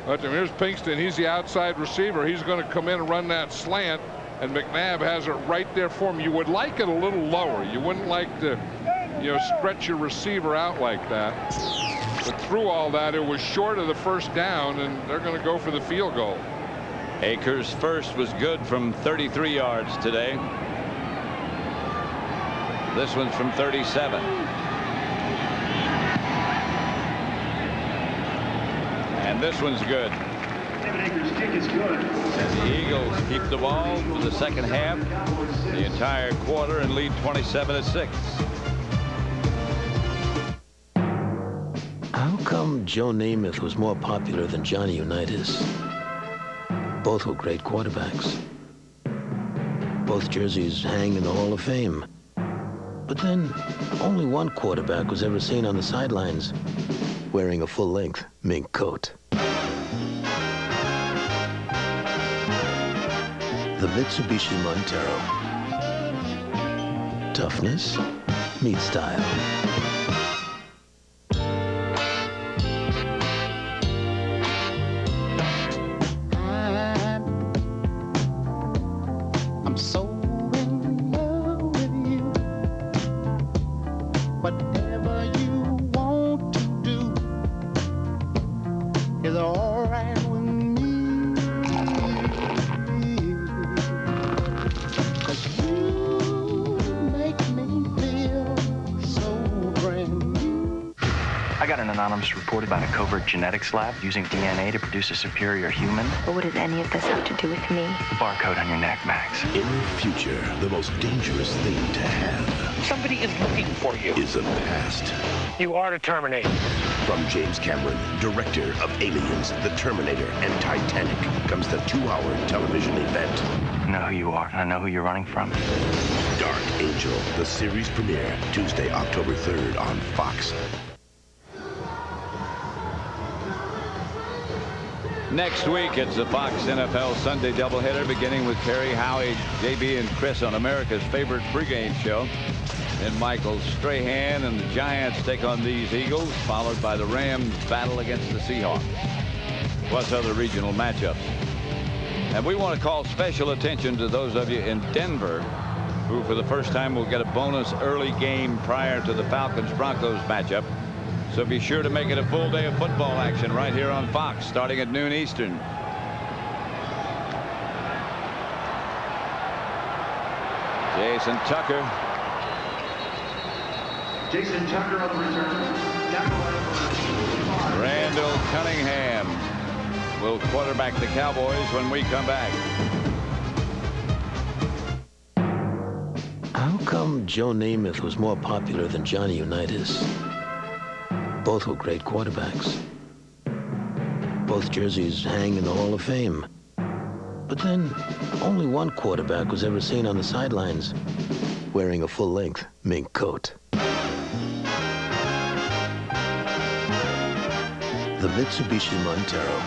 But here's Pinkston. He's the outside receiver. He's going to come in and run that slant, and McNabb has it right there for him. You would like it a little lower. You wouldn't like to, you know, stretch your receiver out like that. But through all that, it was short of the first down, and they're going to go for the field goal. Akers' first was good from 33 yards today. This one's from 37. And this one's good. And the Eagles keep the ball for the second half, the entire quarter, and lead 27-6. How come Joe Namath was more popular than Johnny Unitas? Both were great quarterbacks. Both jerseys hang in the Hall of Fame. But then, only one quarterback was ever seen on the sidelines wearing a full-length mink coat. The Mitsubishi Montero. Toughness meets style. I'm so in love with you. Whatever you want to do is all right with me. 'Cause you make me feel so brand new. I got an anonymous report about a covert genetics lab using DNA to produce a superior human. But what does any of this have to do with me? The barcode on your neck, Max. In the future, the most dangerous thing to have Somebody is looking for you. is a past. You are the Terminator. From James Cameron, director of Aliens, The Terminator, and Titanic, comes the 2-hour television event. I know who you are, and I know who you're running from. Dark Angel, the series premiere, Tuesday, October 3rd on Fox. Next week, it's the Fox NFL Sunday doubleheader, beginning with Terry, Howie, JB, and Chris on America's favorite pregame show. Then Michael Strahan and the Giants take on these Eagles, followed by the Rams' battle against the Seahawks, plus other regional matchups. And we want to call special attention to those of you in Denver who, for the first time, will get a bonus early game prior to the Falcons-Broncos matchup. So be sure to make it a full day of football action right here on Fox, starting at noon Eastern. Jason Tucker. Jason Tucker on the return. Randall Cunningham will quarterback the Cowboys when we come back. How come Joe Namath was more popular than Johnny Unitas? Both were great quarterbacks. Both jerseys hang in the Hall of Fame. But then, only one quarterback was ever seen on the sidelines wearing a full-length mink coat. The Mitsubishi Montero.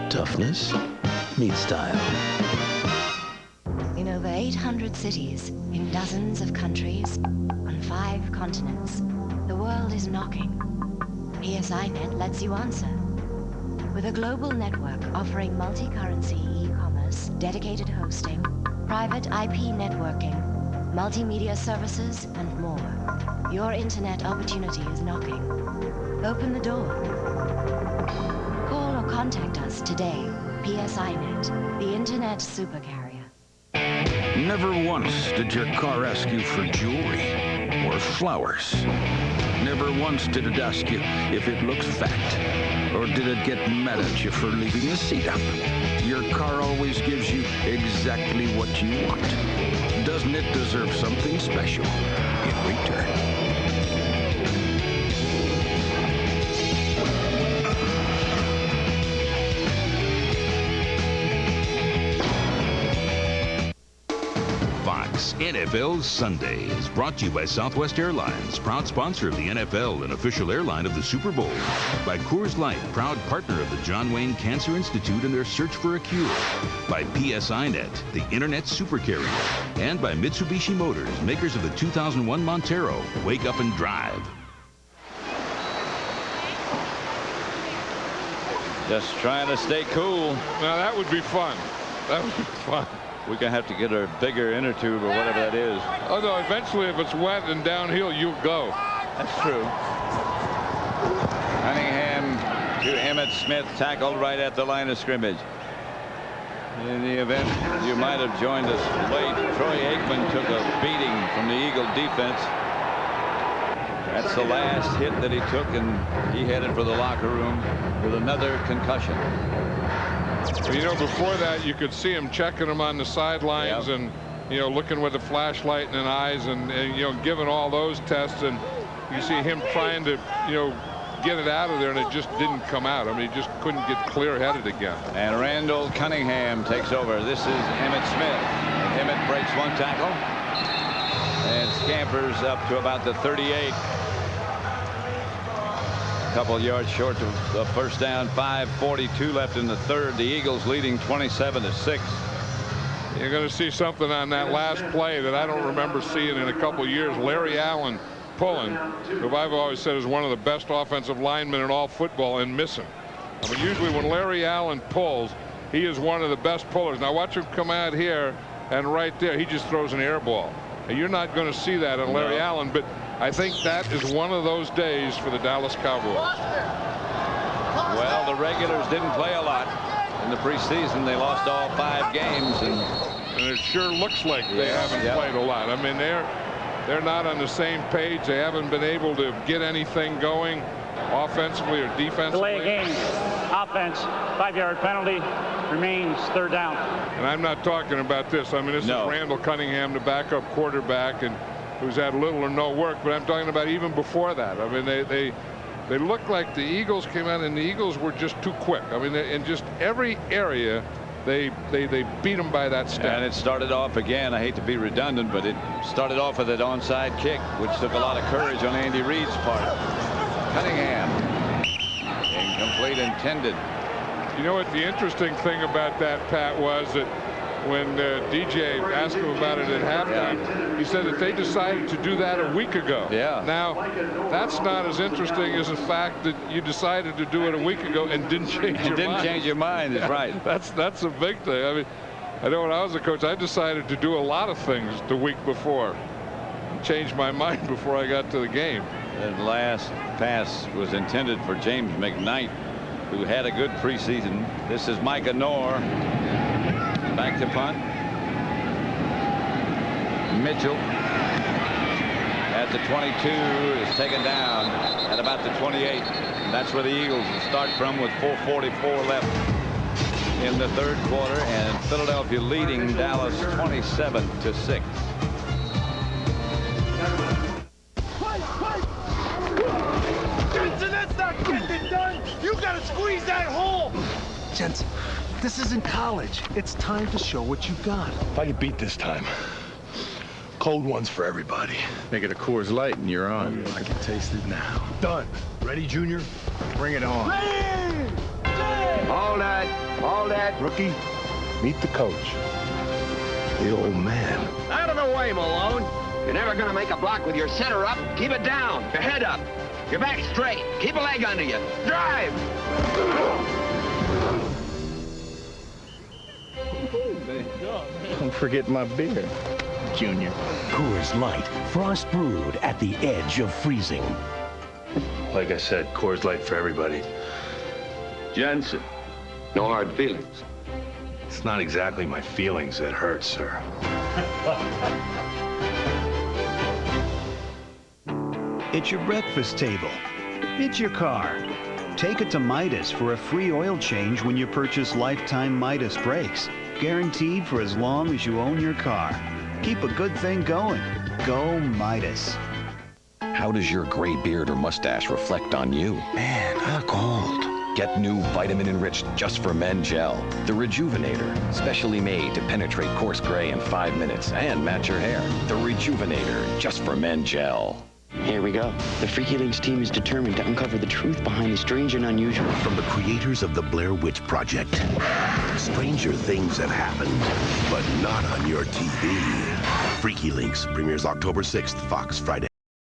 Toughness meets style. In over 800 cities, in dozens of countries, on 5 continents, the world is knocking. ESINet lets you answer. With a global network offering multi-currency e-commerce, dedicated hosting, private IP networking, multimedia services, and more, your internet opportunity is knocking. Open the door. Call or contact Contact us today. PSINet, the Internet Super Carrier. Never once did your car ask you for jewelry or flowers. Never once did it ask you if it looks fat, or did it get mad at you for leaving the seat up. Your car always gives you exactly what you want. Doesn't it deserve something special in return? NFL Sunday is brought to you by Southwest Airlines, proud sponsor of the NFL and official airline of the Super Bowl. By Coors Light, proud partner of the John Wayne Cancer Institute in their search for a cure. By PSINet, the Internet Super Carrier. And by Mitsubishi Motors, makers of the 2001 Montero. Wake up and drive. Just trying to stay cool. Now that would be fun. That would be fun. We're going to have to get a bigger inner tube or whatever that is. Although eventually if it's wet and downhill, you'll go. That's true. Cunningham to Emmitt Smith, tackled right at the line of scrimmage. In the event you might have joined us late, Troy Aikman took a beating from the Eagle defense. That's the last hit that he took, and he headed for the locker room with another concussion. Well, you know, before that, you could see him checking him on the sidelines, and, you know, looking with a flashlight in his eyes and, you know, giving all those tests. And you see him trying to, you know, get it out of there, and it just didn't come out. I mean, he just couldn't get clear-headed again. And Randall Cunningham takes over. This is Emmitt Smith. And Emmitt breaks one tackle and scampers up to about the 38. Couple yards short of the first down. 5:42 left in the third. The Eagles leading 27-6. You're going to see something on that last play that I don't remember seeing in a couple years. Larry Allen pulling, who I've always said is one of the best offensive linemen in all football, and missing. I mean, usually when Larry Allen pulls, he is one of the best pullers. Now watch him come out here, and right there he just throws an air ball. And you're not going to see that in Larry Allen, but I think that is one of those days for the Dallas Cowboys. Well, the regulars didn't play a lot in the preseason. They lost all 5 games, and it sure looks like they haven't played a lot. I mean, they're not on the same page. They haven't been able to get anything going offensively or defensively. Delay game, offense, 5-yard penalty, remains third down. And I'm not talking about this. I mean, this is Randall Cunningham, the backup quarterback, and who's had little or no work, but I'm talking about even before that. I mean, they looked like the Eagles came out, and the Eagles were just too quick. I mean, in just every area, they beat them by that step. And it started off again, I hate to be redundant, but it started off with an onside kick, which took a lot of courage on Andy Reid's part. Cunningham, incomplete intended. You know what the interesting thing about that, Pat, was that when DJ asked him about it at halftime, he said that they decided to do that a week ago. Yeah. Now, that's not as interesting as the fact that you decided to do it a week ago and didn't change your mind. Didn't change your mind, is right. That's a big thing. I mean, I know when I was a coach, I decided to do a lot of things the week before. Changed my mind before I got to the game. The last pass was intended for James McKnight, who had a good preseason. This is Micah Knorr. Back to punt. Mitchell at the 22 is taken down at about the 28. And that's where the Eagles will start from with 4:44 left in the third quarter, and Philadelphia leading Dallas 27-6. That's not getting it done. You gotta squeeze that hole. Jensen, this isn't college. It's time to show what you got. If I get beat this time, cold ones for everybody. Make it a Coors Light and you're on. I can taste it now. Done. Ready, Junior? Bring it on. Ready! All that. Rookie, meet the coach. The old man. Out of the way, Malone. You're never gonna make a block with your center up. Keep it down. Your head up. Your back straight. Keep a leg under you. Drive! Don't forget my beer, Junior. Coors Light, frost brewed at the edge of freezing. Like I said, Coors Light for everybody. Jensen, No hard feelings. It's not exactly my feelings that hurt, sir. It's your breakfast table. It's your car. Take it to Midas for a free oil change when you purchase lifetime Midas brakes. Guaranteed for as long as you own your car. Keep a good thing going. Go Midas. How does your gray beard or mustache reflect on you? Man, I look old. Get new vitamin-enriched Just for Men gel. The Rejuvenator, specially made to penetrate coarse gray in 5 minutes and match your hair. The Rejuvenator, Just for Men gel. Here we go. The Freaky Links team is determined to uncover the truth behind the strange and unusual. From the creators of the Blair Witch Project. Stranger things have happened, but not on your TV. Freaky Links premieres October 6th, Fox Friday.